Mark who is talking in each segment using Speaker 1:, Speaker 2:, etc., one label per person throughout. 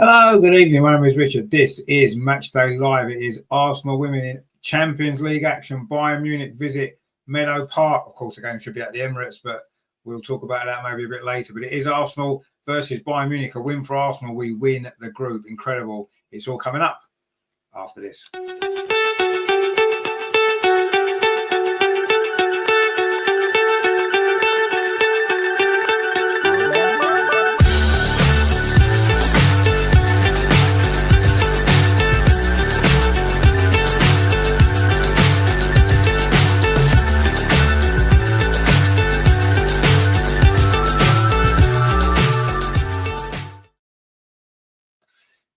Speaker 1: Hello, good evening. My name is Richard. This is Matchday Live. It is Arsenal women in Champions League action. Bayern Munich visit Meadow Park. Of course, the game should be at the Emirates, but we'll talk about that maybe a bit later. But it is Arsenal versus Bayern Munich. A win for Arsenal. We win the group. Incredible. It's all coming up after this.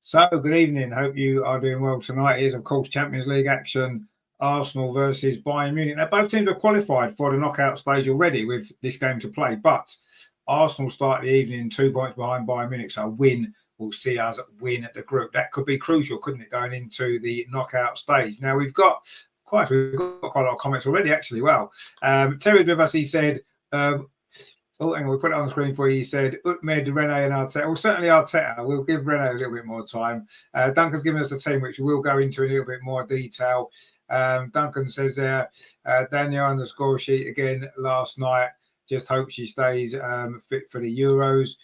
Speaker 1: So, good evening. Hope you are doing well tonight. It is, of course, Champions League action. Arsenal versus Bayern Munich. Now, both teams are qualified for the knockout stage already with this game to play, but Arsenal start the evening 2 points behind Bayern Munich, so a win will see us win the group. That could be crucial, couldn't it, going into the knockout stage? Now, we've got quite a lot of comments already, actually. Well, Terry's with us. He said... oh, hang on, we'll put it on the screen for you. He said, Utmed, Rene and Arteta. Well, certainly Arteta. We'll give Rene a little bit more time. Duncan's given us a team, which we'll go into in a little bit more detail. Duncan says there, Danielle on the score sheet again last night. Just hope she stays fit for the Euros.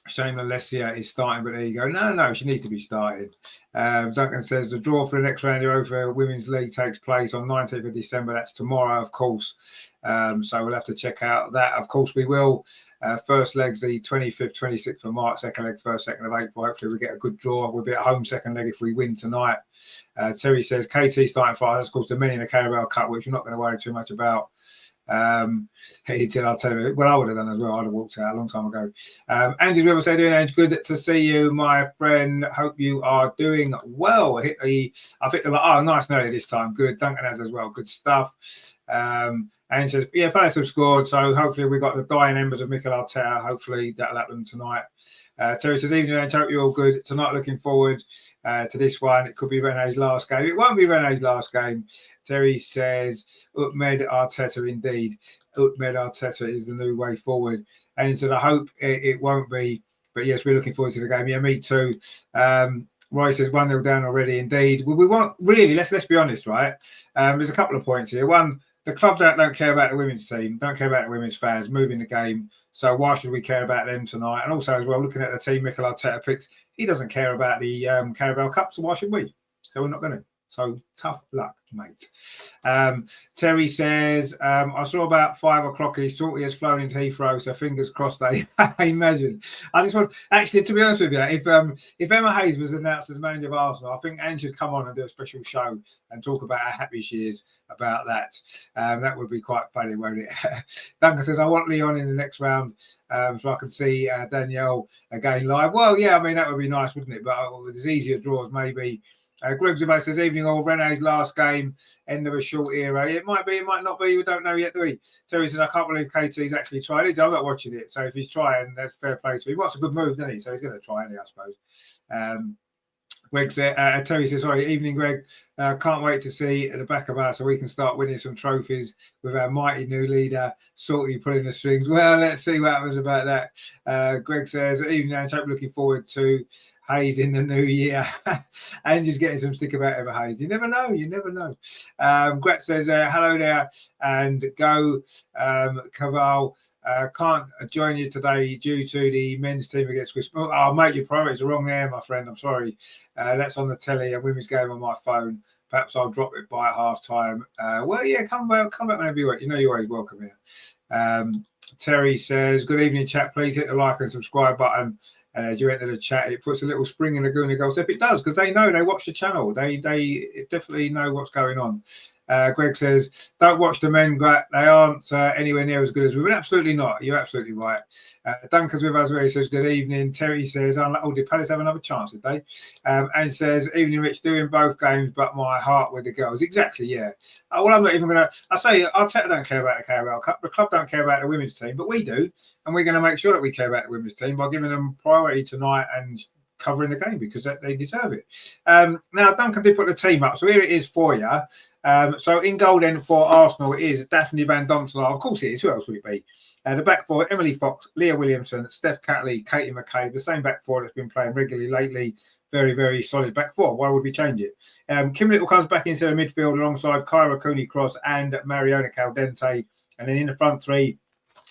Speaker 1: Shame Alessia is starting, but there you go. No, she needs to be started. Duncan says the draw for the next round Europa Women's League takes place on 19th of December. That's tomorrow, of course. So we'll have to check out that. Of course, we will. First leg's the 25th, 26th of March. Second leg, 1st, 2nd of April. Hopefully, we get a good draw. We'll be at home second leg if we win tonight. Terry says KT starting for us. Of course, the men in the Carabao Cup, which we're not going to worry too much about. He did, I'll tell you. Well, I would have done as well. I'd have walked out a long time ago. Andrew's with us. How you doing, Andrew? Good to see you, my friend. Hope you are doing well. I've hit the nice and early this time. Good. Duncan has as well. Good stuff. And says, yeah, Palace have scored, so hopefully we've got the dying embers of Mikel Arteta. Hopefully that'll happen tonight. Terry says, evening, I hope you're all good. Tonight, looking forward to this one. It could be Rene's last game. It won't be Rene's last game. Terry says, Utmed Arteta indeed. Utmed Arteta is the new way forward. And he said, I hope it won't be. But yes, we're looking forward to the game. Yeah, me too. Roy says 1-0 down already. Indeed. Well, we want really, let's be honest, right? There's a couple of points here. One, the club don't care about the women's team, don't care about the women's fans moving the game. So why should we care about them tonight? And also as well, looking at the team Mikel Arteta picked, he doesn't care about the Carabao Cup, so why should we? So we're not going to. So tough luck, mate. Terry says, I saw about 5 o'clock. He thought he has flown into Heathrow, so fingers crossed. I imagine. I just want, actually, to be honest with you, if Emma Hayes was announced as manager of Arsenal, I think Anne should come on and do a special show and talk about how happy she is about that. That would be quite funny, won't it? Duncan says, I want Leon in the next round so I can see Danielle again live. Well, yeah, I mean, that would be nice, wouldn't it? But there's easier draws, maybe. Greg Zubay says, evening all, Rene's last game, end of a short era. It might be, it might not be, we don't know yet, do we? Terry says, I can't believe KT's actually tried it. I'm not watching it, so if he's trying, that's fair play to him. What's a good move, doesn't he? So he's going to try it, I suppose. Greg said, Terry says, sorry, evening, Greg. Can't wait to see at the back of us so we can start winning some trophies with our mighty new leader, Salty, pulling the strings. Well, let's see what happens about that. Greg says, evening, I hope looking forward to Hayes in the new year. And just getting some stick about Emma Hayes. You never know. You never know. Gret says, hello there. And go, Caval. Can't join you today due to the men's team against Swiss. Oh, mate, your priorities are wrong there, my friend. I'm sorry. That's on the telly, a women's game on my phone. Perhaps I'll drop it by half time. Well, yeah, come back whenever you want. You know you're always welcome here. Terry says, good evening, chat. Please hit the like and subscribe button. And as you enter the chat, it puts a little spring in the Gooner goal step. It does, because they know, they watch the channel. They definitely know what's going on. Greg says, don't watch the men, Grat. They aren't anywhere near as good as we. But absolutely not. You're absolutely right. Duncan's with us where he says, good evening. Terry says, oh, did Palace have another chance today? And says, evening, Rich, doing both games, but my heart with the girls. Exactly, yeah. Well, I'm not even going to, I say, Arteta don't care about the Carabao Cup. The club don't care about the women's team, but we do. And we're going to make sure that we care about the women's team by giving them priority tonight and covering the game because they deserve it. Now, Duncan did put the team up, so here it is for you. So in goal then for Arsenal it is Daphne Van Domselaar. Of course it is. Who else would it be? The back four, Emily Fox, Leah Williamson, Steph Catley, Katie McCabe, the same back four that's been playing regularly lately. Very, very solid back four. Why would we change it? Kim Little comes back into the midfield alongside Kyra Cooney-Cross and Mariona Caldente. And then in the front three,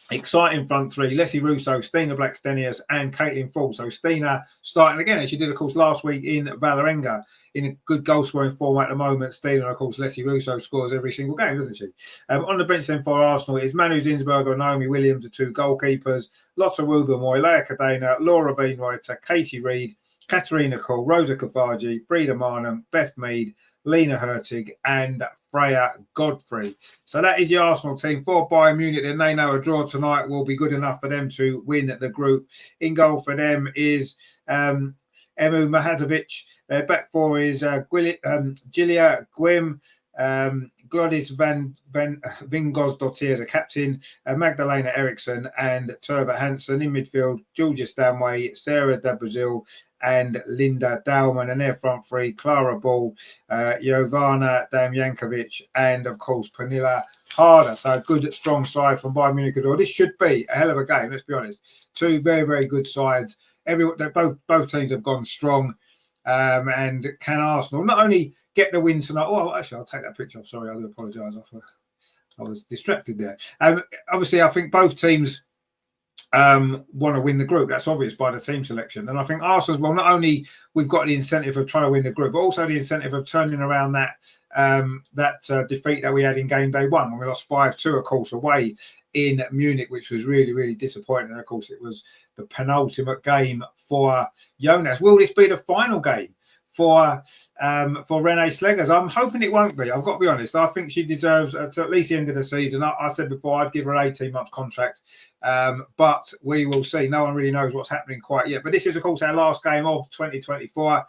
Speaker 1: exciting front three, Leslie Russo, Stina Blackstenius and Caitlin Fall. So Stina starting again, as she did, of course, last week in Valerenga in a good goal-scoring form at the moment. Stina, of course, Leslie Russo scores every single game, doesn't she? On the bench then for Arsenal, it is Manu Zinsberger and Naomi Williams, the two goalkeepers, Lotta Rubenmoy, Leah Cadena, Laura Veenreiter, Katie Reid, Katerina Cole, Rosa Kafaji, Frida Marnham, Beth Mead, Lena Hurtig and Freya Godfrey. So that is the Arsenal team. For Bayern Munich, then they know a draw tonight will be good enough for them to win the group. In goal for them is Emu Mahazovic. Their back four is Gilia Gwim, Glodis Van Vingosdottir as a captain, Magdalena Eriksson and Turva Hansen. In midfield, Georgia Stanway, Sarah de Brazil and Linda Dowman, and their front three, Clara Ball, Jovana Damjankovic, and of course Pernilla Harder. So a good, strong side from Bayern Munich. This should be a hell of a game, let's be honest. Two very, very good sides. Both teams have gone strong. And can Arsenal not only get the win tonight? Oh, actually, I'll take that picture. I'm sorry, I do apologise. I was distracted there. Obviously, I think both teams want to win the group. That's obvious by the team selection. And I think Arsenal, well, not only we've got the incentive of trying to win the group, but also the incentive of turning around that defeat that we had in game day one when we lost 5-2, of course, away in Munich, which was really, really disappointing. And of course, it was the penultimate game for Jonas. Will this be the final game for Renee Sleggers? I'm hoping it won't be. I've got to be honest. I think she deserves to at least the end of the season. I said before I'd give her an 18-month contract, but we will see. No one really knows what's happening quite yet. But this is, of course, our last game of 2024.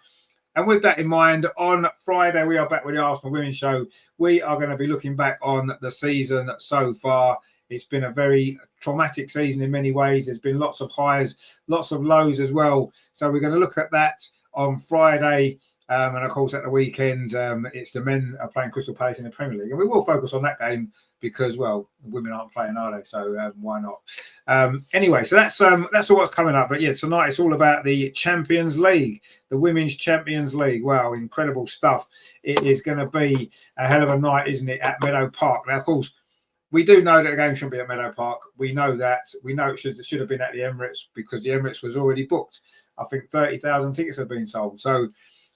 Speaker 1: And with that in mind, on Friday, we are back with the Arsenal Women's Show. We are going to be looking back on the season so far. It's been a very traumatic season in many ways. There's been lots of highs, lots of lows as well. So we're going to look at that on Friday. And of course, at the weekend, it's the men are playing Crystal Palace in the Premier League. And we will focus on that game because, well, women aren't playing, are they? So why not? Anyway, so that's all what's coming up. But yeah, tonight it's all about the Champions League, the Women's Champions League. Wow, incredible stuff. It is going to be a hell of a night, isn't it, at Meadow Park? Now, of course, we do know that the game shouldn't be at Meadow Park. We know that. We know it should have been at the Emirates because the Emirates was already booked. I think 30,000 tickets have been sold. So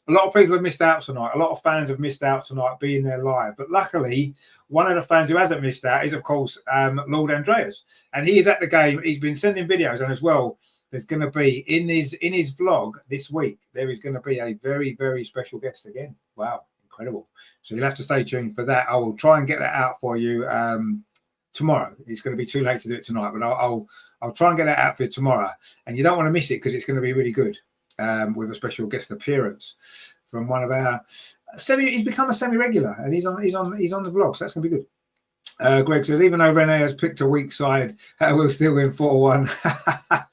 Speaker 1: a lot of people have missed out tonight. A lot of fans have missed out tonight being there live. But luckily, one of the fans who hasn't missed out is, of course, Lord Andreas. And he is at the game. He's been sending videos. And as well, there's going to be, in his vlog this week, there is going to be a very, very special guest again. Wow. Incredible. So you'll have to stay tuned for that. I will try and get that out for you tomorrow. It's going to be too late to do it tonight, but I'll try and get that out for you tomorrow. And you don't want to miss it because it's going to be really good with a special guest appearance from one of our he's become a semi-regular and he's on the vlog, so that's going to be good. Greg says, even though Renee has picked a weak side, we'll still win 4-1.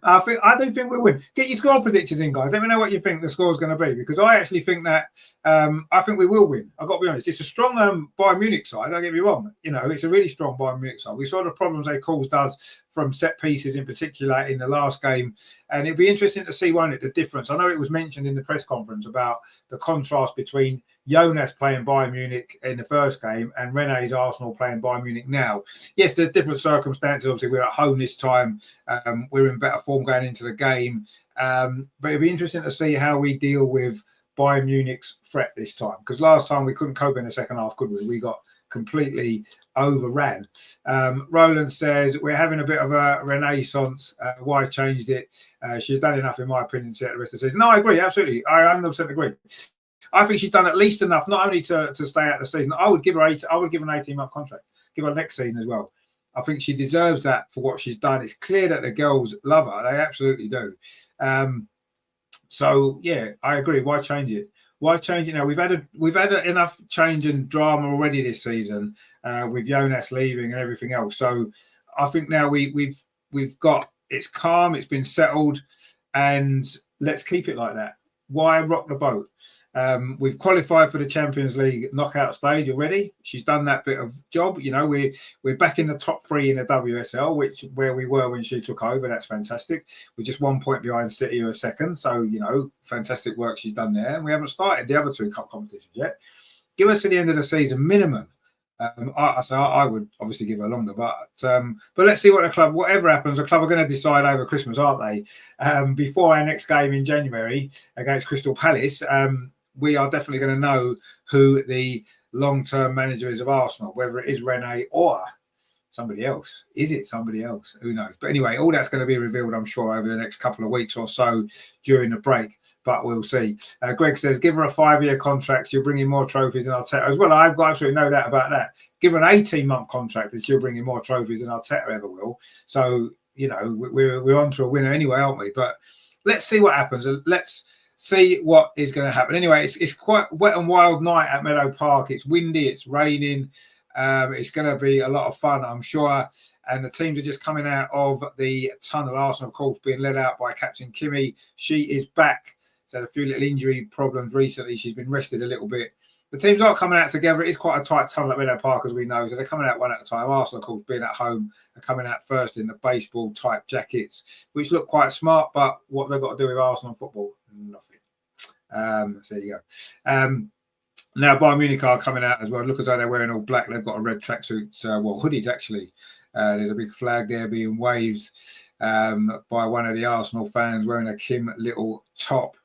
Speaker 1: I do think we'll win. Get your score predictions in, guys. Let me know what you think the score is going to be, because I actually think that I think we will win. I've got to be honest. It's a strong Bayern Munich side. Don't get me wrong. You know, it's a really strong Bayern Munich side. We saw the problems they caused us from set pieces in particular in the last game, and it'll be interesting to see, won't it, the difference. I know it was mentioned in the press conference about the contrast between Jonas playing Bayern Munich in the first game and Renee's Arsenal playing Bayern Munich now. Yes, there's different circumstances. Obviously, we're at home this time. We're in better form going into the game. But it'll be interesting to see how we deal with Bayern Munich's threat this time. Because last time we couldn't cope in the second half, could we? We got completely overran. Roland says, we're having a bit of a renaissance. Why changed it? She's done enough, in my opinion, to set the rest of the season. No, I agree. Absolutely. I 100% agree. I think she's done at least enough, not only to stay out the season. I would give her an 18-month contract. Give her next season as well. I think she deserves that for what she's done. It's clear that the girls love her. They absolutely do. So yeah, I agree. Why change it? Why change it now? We've had enough change and drama already this season with Jonas leaving and everything else. So I think now we've got, it's calm. It's been settled, and let's keep it like that. Why rock the boat? We've qualified for the Champions League knockout stage already. She's done that bit of job. You know, we're back in the top 3 in the WSL, where we were when she took over. That's fantastic. We're just 1 point behind City, who are second. So, you know, fantastic work she's done there. And we haven't started the other 2 cup competitions yet. Give us to the end of the season minimum. I would obviously give her longer, but let's see what the club, whatever happens, the club are going to decide over Christmas, aren't they? Before our next game in January against Crystal Palace, we are definitely going to know who the long-term manager is of Arsenal, whether it is Renee or somebody else. Is it somebody else? Who knows? But anyway, all that's going to be revealed, I'm sure, over the next couple of weeks or so during the break. But we'll see. Greg says, give her a 5-year contract. She'll bring in more trophies than Arteta as well. I've got absolutely no doubt about that. Give her an 18-month contract and she'll bring in more trophies than Arteta ever will. So, you know, we're on to a winner anyway, aren't we? But let's see what happens. Let's see what is going to happen. Anyway, it's quite wet and wild night at Meadow Park. It's windy. It's raining. It's going to be a lot of fun, I'm sure. And the teams are just coming out of the tunnel. Arsenal, of course, being led out by Captain Kimmy. She is back. She's had a few little injury problems recently. She's been rested a little bit. The teams are coming out together. It is quite a tight tunnel at Meadow Park, as we know. So they're coming out one at a time. Arsenal, of course, being at home, are coming out first in the baseball-type jackets, which look quite smart. But what they've got to do with Arsenal football? Nothing. So there you go. Now, Bayern Munich are coming out as well. Look as though they're wearing all black. They've got a red tracksuit, hoodies actually. There's a big flag there being waved by one of the Arsenal fans wearing a Kim Little top.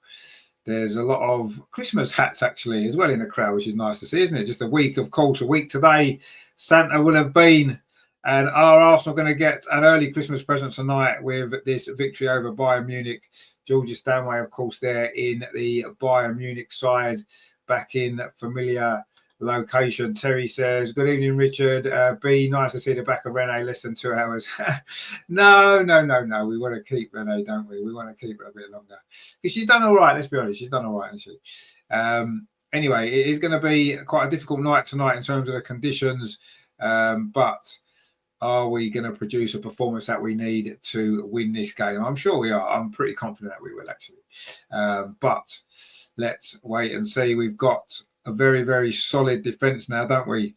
Speaker 1: There's a lot of Christmas hats actually as well in the crowd, which is nice to see, isn't it? Just a week, of course, a week today. Santa will have been. And are Arsenal going to get an early Christmas present tonight with this victory over Bayern Munich? Georgia Stanway, of course, there in the Bayern Munich side, back in familiar location. Terry says, good evening, Richard. B, nice to see the back of Renee less than 2 hours. No. We want to keep Renee, don't we? We want to keep her a bit longer. Because she's done all right, let's be honest. She's done all right, hasn't she? Anyway, it is going to be quite a difficult night tonight in terms of the conditions. But are we going to produce a performance that we need to win this game? I'm sure we are. I'm pretty confident that we will, actually. But let's wait and see. We've got a very, very solid defence now, don't we?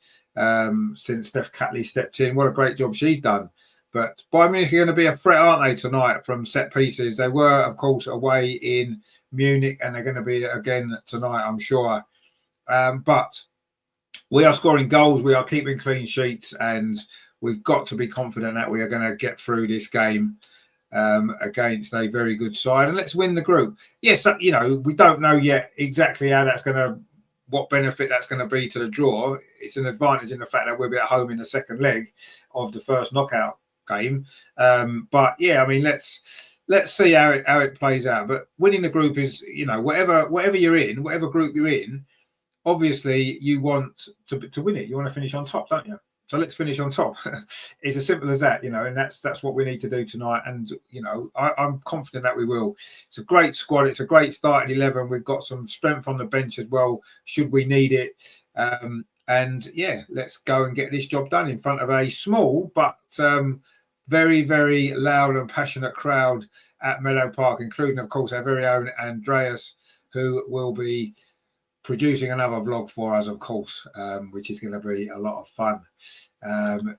Speaker 1: Since Steph Catley stepped in. What a great job she's done. But Bayern Munich are going to be a threat, aren't they, tonight from set pieces? They were, of course, away in Munich, and they're going to be again tonight, I'm sure. But we are scoring goals. We are keeping clean sheets, and we've got to be confident that we are going to get through this game against a very good side. And let's win the group. Yes, you know, we don't know yet exactly how that's going to, what benefit that's going to be to the draw. It's an advantage in the fact that we'll be at home in the second leg of the first knockout game. But yeah, I mean, let's see how it plays out. But winning the group is, you know, whatever you're in, whatever group you're in, obviously you want to win it. You want to finish on top, don't you? So let's finish on top. It's as simple as that, you know, and that's what we need to do tonight. And, you know, I'm confident that we will. It's a great squad. It's a great starting 11. We've got some strength on the bench as well, should we need it. And, yeah, let's go and get this job done in front of a small but very, very loud and passionate crowd at Meadow Park, including, of course, our very own Andreas, who will be producing another vlog for us, of course, which is going to be a lot of fun.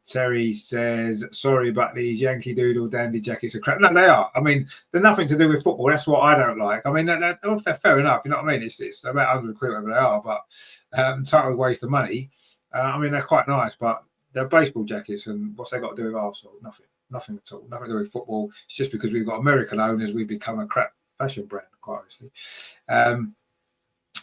Speaker 1: Terry says, sorry, but these Yankee Doodle dandy jackets are crap. No, they are. I mean, they're nothing to do with football. That's what I don't like. I mean, they're fair enough. You know what I mean? It's about 100 quid, whatever they are, but total waste of money. I mean, they're quite nice, but they're baseball jackets, and what's they got to do with Arsenal? Nothing at all. Nothing to do with football. It's just because we've got American owners, we've become a crap fashion brand, quite honestly.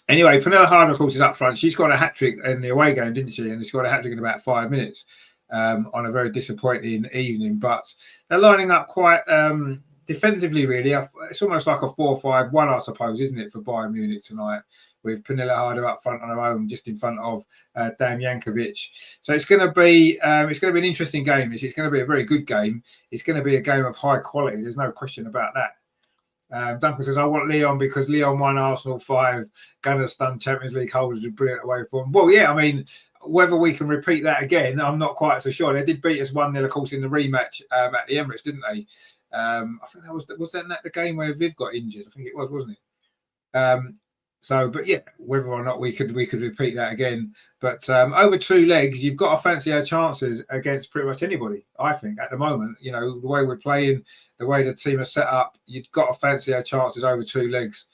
Speaker 1: Anyway, Pernilla Harder, of course, is up front. She's got a hat-trick in the away game, didn't she? And she got a hat-trick in about 5 minutes on a very disappointing evening. But they're lining up quite defensively, really. It's almost like a 4-5-1, I suppose, isn't it, for Bayern Munich tonight, with Pernilla Harder up front on her own, just in front of Dan Jankovic. So it's going to be an interesting game. It's going to be a very good game. It's going to be a game of high quality. There's no question about that. Duncan says, I want Leon because Leon won Arsenal 5. Gunners stunned Champions League holders with brilliant away form. Well, yeah, I mean, whether we can repeat that again, I'm not quite so sure. They did beat us 1-0, of course, in the rematch at the Emirates, didn't they? I think that was that the game where Viv got injured? I think it was, wasn't it? But yeah, whether or not we could repeat that again. But over 2 legs, you've got to fancy our chances against pretty much anybody. I think at the moment, the way we're playing, the way the team are set up, you've got to fancy our chances over 2 legs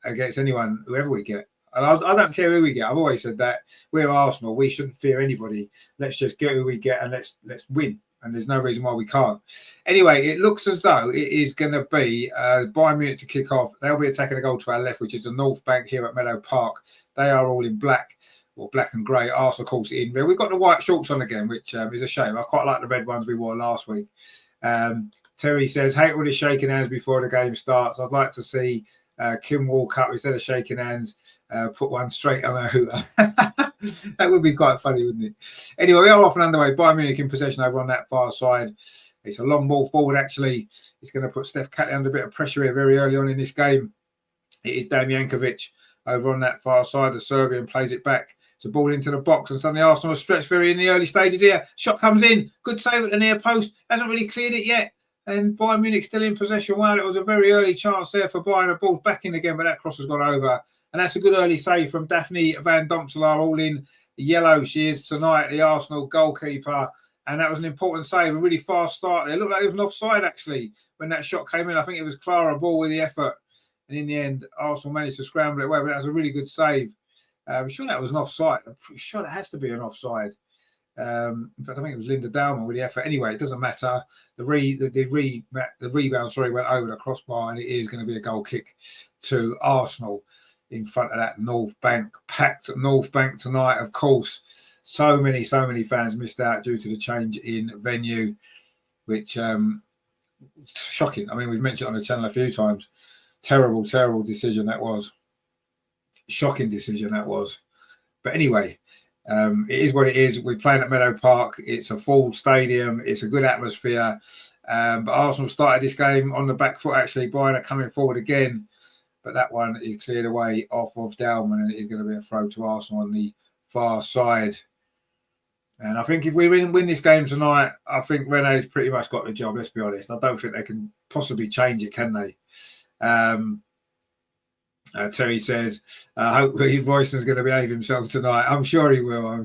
Speaker 1: against anyone, whoever we get. And I don't care who we get. I've always said that we're Arsenal. We shouldn't fear anybody. Let's just get who we get and let's win. And there's no reason why we can't. Anyway, it looks as though it is going to be Bayern Munich to kick off. They'll be attacking the goal to our left, which is the North Bank here at Meadow Park. They are all in black, or black and grey. Arsenal, of course, in. We've got the white shorts on again, which is a shame. I quite like the red ones we wore last week. Terry says, hate all the shaking hands before the game starts. I'd like to see Kim walk up instead of shaking hands, put one straight on a hooter. That would be quite funny, wouldn't it? Anyway, we are off and underway. Bayern Munich in possession over on that far side. It's a long ball forward, actually. It's going to put Steph Catley under a bit of pressure here very early on in this game. It is Damjankovic over on that far side. The Serbian plays it back. It's a ball into the box, and suddenly Arsenal are stretched very in the early stages here. Shot comes in. Good save at the near post. Hasn't really cleared it yet. And Bayern Munich still in possession. Wow, it was a very early chance there for Bayern. The ball's back in again, but that cross has gone over. And that's a good early save from Daphne Van Domselaar, all in yellow. She is tonight, the Arsenal goalkeeper. And that was an important save, a really fast start there. It looked like it was an offside, actually, when that shot came in. I think it was Clara Ball with the effort. And in the end, Arsenal managed to scramble it away. But that was a really good save. I'm sure that was an offside. I'm pretty sure that has to be an offside. In fact, I think it was Linda Dowman with the effort. Anyway, it doesn't matter. The rebound, went over the crossbar, and it is going to be a goal kick to Arsenal in front of that North Bank, packed North Bank tonight. Of course, so many fans missed out due to the change in venue, which shocking. I mean, we've mentioned it on the channel a few times. Terrible decision that was. Shocking decision that was. But anyway, it is what it is. We're playing at Meadow Park. It's a full stadium. It's a good atmosphere. But Arsenal started this game on the back foot, actually. Bayern are coming forward again. But that one is cleared away off of Dalman, and it is going to be a throw to Arsenal on the far side. And I think if we win this game tonight, I think Rene's pretty much got the job, let's be honest. I don't think they can possibly change it, can they? Terry says, hopefully Royston's going to behave himself tonight. I'm sure he will.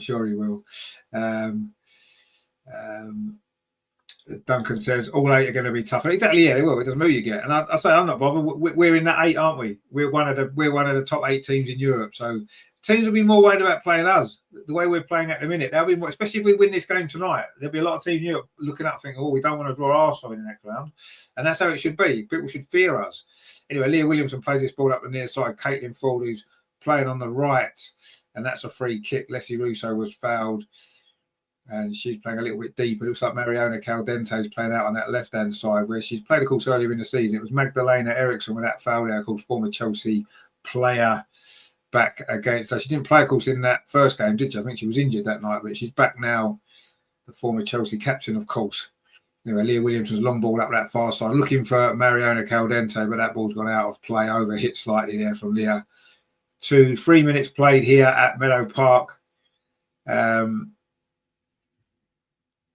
Speaker 1: Duncan says all 8 are going to be tougher. Exactly, yeah, they will. It doesn't matter who you get. And I say I'm not bothered. We're in that 8, aren't we? We're one of the top 8 teams in Europe. So teams will be more worried about playing us. The way we're playing at the minute, they'll be more, especially if we win this game tonight. There'll be a lot of teams in Europe looking up, thinking, "Oh, we don't want to draw Arsenal in the next round," and that's how it should be. People should fear us. Anyway, Leah Williamson plays this ball up the near side. Caitlin Ford, who's playing on the right, and that's a free kick. Leslie Russo was fouled. And she's playing a little bit deeper. It looks like Mariona Caldente is playing out on that left-hand side, where she's played, of course, earlier in the season. It was Magdalena Eriksson with that foul there, called former Chelsea player, back against her. She didn't play, of course, in that first game, did she? I think she was injured that night, but she's back now, the former Chelsea captain, of course. Anyway, Leah Williamson's long ball up that far side, looking for Mariona Caldente, but that ball's gone out of play, over hit slightly there from Leah. 3 minutes played here at Meadow Park.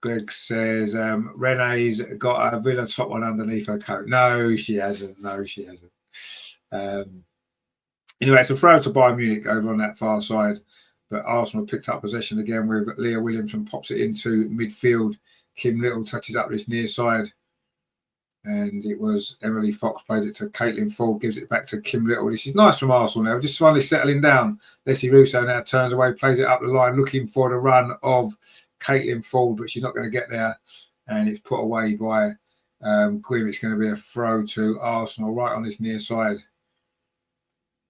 Speaker 1: Greg says, Rene's got a Villa top one underneath her coat. No, she hasn't. Anyway, it's a throw to Bayern Munich over on that far side. But Arsenal picked up possession again with Leah Williamson, pops it into midfield. Kim Little touches up this near side. And it was Emily Fox plays it to Caitlin Ford, gives it back to Kim Little. This is nice from Arsenal now. Just finally settling down. Leslie Russo now turns away, plays it up the line, looking for the run of Caitlin Ford, but she's not going to get there, and it's put away by Gwynn. It's going to be a throw to Arsenal right on this near side,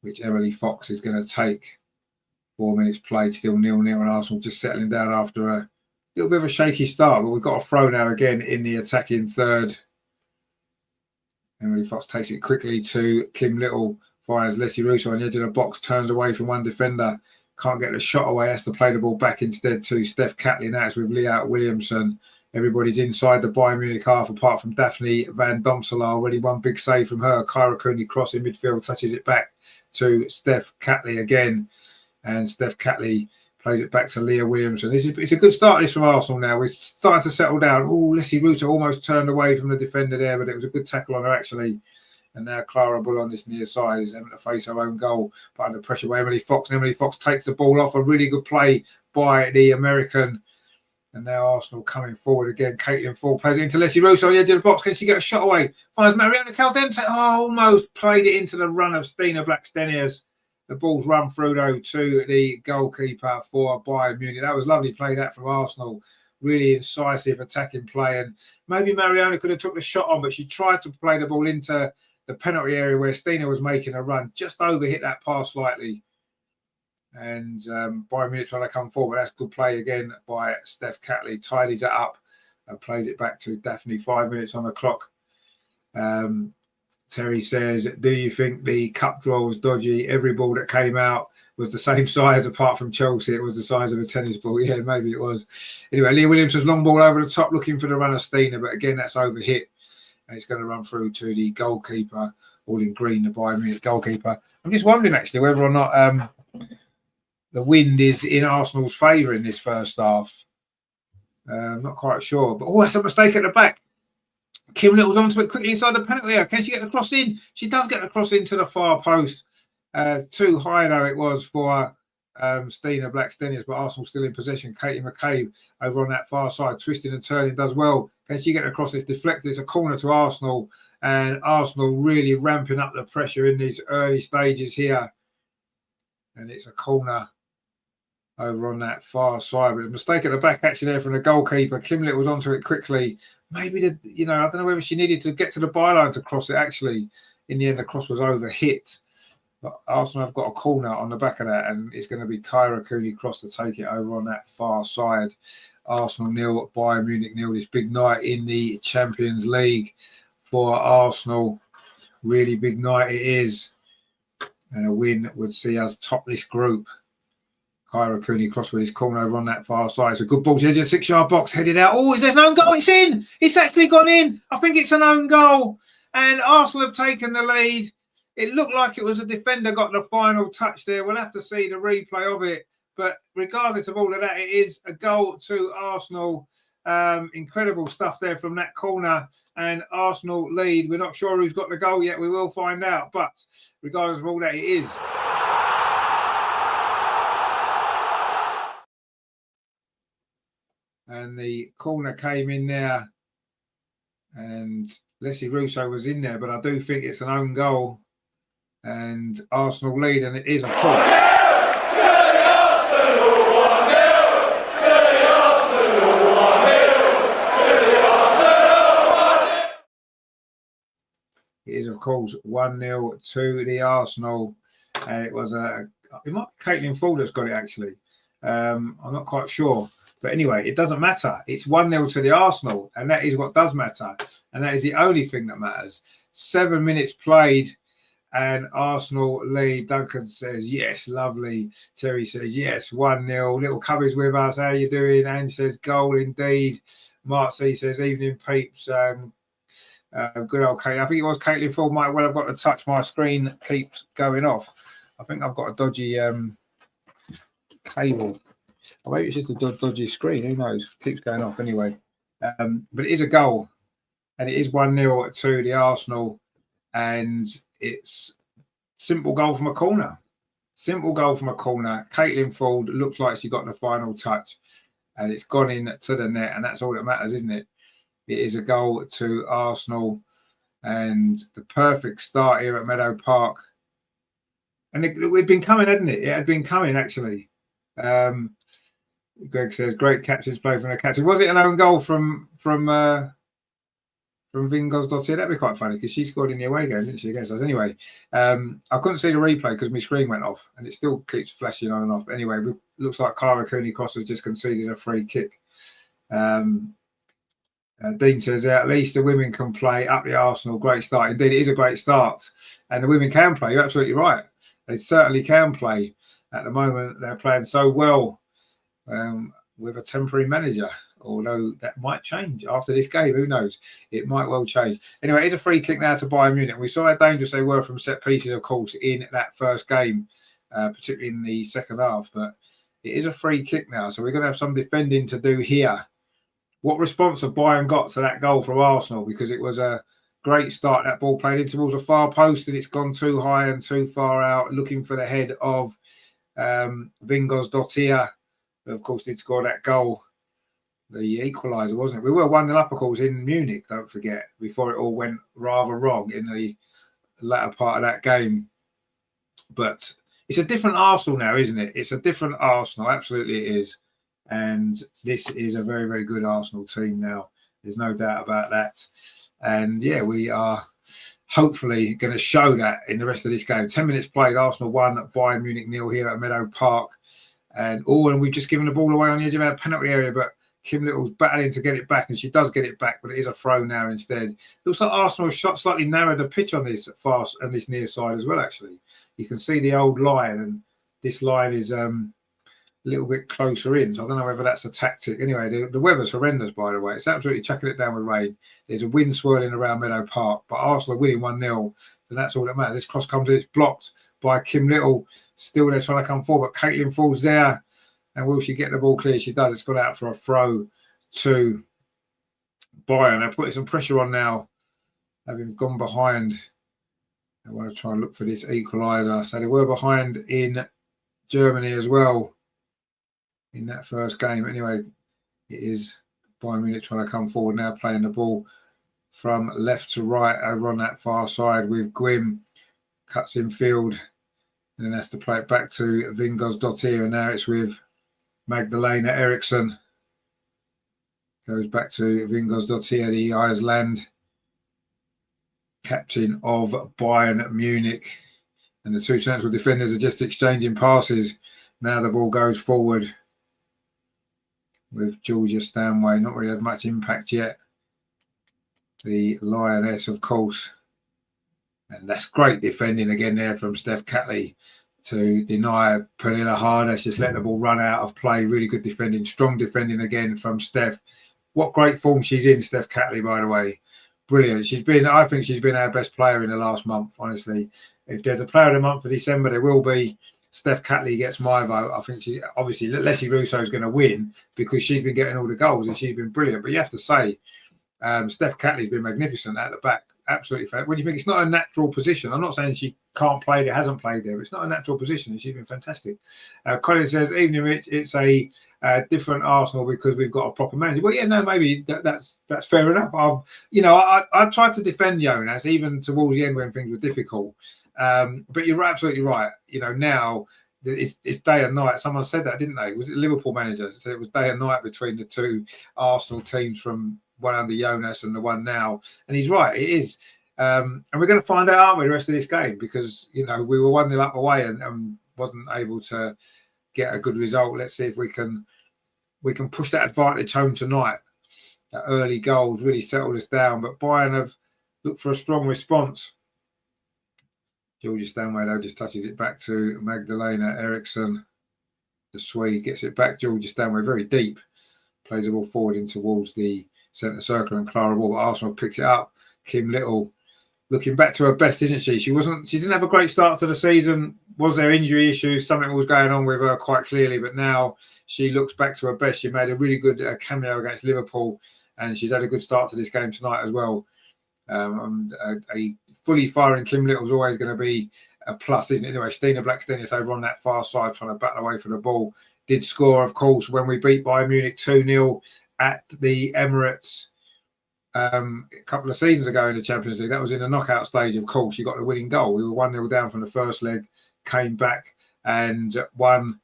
Speaker 1: which Emily Fox is going to take. 4 minutes played, still 0-0, and Arsenal just settling down after a little bit of a shaky start, but we've got a throw now again in the attacking third. Emily Fox takes it quickly to Kim Little, fires Leslie Russo on the edge of the box, turns away from one defender. Can't get the shot away, has to play the ball back instead to Steph Catley. Now it's with Leah Williamson. Everybody's inside the Bayern Munich half, apart from Daphne van Domselaar. Already one big save from her. Kyra Cooney cross in midfield, touches it back to Steph Catley again. And Steph Catley plays it back to Leah Williamson. It's a good start this from Arsenal now. We're starting to settle down. Oh, Leslie Russo almost turned away from the defender there, but it was a good tackle on her actually. And now Clara Bull on this near side is having to face her own goal, but under pressure by Emily Fox. And Emily Fox takes the ball off. A really good play by the American. And now Arsenal coming forward again. Caitlin Ford plays it into Leslie Russo on the edge of the box. Can she get a shot away? Finds Mariana Caldente. Oh, almost played it into the run of Stina Blackstenius. The ball's run through, though, to the goalkeeper for Bayern Munich. That was lovely play, that, from Arsenal. Really incisive attacking play. And maybe Mariana could have took the shot on, but she tried to play the ball into the penalty area where Stina was making a run. Just overhit that pass slightly. And Bayern Munich trying to come forward. That's good play again by Steph Catley. Tidies it up and plays it back to Daphne. 5 minutes on the clock. Terry says, do you think the cup draw was dodgy? Every ball that came out was the same size apart from Chelsea. It was the size of a tennis ball. Yeah, maybe it was. Anyway, Leah Williamson's long ball over the top looking for the runner Stina. But again, that's overhit. And it's going to run through to the goalkeeper, all in green, the Bayern Munich goalkeeper. I'm just wondering, actually, whether or not the wind is in Arsenal's favour in this first half. I'm not quite sure. But, oh, that's a mistake at the back. Kim Little's onto it quickly inside the penalty area. Can she get the cross in? She does get the cross into the far post. Too high, though, it was for Stina Blackstenius, but Arsenal still in possession. Katie McCabe over on that far side, twisting and turning, does well. Can she get across? It's deflected. It's a corner to Arsenal, and Arsenal really ramping up the pressure in these early stages here. And it's a corner over on that far side, but a mistake at the back actually there from the goalkeeper. Kim Little was onto it quickly. Maybe I don't know whether she needed to get to the byline to cross it. Actually, in the end, the cross was overhit. But Arsenal have got a corner on the back of that, and it's going to be Kyra Cooney cross to take it over on that far side. Arsenal 0, Bayern Munich 0. This big night in the Champions League for Arsenal. Really big night it is. And a win would see us top this group. Kyra Cooney cross with his corner over on that far side. It's a good ball. There's a 6-yard box headed out. Oh, there's an own goal. It's in. It's actually gone in. I think it's an own goal. And Arsenal have taken the lead. It looked like it was a defender got the final touch there. We'll have to see the replay of it. But regardless of all of that, it is a goal to Arsenal. Incredible stuff there from that corner. And Arsenal lead. We're not sure who's got the goal yet. We will find out. But regardless of all that, it is. And the corner came in there. And Leslie Russo was in there. But I do think it's an own goal. And Arsenal lead. And it is, of course. It is, of course, 1-0 to the Arsenal. And it was it might be Caitlin Ford that's got it, actually. I'm not quite sure. But anyway, it doesn't matter. It's 1-0 to the Arsenal, and that is what does matter. And that is the only thing that matters. 7 minutes played, and Arsenal lead. Duncan says, yes, lovely. Terry says, yes, 1-0. Little Cubby's with us. How you doing? Anne says, goal indeed. Mark C says, evening, peeps. Good old Kate. I think it was Caitlin Ford. Might well have got to touch. My screen keeps going off. I think I've got a dodgy cable. Or maybe it's just a dodgy screen. Who knows? Keeps going off anyway. But it is a goal. And it is 1-0 to the Arsenal. And it's simple goal from a corner. Simple goal from a corner. Caitlin Ford looks like she got the final touch. And it's gone in to the net. And that's all that matters, isn't it? It is a goal to Arsenal. And the perfect start here at Meadow Park. And it had been coming, hadn't it? It had been coming, actually. Greg says, great captain's play from the captain. Was it an own goal from Vingos-Dottir? That'd be quite funny because she scored in the away game, didn't she, against us? Anyway, I couldn't see the replay because my screen went off and it still keeps flashing on and off. Anyway, it looks like Kyra Cooney Cross has just conceded a free kick. Dean says, at least the women can play up the Arsenal. Great start. Indeed, it is a great start. And the women can play. You're absolutely right. They certainly can play. At the moment, they're playing so well with a temporary manager. although that might change after this game. Who knows? It might well change. Anyway, it's a free kick now to Bayern Munich. We saw how dangerous they were from set pieces, of course, in that first game, particularly in the second half. But it is a free kick now, so we're going to have some defending to do here. What response have Bayern got to that goal from Arsenal? Because it was a great start. That ball played in towards a far post, and it's gone too high and too far out, looking for the head of Vingos-Dottir, who of course did score that goal, the equaliser, wasn't it? We were 1-0 up, of course, in Munich, don't forget, before it all went rather wrong in the latter part of that game. But it's a different Arsenal now, isn't it? It's a different Arsenal, absolutely it is. And this is a very, very good Arsenal team now. There's no doubt about that. And yeah, we are hopefully going to show that in the rest of this game. 10 minutes played, Arsenal 1, Bayern Munich 0 here at Meadow Park. And we've just given the ball away on the edge of our penalty area, but Kim Little's battling to get it back, and she does get it back, but it is a throw now instead. Looks like Arsenal have shot slightly narrowed the pitch on this fast and this near side as well, actually. You can see the old line, and this line is a little bit closer in, so I don't know whether that's a tactic. Anyway, the weather's horrendous, by the way. It's absolutely chucking it down with rain. There's a wind swirling around Meadow Park, but Arsenal are winning 1-0, so that's all that matters. This cross comes in, it's blocked by Kim Little. Still they're trying to come forward, but Caitlin falls there, and will she get the ball clear? She does. It's gone out for a throw to Bayern. They're putting some pressure on now, having gone behind. They want to try and look for this equaliser. So they were behind in Germany as well in that first game. Anyway, it is Bayern Munich trying to come forward now, playing the ball from left to right over on that far side with Gwyn. Cuts in field and then has to play it back to Vingos-Dottir, and now it's with Magdalena Eriksson. Goes back to Vingos-Dottir, the Iceland captain of Bayern Munich. And the two central defenders are just exchanging passes. Now the ball goes forward with Georgia Stanway. Not really had much impact yet. The Lioness, of course. And that's great defending again there from Steph Catley to deny Pernilla Harder. Just let the ball run out of play. Really good defending. Strong defending again from Steph. What great form she's in, Steph Catley, by the way. Brilliant. I think she's been our best player in the last month, honestly. If there's a player of the month for December, there will be. Steph Catley gets my vote. I think she's obviously Leslie Russo is going to win because she's been getting all the goals and she's been brilliant. But you have to say, Steph Catley's been magnificent at the back. Absolutely fair. When you think it's not a natural position, I'm not saying she can't play there, hasn't played there, but it's not a natural position and she's been fantastic. Colin says, evening, Rich, it's a different Arsenal because we've got a proper manager. Well, yeah, no, maybe that's fair enough. I tried to defend Jonas even towards the end when things were difficult. But you're absolutely right. Now it's day and night. Someone said that, didn't they? Was it Liverpool manager? Said it was day and night between the two Arsenal teams, from one under Jonas and the one now. And he's right, it is. And we're going to find out, aren't we, the rest of this game? Because, we were 1-0 up away and wasn't able to get a good result. Let's see if we can push that advantage home tonight. That early goals really settled us down. But Bayern have looked for a strong response. Georgia Stanway, though, just touches it back to Magdalena Eriksson. The Swede gets it back. Georgia Stanway very deep. Plays the ball forward in towards the centre circle, and Clara Wall. Arsenal picks it up. Kim Little looking back to her best, isn't she? She didn't have a great start to the season. Was there injury issues? Something was going on with her quite clearly, but now she looks back to her best. She made a really good cameo against Liverpool, and she's had a good start to this game tonight as well. A fully firing Kim Little is always going to be a plus, isn't it? Anyway, Stina Blackstenius is over on that far side trying to battle away for the ball. Did score, of course, when we beat Bayern Munich 2-0 at the Emirates a couple of seasons ago in the Champions League. That was in the knockout stage, of course. You got the winning goal. We were 1-0 down from the first leg, came back and won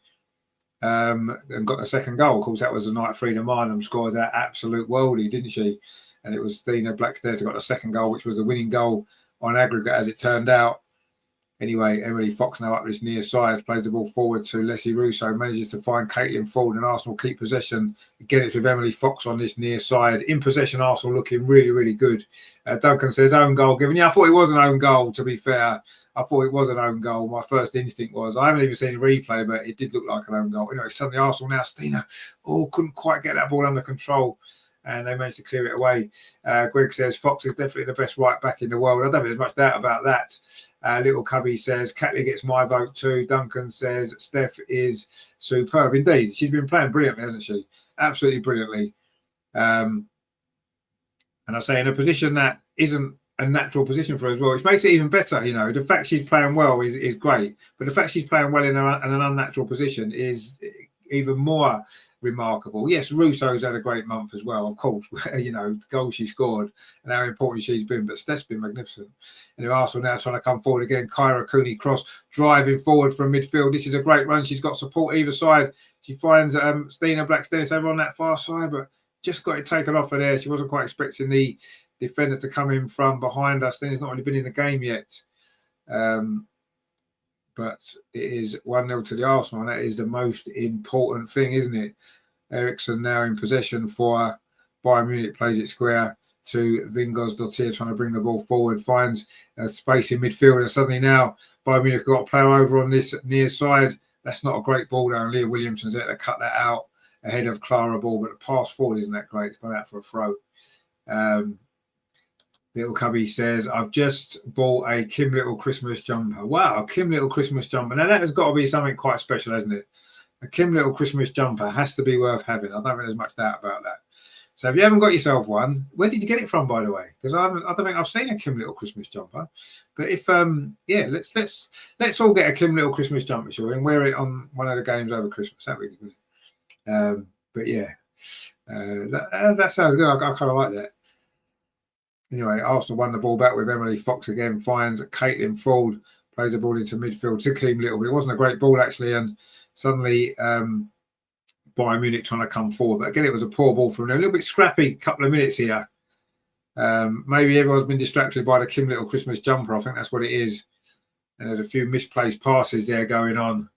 Speaker 1: and got the second goal. Of course, that was the night Frida Marnham scored that absolute worldie, didn't she? And it was Stina Blackstenius who got the second goal, which was the winning goal on aggregate, as it turned out. Anyway, Emily Fox now up this near side, plays the ball forward to Leslie Russo, manages to find Caitlin Ford, and Arsenal keep possession. Again, it's with Emily Fox on this near side. In possession, Arsenal looking really, really good. Duncan says, own goal given. Yeah, I thought it was an own goal, to be fair. I thought it was an own goal. My first instinct was, I haven't even seen a replay, but it did look like an own goal. Anyway, suddenly Arsenal now, Stina, couldn't quite get that ball under control. And they managed to clear it away. Greg says, Fox is definitely the best right back in the world. I don't think there's much doubt about that. Little Cubby says, Catley gets my vote too. Duncan says, Steph is superb. Indeed, she's been playing brilliantly, hasn't she? Absolutely brilliantly. And I say, in a position that isn't a natural position for her as well, which makes it even better. You know, the fact she's playing well is great. But the fact she's playing well in an unnatural position is even more remarkable. Yes, Russo's had a great month as well, of course. You know, the goal she scored and how important she's been, but Steph's been magnificent. And Arsenal now trying to come forward again. Kyra Cooney cross driving forward from midfield. This is a great run. She's got support either side. She finds Stina Blackstenius over on that far side, but just got it taken off of there. She wasn't quite expecting the defender to come in from behind us. Stina's not really been in the game yet. But it is 1-0 to the Arsenal, and that is the most important thing, isn't it? Eriksson now in possession for Bayern Munich, plays it square to Vingos Dottir, trying to bring the ball forward, finds space in midfield, and suddenly now Bayern Munich got a player over on this near side. That's not a great ball down. Leah Williamson's there to cut that out ahead of Clara Ball, but the pass forward isn't that great. It's gone out for a throw. Little Cubby says, I've just bought a Kim Little Christmas jumper. Wow, a Kim Little Christmas jumper. Now, that has got to be something quite special, hasn't it? A Kim Little Christmas jumper has to be worth having. I don't think there's much doubt about that. So if you haven't got yourself one, where did you get it from, by the way? Because I don't think I've seen a Kim Little Christmas jumper. But if let's all get a Kim Little Christmas jumper, shall we, and wear it on one of the games over Christmas. That'd be good. But yeah, that sounds good. I kind of like that. Anyway, Arsenal won the ball back with Emily Fox again, finds Caitlin Ford, plays the ball into midfield to Kim Little, but it wasn't a great ball actually, and suddenly Bayern Munich trying to come forward. But again, it was a poor ball from them. A little bit scrappy couple of minutes here. Maybe everyone's been distracted by the Kim Little Christmas jumper. I think that's what it is. And there's a few misplaced passes there going on.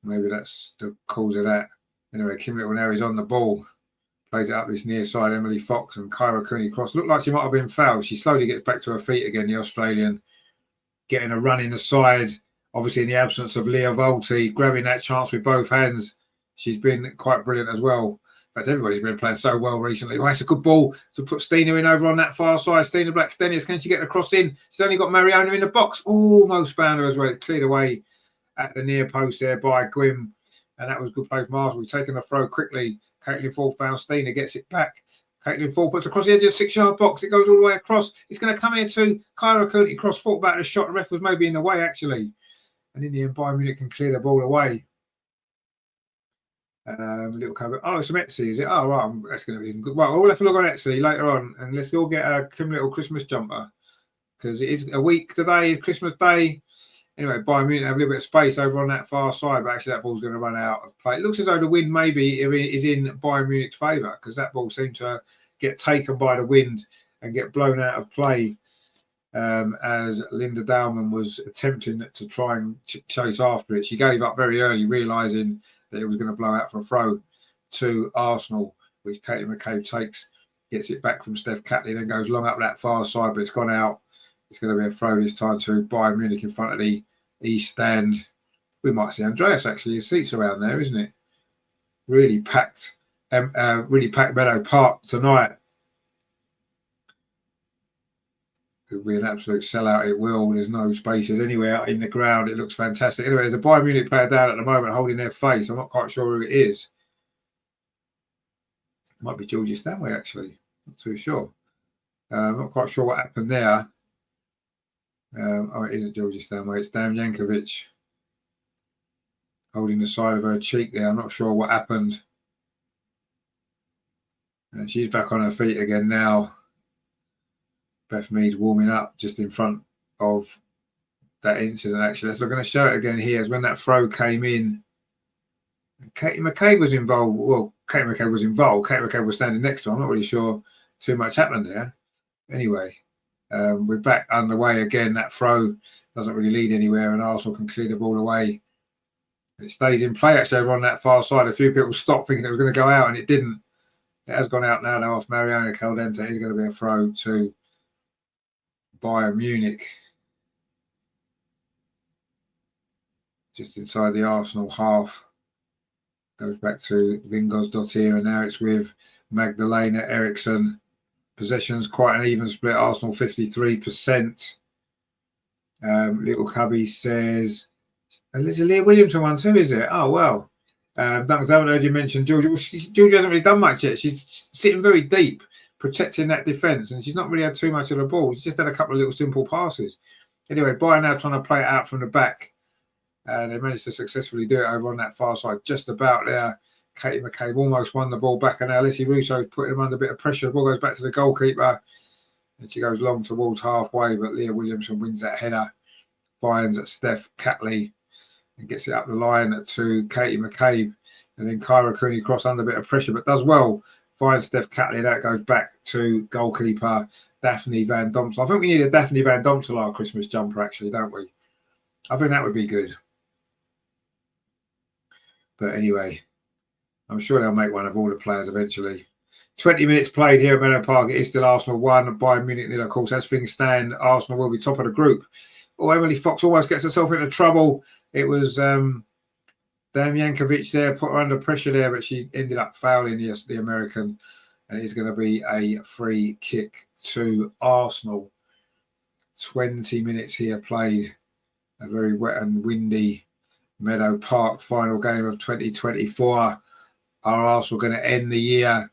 Speaker 1: Maybe that's the cause of that. Anyway, Kim Little now is on the ball. Plays it up this near side, Emily Fox, and Kyra Cooney cross. Looked like she might have been fouled. She slowly gets back to her feet again, the Australian. Getting a run in the side. Obviously, in the absence of Leah Volti, grabbing that chance with both hands. She's been quite brilliant as well. In fact, everybody's been playing so well recently. Oh, it's a good ball to put Stina in over on that far side. Stina Blackstenius, can she get the cross in? She's only got Mariona in the box. Almost found her as well. It's cleared away at the near post there by Gwyn. And that was good play from Arsenal. We've taken a throw quickly. Caitlin Ford found Stina, gets it back. Caitlin Ford puts across the edge of the 6-yard box. It goes all the way across. It's going to come here to Kyra Cooney. Cross, thought about the shot. The ref was maybe in the way, actually. And in the end, Bayern Munich can clear the ball away. Little cover. Oh, it's from Etsy, is it? Oh, right. That's going to be even good. Well, we'll have to look on Etsy later on. And let's all get a Kim Little Christmas jumper. Because it is a week today, is Christmas Day. Anyway, Bayern Munich have a little bit of space over on that far side, but actually that ball's going to run out of play. It looks as though the wind maybe is in Bayern Munich's favour, because that ball seemed to get taken by the wind and get blown out of play as Linda Dowman was attempting to try and chase after it. She gave up very early, realising that it was going to blow out for a throw to Arsenal, which Katie McCabe takes, gets it back from Steph Catley, then goes long up that far side, but it's gone out. It's going to be a throw this time to Bayern Munich in front of the East Stand. We might see Andreas actually. His seats around there, isn't it? Really packed Meadow Park tonight. It'll be an absolute sellout. It will. There's no spaces anywhere in the ground. It looks fantastic. Anyway, there's a Bayern Munich player down at the moment holding their face. I'm not quite sure who it is. It might be Georgie Stanway actually. Not too sure. I'm not quite sure what happened there. It isn't Georgie Stanway, it's Dan Jankovic holding the side of her cheek there. I'm not sure what happened. And she's back on her feet again now. Beth Mead's warming up just in front of that incident, actually. We're going to show it again here. As when that throw came in, Katie McCabe was involved. Well, Katie McCabe was standing next to her. I'm not really sure too much happened there. Anyway. We're back underway again. That throw doesn't really lead anywhere, and Arsenal can clear the ball away. It stays in play actually over on that far side. A few people stopped thinking it was going to go out, and it didn't. It has gone out now off Mariano Caldente. It's going to be a throw to Bayern Munich. Just inside the Arsenal half. Goes back to Vingos and now it's with Magdalena Eriksson. Possessions quite an even split. Arsenal 53%. Little Cubby says, there's a Leah Williamson one too, is it? Oh, well. Duncan, I haven't heard you mention Georgia. Well, Georgia hasn't really done much yet. She's sitting very deep, protecting that defence, and she's not really had too much of the ball. She's just had a couple of little simple passes. Anyway, Bayern now trying to play it out from the back. They managed to successfully do it over on that far side, just about there. Katie McCabe almost won the ball back, and now Leslie Russo's putting him under a bit of pressure. The ball goes back to the goalkeeper, and she goes long towards halfway, but Leah Williamson wins that header, finds Steph Catley, and gets it up the line to Katie McCabe, and then Kyra Cooney cross under a bit of pressure, but does well, finds Steph Catley. That goes back to goalkeeper Daphne Van Domsel. I think we need a Daphne Van Domsel our Christmas jumper, actually, don't we? I think that would be good. But anyway, I'm sure they'll make one of all the players eventually. 20 minutes played here at Meadow Park. It is still Arsenal 1, Bayern Munich 0. Of course, as things stand, Arsenal will be top of the group. Oh, Emily Fox almost gets herself into trouble. It was Dan Jankovic there, put her under pressure there, but she ended up fouling the American. And it's going to be a free kick to Arsenal. 20 minutes here played. A very wet and windy Meadow Park final game of 2024. Are Arsenal going to end the year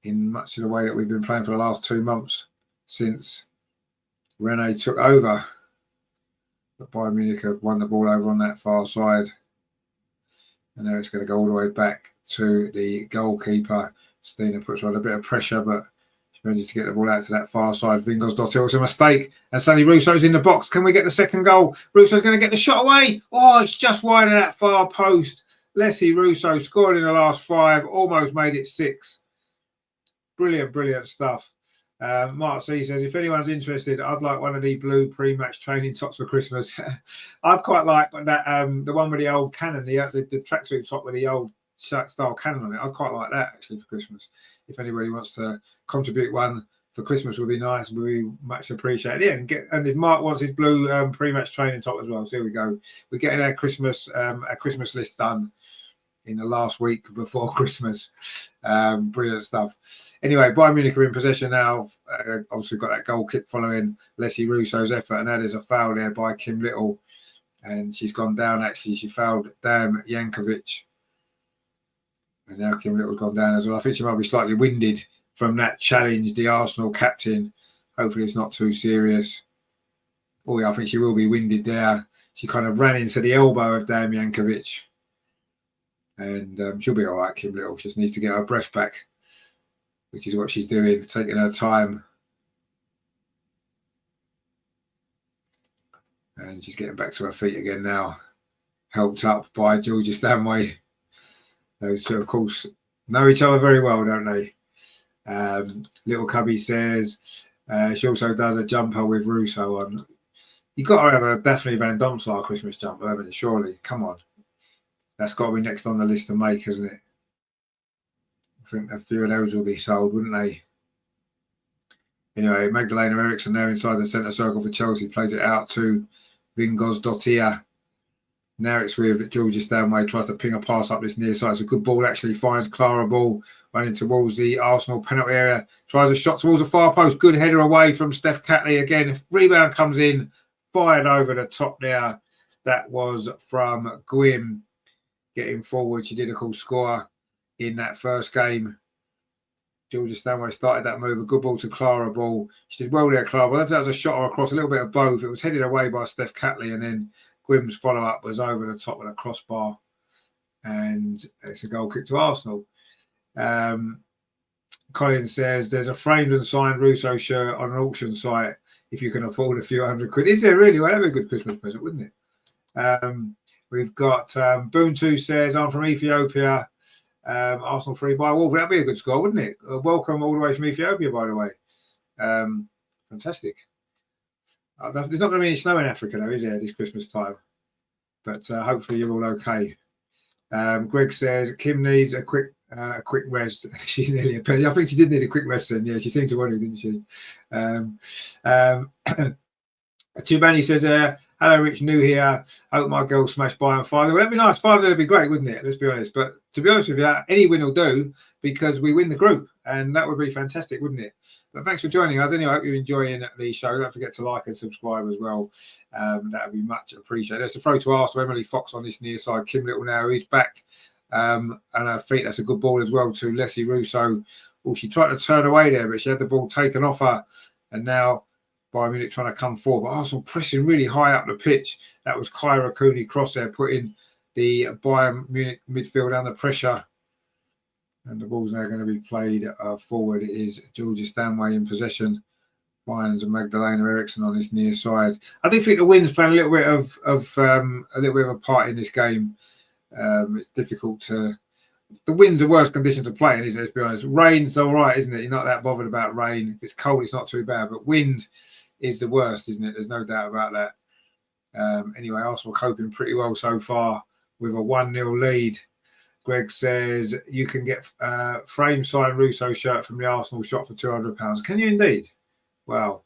Speaker 1: in much of the way that we've been playing for the last 2 months since Rene took over? But Bayern Munich have won the ball over on that far side. And now it's going to go all the way back to the goalkeeper. Stina puts on a bit of pressure, but she manages to get the ball out to that far side. Vingos Dottir, it's a mistake. And suddenly Russo's in the box. Can we get the second goal? Russo's going to get the shot away. Oh, it's just wide of that far post. Leslie Russo scored in the last 5. Almost made it 6. Brilliant, brilliant stuff. Mark C says, if anyone's interested, I'd like one of the blue pre-match training tops for Christmas. I'd quite like that, the one with the old cannon, the tracksuit top with the old style cannon on it. I'd quite like that actually for Christmas. If anybody wants to contribute one for Christmas, would be nice. Would be much appreciated. Yeah, and if Mark wants his blue pre-match training top as well, so here we go. We're getting our Christmas list done in the last week before Christmas. Brilliant stuff. Anyway, Bayern Munich are in possession now. Obviously got that goal kick following Leslie Russo's effort, and that is a foul there by Kim Little, and she's gone down actually. She fouled Dan Jankovic, and now Kim Little's gone down as well. I think she might be slightly winded from that challenge, the Arsenal captain. Hopefully it's not too serious. Oh yeah, I think she will be winded there. She kind of ran into the elbow of Dan Jankovic. And she'll be all right, Kim Little. Just needs to get her breath back, which is what she's doing, taking her time. And she's getting back to her feet again now, helped up by Georgia Stanway. Those two, of course, know each other very well, don't they? Little Cubby says she also does a jumper with Russo on. You've got to have a Daphne Van Domsel Christmas jumper, haven't you? Surely. Come on. That's got to be next on the list to make, hasn't it? I think a few of those will be sold, wouldn't they? Anyway, Magdalena Eriksson there inside the centre circle for Chelsea. Plays it out to Vingos Dottir. Now it's with Georgia Stanway. Tries to ping a pass up this near side. It's a good ball, actually. Finds Clara Ball running towards the Arsenal penalty area. Tries a shot towards the far post. Good header away from Steph Catley again. If rebound comes in, fired over the top there. That was from Gwyn. Getting forward, she did a cool score in that first game. Georgia Stanway started that move. A good ball to Clara Ball. She did well there, Clara Ball. If that was a shot or across, a little bit of both. It was headed away by Steph Catley, and then Gwyn's follow-up was over the top of the crossbar. And it's a goal kick to Arsenal. Colin says, there's a framed and signed Russo shirt on an auction site if you can afford a few £100. Is there really? Well, that'd be a good Christmas present, wouldn't it? We've got Boontu says, I'm from Ethiopia. Arsenal 3 by Wolf. That'd be a good score, wouldn't it? Welcome all the way from Ethiopia, by the way. Fantastic. There's not going to be any snow in Africa, though, is there, this Christmas time? But hopefully you're all okay. Greg says Kim needs a quick rest. She's nearly a penny. I think she did need a quick rest then. Yeah, she seemed to want it, didn't she? Tubani says, hello, Rich, new here. Hope my girl smashed Bayern 5. Well, that'd be nice. 5 would be great, wouldn't it? Let's be honest. But to be honest with you, any win will do because we win the group. And that would be fantastic, wouldn't it? But thanks for joining us. Anyway, I hope you're enjoying the show. Don't forget to like and subscribe as well. That would be much appreciated. There's a throw to Arsenal. Emily Fox on this near side. Kim Little now, who's back. And her feet, that's a good ball as well to Leslie Russo. Oh, she tried to turn away there, but she had the ball taken off her. And now Bayern Munich trying to come forward. But Arsenal pressing really high up the pitch. That was Kyra Cooney cross there, putting the Bayern Munich midfield under pressure. And the ball's now going to be played forward. It is Georgia Stanway in possession. Finds Magdalena Eriksson on this near side. I do think the wind's playing a little bit of a part in this game. It's difficult to. The wind's the worst condition to play in, isn't it? Let's be honest. Rain's all right, isn't it? You're not that bothered about rain. If it's cold, it's not too bad. But wind is the worst, isn't it? There's no doubt about that. Anyway, Arsenal coping pretty well so far with a 1-0 lead. Greg says you can get frame signed Russo shirt from the Arsenal shop for £200. Can you indeed? Wow.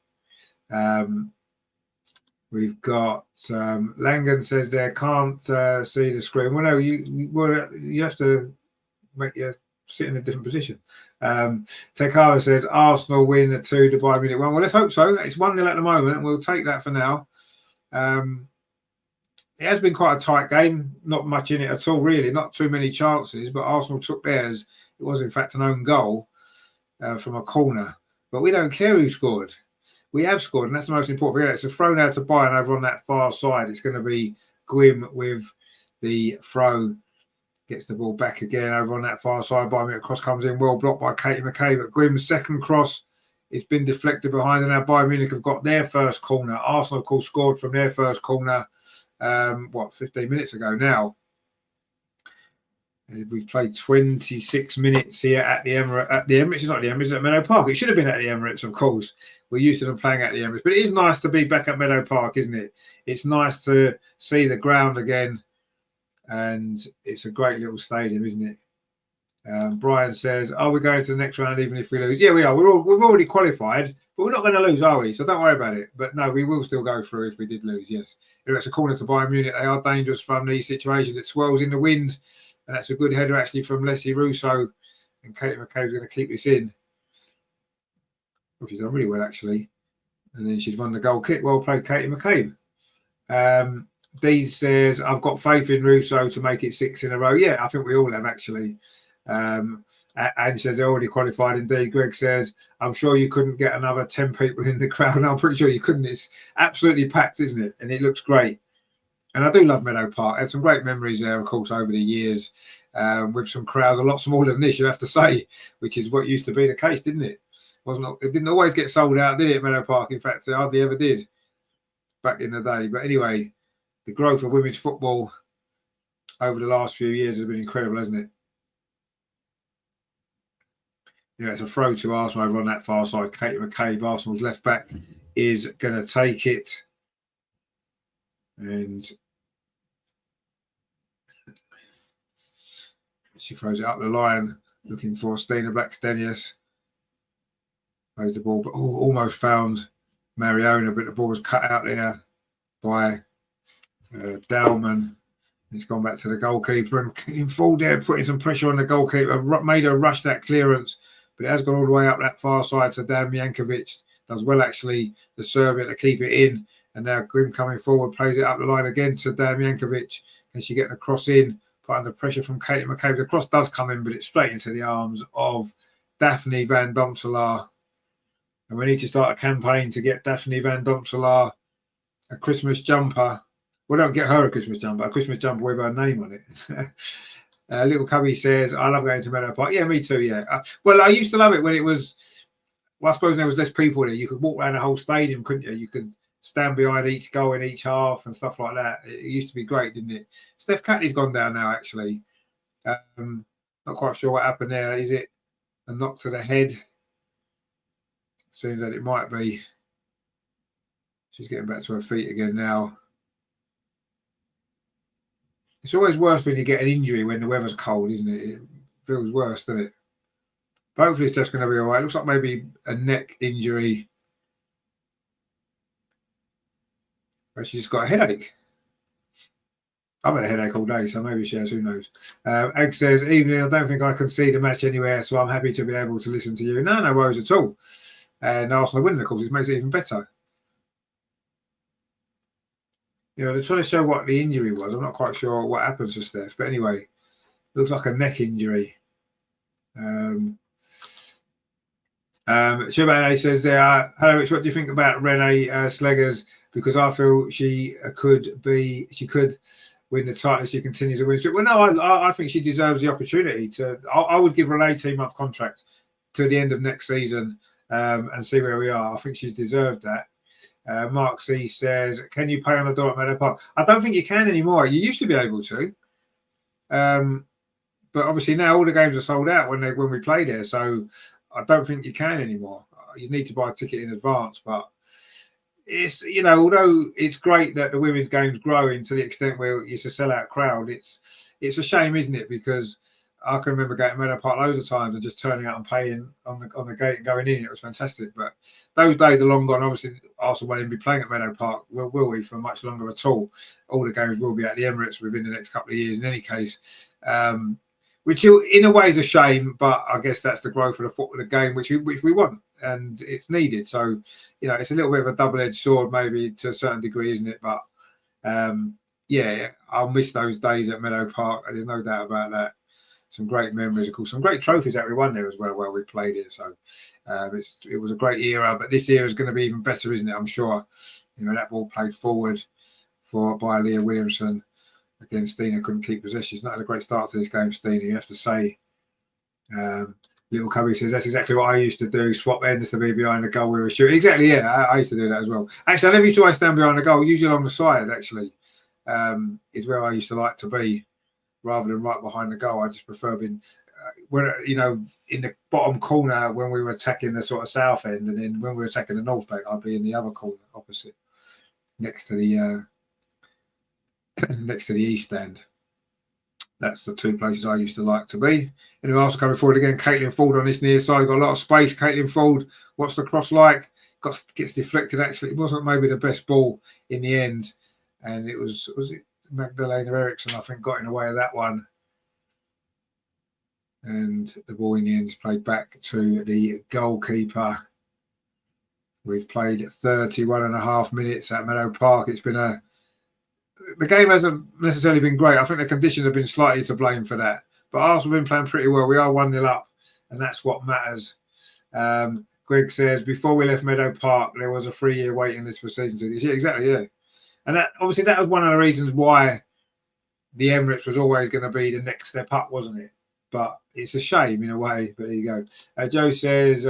Speaker 1: We've got Langan says there can't see the screen. Well, no, you have to make you sit in a different position. Tekara says Arsenal win the 2 to Bayern Munich 1. Well, let's hope so. It's 1-0 at the moment. We'll take that for now. It has been quite a tight game. Not much in it at all, really. Not too many chances, but Arsenal took theirs. It was, in fact, an own goal from a corner. But we don't care who scored. We have scored, and that's the most important thing. It's a throw now to Bayern over on that far side. It's going to be Gwim with the throw. Gets the ball back again over on that far side. Bayern Munich cross comes in, well blocked by Katie McCabe. But Gwim's second cross has been deflected behind, and now Bayern Munich have got their first corner. Arsenal, of course, scored from their first corner. 15 minutes ago now. We've played 26 minutes here at the Emirates. It's not the Emirates, it's at Meadow Park. It should have been at the Emirates, of course. We're used to them playing at the Emirates. But it is nice to be back at Meadow Park, isn't it? It's nice to see the ground again. And it's a great little stadium, isn't it? Brian says, are we going to the next round even if we lose? Yeah, we are. We've already qualified, but we're not going to lose, are we? So don't worry about it. But no, we will still go through if we did lose, yes. It's a corner to Bayern Munich. They are dangerous from these situations. It swirls in the wind, and that's a good header actually from Leslie Russo. And Katie McCabe's going to keep this in. Well, she's done really well, actually. And then she's won the goal kick. Well played, Katie McCabe. Dee says, I've got faith in Russo to make it 6 in a row. Yeah, I think we all have, actually. And says they're already qualified indeed. Greg says, I'm sure you couldn't get another 10 people in the crowd. No, I'm pretty sure you couldn't. It's absolutely packed, isn't it? And it looks great. And I do love Meadow Park. I had some great memories there, of course, over the years, with some crowds a lot smaller than this, you have to say, which is what used to be the case, didn't it? It didn't always get sold out, did it, Meadow Park? In fact, it hardly ever did back in the day. But anyway, the growth of women's football over the last few years has been incredible, hasn't it? Yeah, it's a throw to Arsenal over on that far side. Katie McCabe, Arsenal's left back, is going to take it. And she throws it up the line, looking for Stina Blackstenius. Plays the ball, but almost found Mariona, but the ball was cut out there by Dowman. He's gone back to the goalkeeper and in full there, putting some pressure on the goalkeeper. Made her rush that clearance, but it has gone all the way up that far side. So Dan Jankovic does well, actually, the Serbian, to keep it in. And now Grimm coming forward, plays it up the line again to Dan Jankovic. Can she get the cross in? Put under pressure from Katie McCabe. The cross does come in, but it's straight into the arms of Daphne Van Domselaar. And we need to start a campaign to get Daphne Van Domselaar a Christmas jumper. We don't get her a Christmas jumper with her name on it. Little Cubby says, I love going to Meadow Park. Yeah, me too, yeah. Well, I used to love it when it was, well, I suppose there was less people there. You could walk around the whole stadium, couldn't you? You could stand behind each goal in each half and stuff like that. It used to be great, didn't it? Steph Catley's gone down now, actually. Not quite sure what happened there. Is it a knock to the head? Seems that it might be. She's getting back to her feet again now. It's always worse when you get an injury when the weather's cold, isn't it? It feels worse, doesn't it? But hopefully it's just going to be all right. It looks like maybe a neck injury. But she's got a headache. I've had a headache all day, so maybe she has, who knows. Egg says, evening, I don't think I can see the match anywhere, so I'm happy to be able to listen to you. No worries at all. And Arsenal winning, of course, it makes it even better. You know, they're trying to show what the injury was. I'm not quite sure what happened to Steph, but anyway, looks like a neck injury. Shubhane says there, hello Rich, what do you think about Renee Sleggers? Because I feel she could win the title if she continues to win. Well, no, I think she deserves the opportunity to. I would give Renee a 2-month contract to the end of next season and see where we are. I think she's deserved that. Mark C says, can you pay on the door at Meadow Park? I don't think you can anymore. You used to be able to. But obviously now all the games are sold out when we play there. So I don't think you can anymore. You need to buy a ticket in advance. But it's, you know, although it's great that the women's game's growing to the extent where it's a sellout crowd, it's a shame, isn't it? Because I can remember going to Meadow Park loads of times and just turning out and paying on the gate and going in. It was fantastic. But those days are long gone. Obviously, Arsenal won't even be playing at Meadow Park, will we, for much longer at all. All the games will be at the Emirates within the next couple of years in any case. Which in a way is a shame, but I guess that's the growth of the game, which we want, and it's needed. So, you know, it's a little bit of a double-edged sword, maybe to a certain degree, isn't it? But yeah, I'll miss those days at Meadow Park. There's no doubt about that. Some great memories, of course, some great trophies that we won there as well, where we played it. So it was a great era, but this era is going to be even better, isn't it? I'm sure. You know, that ball played forward by Leah Williamson. Again, Stina couldn't keep possession. She's not had a great start to this game, Stina, you have to say. Little Cubby says, that's exactly what I used to do, swap ends to be behind the goal we were shooting. Exactly, yeah, I used to do that as well. Actually, I never used to always stand behind the goal, usually along the side, actually, is where I used to like to be, rather than right behind the goal. I just prefer being, you know, in the bottom corner when we were attacking the sort of south end, and then when we were attacking the north bank, I'd be in the other corner, opposite, next to the east stand. That's the two places I used to like to be. Anyway, also coming forward again, Caitlin Ford on this near side. Got a lot of space. Caitlin Ford, what's the cross like? Gets deflected, actually. It wasn't maybe the best ball in the end. And it was it Magdalena Eriksson, I think, got in the way of that one. And the ball in the end is played back to the goalkeeper. We've played 31 and a half minutes at Meadow Park. It's been the game hasn't necessarily been great. I think the conditions have been slightly to blame for that. But Arsenal have been playing pretty well. We are 1-0 up, and that's what matters. Greg says, before we left Meadow Park, there was a 3-year waiting list for season tickets. Yeah, exactly, yeah. And that obviously that was one of the reasons why the Emirates was always going to be the next step up, wasn't it? But it's a shame in a way. But there you go. Joe says,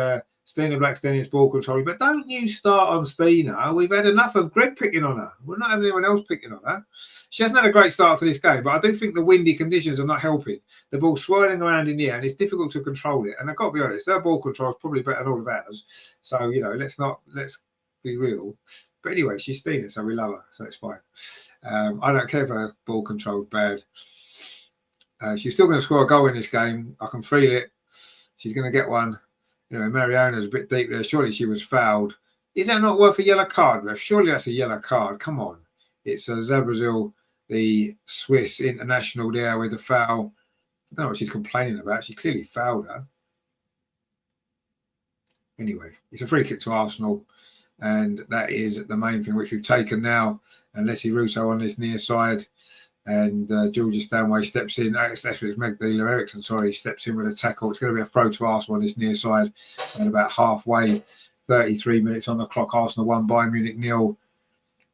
Speaker 1: Stina Blackstenius ball control, but don't you start on Stina. We've had enough of Greg picking on her. We're not having anyone else picking on her. She hasn't had a great start to this game, but I do think the windy conditions are not helping. The ball swirling around in the air, and it's difficult to control it. And I've got to be honest, her ball control is probably better than all of ours. So, you know, let's be real. But anyway, she's Stina, so we love her, so it's fine. I don't care if her ball control is bad. She's still going to score a goal in this game. I can feel it. She's going to get one. You know, Mariana's a bit deep there. Surely she was fouled. Is that not worth a yellow card, ref? Surely that's a yellow card. Come on. It's Zabrazil, the Swiss international there with the foul. I don't know what she's complaining about. She clearly fouled her. Anyway, it's a free kick to Arsenal. And that is the main thing which we've taken now. And Leslie Russo on this near side. And Georgia Stanway steps in. Actually, it's Magdalena Eriksson, sorry, steps in with a tackle. It's going to be a throw to Arsenal on this near side. And about halfway, 33 minutes on the clock. Arsenal 1, Bayern Munich 0.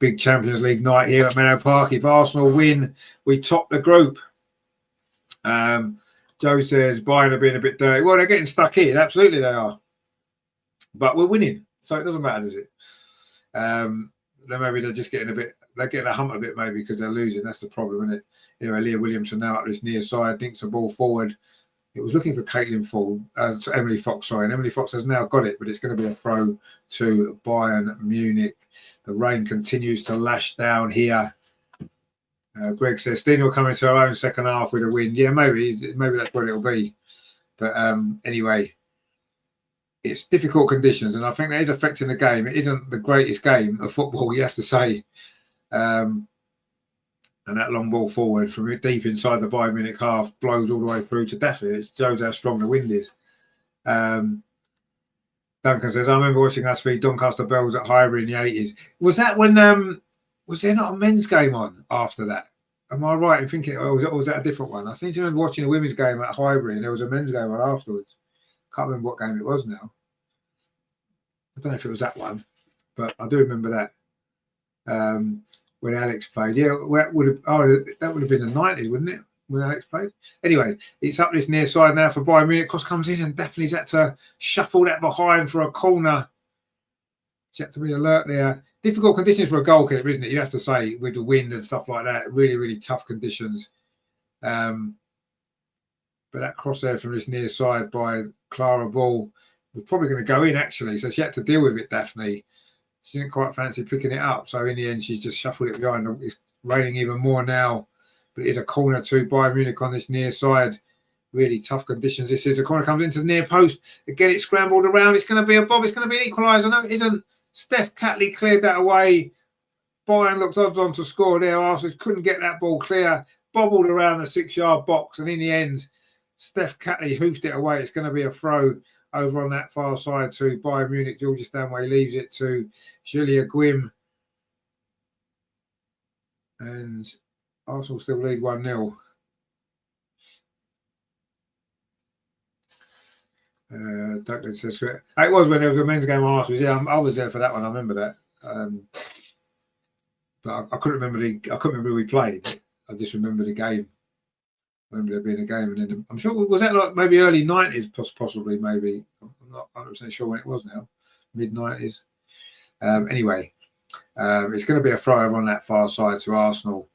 Speaker 1: Big Champions League night here at Meadow Park. If Arsenal win, we top the group. Joe says Bayern are being a bit dirty. Well, they're getting stuck in. Absolutely, they are. But we're winning, so it doesn't matter, does it? Then maybe they're just getting they're getting a hump a bit maybe because they're losing. That's the problem, isn't it? Anyway, Leah Williamson now up this near side, thinks the ball forward. It was looking for Caitlin Ford, Emily Fox, sorry, and Emily Fox has now got it, but it's going to be a throw to Bayern Munich. The rain continues to lash down here. Greg says Stina will come into her own second half with a win. Yeah, maybe that's what it'll be. But anyway, it's difficult conditions, and I think that is affecting the game. It isn't the greatest game of football, you have to say. And that long ball forward from deep inside the Bayern Munich half blows all the way through to Daphne. It shows how strong the wind is. Duncan says, I remember watching us feed Doncaster Bells at Highbury in the 80s. Was that when, was there not a men's game on after that? Am I right in thinking, or was that a different one? I seem to remember watching a women's game at Highbury and there was a men's game on afterwards. Can't remember what game it was now. I don't know if it was that one, but I do remember that. When Alex played, yeah, that would have been the 90s, wouldn't it? When Alex played. Anyway, it's up this near side now for Bayern Munich. Cross comes in and Daphne's had to shuffle that behind for a corner. She had to be alert there. Difficult conditions for a goalkeeper, isn't it? You have to say, with the wind and stuff like that. Really, really tough conditions. But that cross there from this near side by Clara Ball was probably going to go in, actually. So she had to deal with it, Daphne. She didn't quite fancy picking it up. So in the end, she's just shuffled it behind. It's raining even more now. But it is a corner to Bayern Munich on this near side. Really tough conditions. This is the corner comes into the near post. Again, it's scrambled around. It's going to be a bob. It's going to be an equaliser. No, it isn't. Steph Catley cleared that away. Bayern looked odds on to score there. Arsenal couldn't get that ball clear. Bobbled around the 6-yard box. And in the end, Steph Catley hoofed it away. It's going to be a throw over on that far side to Bayern Munich. Georgia Stanway leaves it to Julia Gwym. And Arsenal still lead 1-0. Duncan says, it was when there was a men's game on Arsenal. Yeah, I was there for that one. I remember that. But I couldn't remember who we played. I just remember the game. I remember there being a game, and then I'm sure, was that like maybe early 90s, possibly, maybe. I'm not 100% sure when it was now, mid 90s. Anyway, it's going to be a throw over on that far side to Arsenal.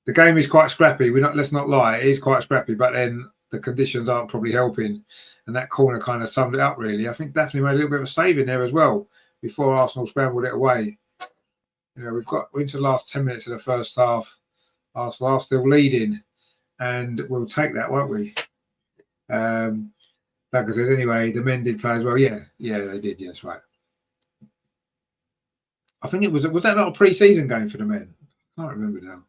Speaker 1: The game is quite scrappy. Let's not lie, it is quite scrappy, but then the conditions aren't probably helping, and that corner kind of summed it up, really. I think Daphne made a little bit of a save in there as well before Arsenal scrambled it away. You know, we're into the last 10 minutes of the first half. Arsenal are still leading. And we'll take that, won't we? Duncan says, anyway, the men did play as well. Yeah, they did. Yes, right. I think it was that not a pre-season game for the men? I can't remember now.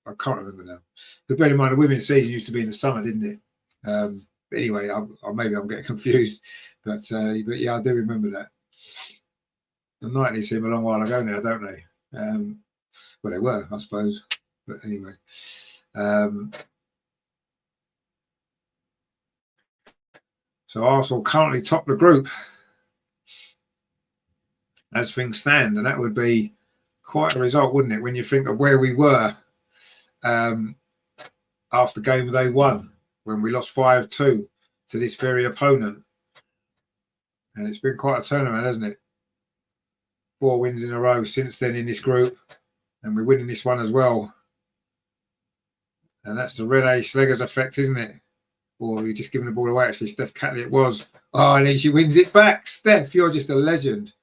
Speaker 1: Because bear in mind, the women's season used to be in the summer, didn't it? But anyway, maybe I'm getting confused. But yeah, I do remember that. The 90s seem a long while ago now, don't they? Well, they were, I suppose. But anyway. So Arsenal currently top the group as things stand, and that would be quite a result, wouldn't it, when you think of where we were after game day one, when we lost 5-2 to this very opponent. And it's been quite a turnaround, hasn't it? 4 wins in a row since then in this group, and we're winning this one as well. And that's the Renee Slegers effect, isn't it? Or you're just giving the ball away. Actually, Steph Catley it was. Oh, and then she wins it back. Steph, you're just a legend.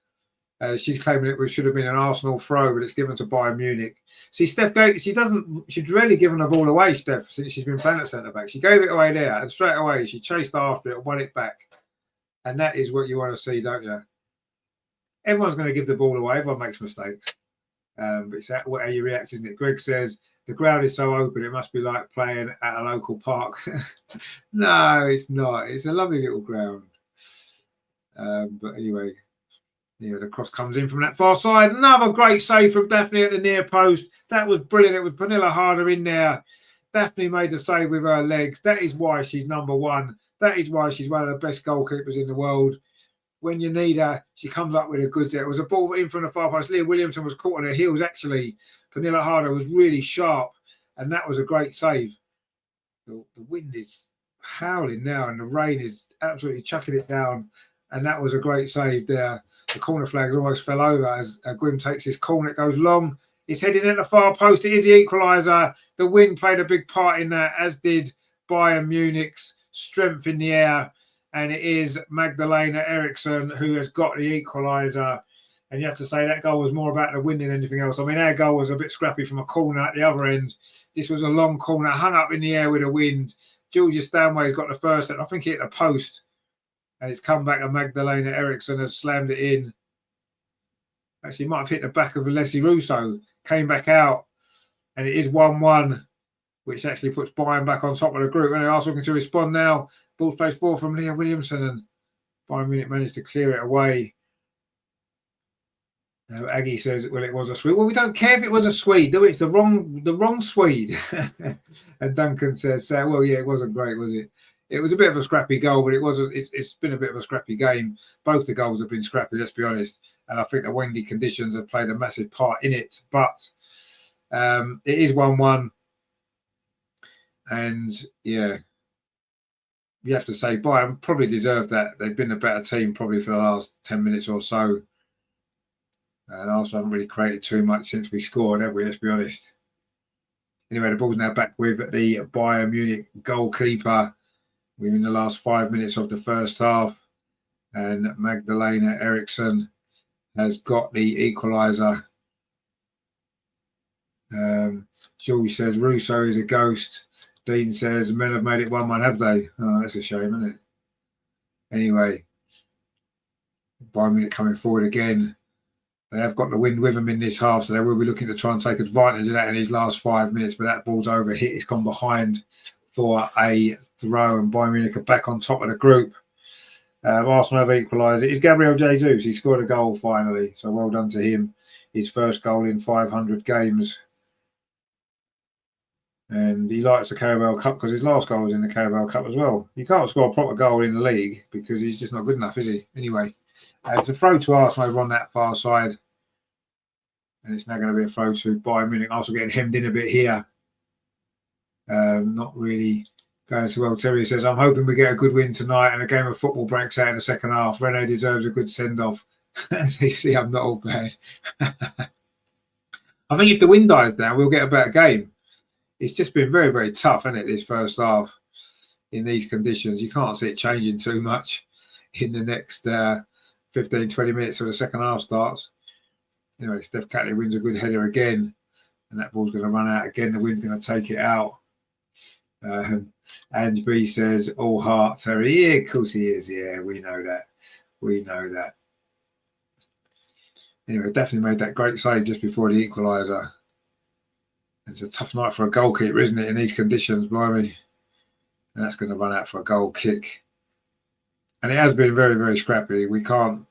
Speaker 1: She's claiming it should have been an Arsenal throw, but it's given to Bayern Munich. See, Steph, she's rarely given the ball away, Steph, since she's been playing at centre-back. She gave it away there, and straight away she chased after it and won it back. And that is what you want to see, don't you? Everyone's going to give the ball away. Everyone makes mistakes. But it's how you react, isn't it? Greg says, the ground is so open, it must be like playing at a local park. No, it's not. It's a lovely little ground. But anyway, the cross comes in from that far side. Another great save from Daphne at the near post. That was brilliant. It was Pernilla Harder in there. Daphne made the save with her legs. That is why she's number one. That is why she's one of the best goalkeepers in the world. When you need her, she comes up with a good set. It was a ball in from the far post. Leah Williamson was caught on her heels, actually. Pernilla Harder was really sharp, and that was a great save. The wind is howling now, and the rain is absolutely chucking it down, and that was a great save there. The corner flag almost fell over as Gwym takes his corner. It goes long. It's heading at the far post. It is the equaliser. The wind played a big part in that, as did Bayern Munich's strength in the air, and it is Magdalena Eriksson who has got the equaliser. And you have to say that goal was more about the wind than anything else. I mean, our goal was a bit scrappy from a corner at the other end. This was a long corner, hung up in the air with the wind. Georgia Stanway's got the first, and I think it hit the post. And it's come back, and Magdalena Eriksson has slammed it in. Actually, might have hit the back of Alessi Russo. Came back out, and it is 1-1, which actually puts Bayern back on top of the group. And Arsenal looking to respond now. Ball's placed forward from Leah Williamson, and Bayern Munich managed to clear it away. Aggie says, well, it was a Swede. Well, we don't care if it was a Swede, do we? It's the wrong Swede. And Duncan says, well, yeah, it wasn't great, was it? It was a bit of a scrappy goal, but it's been a bit of a scrappy game. Both the goals have been scrappy, let's be honest. And I think the windy conditions have played a massive part in it. But it is 1-1. And, yeah, you have to say Bayern probably deserved that. They've been a better team probably for the last 10 minutes or so. And also haven't really created too much since we scored, have we? Let's be honest. Anyway, the ball's now back with the Bayern Munich goalkeeper. We're in the last 5 minutes of the first half. And Magdalena Eriksson has got the equaliser. George says, Russo is a ghost. Dean says, men have made it 1-1, have they? Oh, that's a shame, isn't it? Anyway, Bayern Munich coming forward again. They have got the wind with them in this half, so they will be looking to try and take advantage of that in these last 5 minutes. But that ball's overhit. It's gone behind for a throw, and Bayern Munich are back on top of the group. Arsenal have equalised. It is Gabriel Jesus. He scored a goal finally, so well done to him. His first goal in 500 games. And he likes the Carabao Cup because his last goal was in the Carabao Cup as well. You can't score a proper goal in the league because he's just not good enough, is he? Anyway. It's a throw to Arsenal over on that far side. And it's now going to be a throw to Bayern Munich. Arsenal getting hemmed in a bit here. Not really going so well. Terry says, I'm hoping we get a good win tonight and a game of football breaks out in the second half. Rene deserves a good send-off. So you see, I'm not all bad. I think if the wind dies down, we'll get a better game. It's just been very, very tough, hasn't it, this first half in these conditions. You can't see it changing too much in the next 15, 20 minutes till the second half starts. Anyway, Steph Catley wins a good header again, and that ball's going to run out again. The wind's going to take it out. Ange B says, all heart, Terry. Yeah, of course he is. Yeah, we know that. We know that. Anyway, definitely made that great save just before the equaliser. It's a tough night for a goalkeeper, isn't it, in these conditions, blimey. And that's going to run out for a goal kick. And it has been very, very scrappy. We can't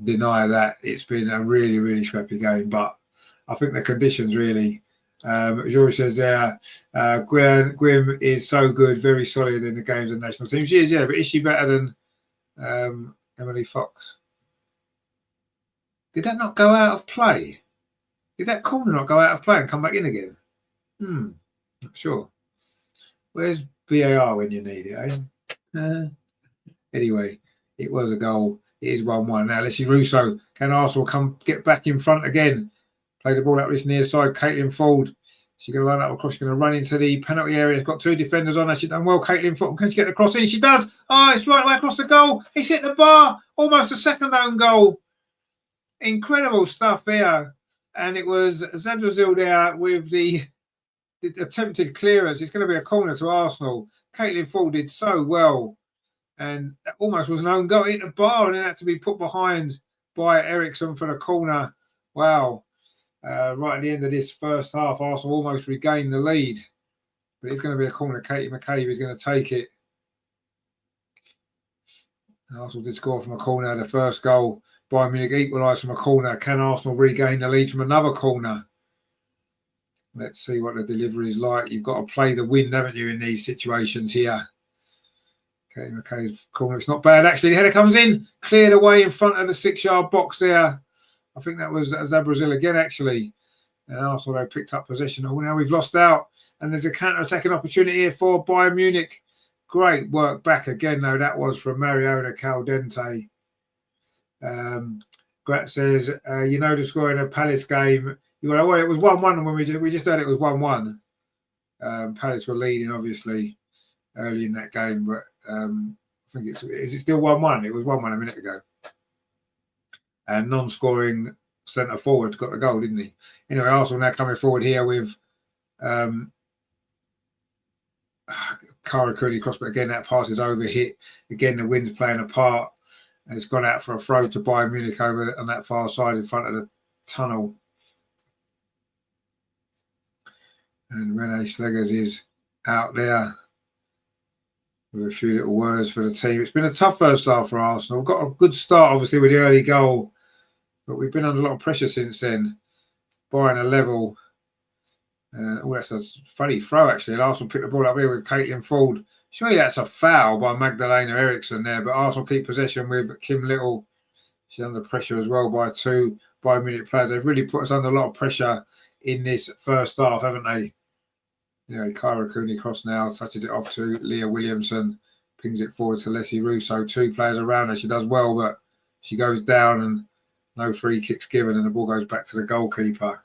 Speaker 1: deny that. It's been a really, really scrappy game. But I think the conditions really... George says there, Gwyn is so good, very solid in the games and national teams. She is, yeah, but is she better than Emily Fox? Did that not go out of play? Did that corner not go out of play and come back in again? Not sure. Where's VAR when you need it, eh? Anyway, it was a goal. It is 1-1. Now, let's see Russo. Can Arsenal come get back in front again? Play the ball out this near side. Caitlin Ford. She's going to run up across. She's going to run into the penalty area. She's got two defenders on her. She's done well. Caitlin Ford. Can she get the cross in? She does. Oh, it's right way across the goal. It's hit the bar. Almost a second own goal. Incredible stuff here. And it was Zadrazil there with the attempted clearance. It's going to be a corner to Arsenal. Caitlin Ford did so well. And that almost was an own goal. It hit the bar and then had to be put behind by Eriksson for the corner. Wow. Right at the end of this first half, Arsenal almost regained the lead. But it's going to be a corner. Katie McCabe is going to take it. Arsenal did score from a corner. The first goal, Bayern Munich equalised from a corner. Can Arsenal regain the lead from another corner? Let's see what the delivery is like. You've got to play the wind, haven't you, in these situations here? Katie McCabe's corner. It's not bad, actually. The header comes in, cleared away in front of the 6-yard box there. I think that was Zabrazil again, actually. And Arsenal, they picked up possession. Oh, now we've lost out. And there's a counter-attacking opportunity here for Bayern Munich. Great work back again, though. That was from Mariona Caldente. Grat says, you know the score in a Palace game. You were, well, it was 1-1 when we just heard it was 1-1. Palace were leading, obviously. early in that game, but I think is it still 1-1? It was 1-1 a minute ago. And non-scoring centre forward got the goal, didn't he? Anyway, Arsenal now coming forward here with Kara Cooney cross, but again that pass is over hit. Again the wind's playing a part, and it's gone out for a throw to Bayern Munich over on that far side in front of the tunnel. And Rene Slegers is out there with a few little words for the team. It's been a tough first half for Arsenal. We've got a good start, obviously, with the early goal, but we've been under a lot of pressure since then. Bayern a level. That's a funny throw, actually. And Arsenal picked the ball up here with Caitlin Ford. Surely that's a foul by Magdalena Eriksson there, but Arsenal keep possession with Kim Little. She's under pressure as well by two Bayern Munich players. They've really put us under a lot of pressure in this first half, haven't they? You know, Kyra Cooney cross now, touches it off to Leah Williamson, pings it forward to Leslie Russo. Two players around her. She does well, but she goes down and no free kicks given, and the ball goes back to the goalkeeper.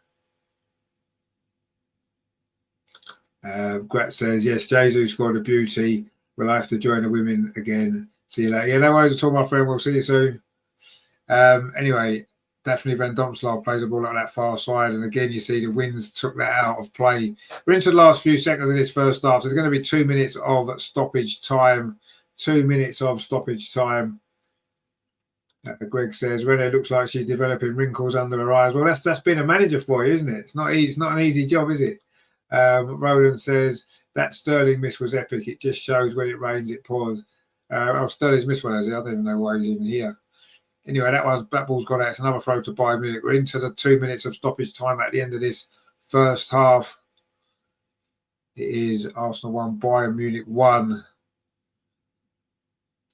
Speaker 1: Grat says, yes, Jesus scored a beauty. We'll have to join the women again. See you later. Yeah, no worries at all, my friend. We'll see you soon. Anyway, definitely Van Domslaar plays the ball on that far side. And again, you see the winds took that out of play. We're into the last few seconds of this first half. There's going to be 2 minutes of stoppage time. 2 minutes of stoppage time. Greg says, Rene looks like she's developing wrinkles under her eyes. Well, that's been a manager for you, isn't it? It's not easy. It's not an easy job, is it? Roland says that Sterling miss was epic. It just shows when it rains, it pours. Sterling's missed one, has he? I don't even know why he's even here. Anyway, that ball's gone out. It's another throw to Bayern Munich. We're into the 2 minutes of stoppage time at the end of this first half. It is Arsenal 1, Bayern Munich 1.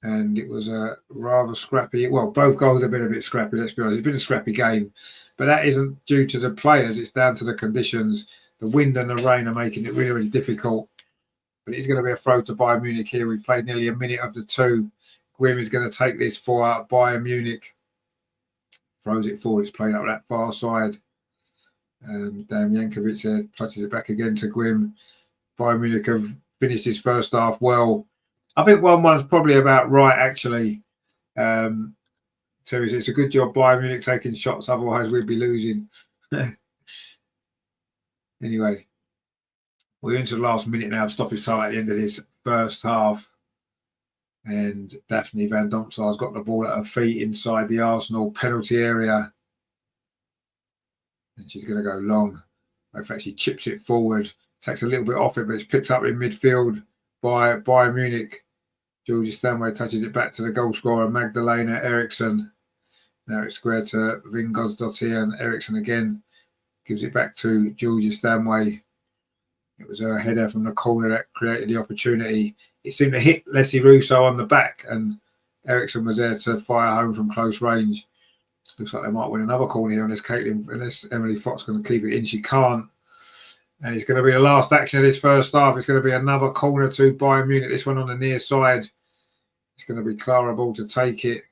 Speaker 1: And it was a rather scrappy. Well, both goals have been a bit scrappy, let's be honest. It's been a scrappy game. But that isn't due to the players. It's down to the conditions. The wind and the rain are making it really, really difficult. But it's going to be a throw to Bayern Munich here. We've played nearly a minute of the two. Gwim is going to take this for Bayern Munich. Throws it forward. It's playing up that far side. Dan Jankovic places it back again to Gwim. Bayern Munich have finished his first half well. I think 1-1's probably about right, actually. Terry says it's a good job Bayern Munich taking shots. Otherwise, we'd be losing. Anyway, we're into the last minute now of stoppage time at the end of this first half. And Daphne Van Domslaar's got the ball at her feet inside the Arsenal penalty area. And she's going to go long. In fact, she chips it forward, takes a little bit off it, but it's picked up in midfield by Bayern Munich. Georgia Stanway touches it back to the goal scorer, Magdalena Eriksson. Now it's square to Vingårdsdottir, and Eriksson again gives it back to Georgia Stanway. It was a header from the corner that created the opportunity. It seemed to hit Leslie Russo on the back, and Eriksson was there to fire home from close range. Looks like they might win another corner here unless Emily Fox can keep it in. She can't. And it's going to be the last action of this first half. It's going to be another corner to Bayern Munich. This one on the near side. It's going to be Clara Ball to take it.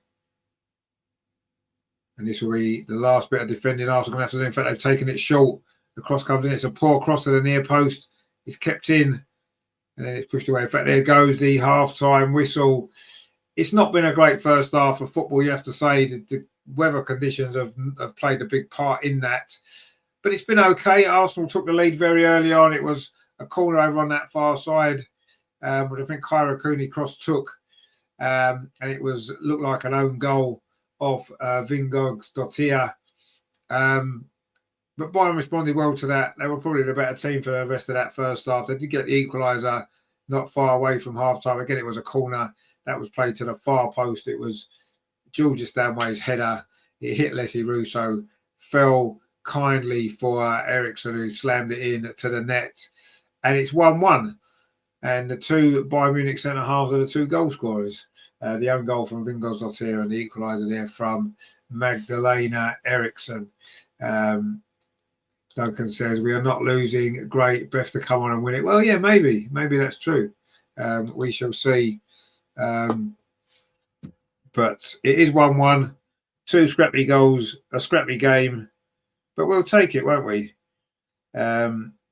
Speaker 1: And this will be the last bit of defending Arsenal going to have to do. In fact, they've taken it short. The cross comes in. It's a poor cross to the near post. It's kept in. And then it's pushed away. In fact, there goes the half-time whistle. It's not been a great first half of football, you have to say. The weather conditions have played a big part in that. But it's been okay. Arsenal took the lead very early on. It was a corner over on that far side, but I think Kyra Cooney cross took. And it looked like an own goal of Vingårdsdottir. But Bayern responded well to that. They were probably the better team for the rest of that first half. They did get the equaliser not far away from half-time. Again, it was a corner that was played to the far post. It was Georgia Stanway's header. It hit Leslie Russo, fell kindly for Eriksson, who slammed it in to the net. And it's 1-1. And the two Bayern Munich centre halves are the two goal scorers. The own goal from Vingårdsdottir and the equaliser there from Magdalena Eriksson. Duncan says, we are not losing. Great. Beth to come on and win it. Well, yeah, maybe. Maybe that's true. We shall see. But it is 1-1. Two scrappy goals, a scrappy game. But we'll take it, won't we?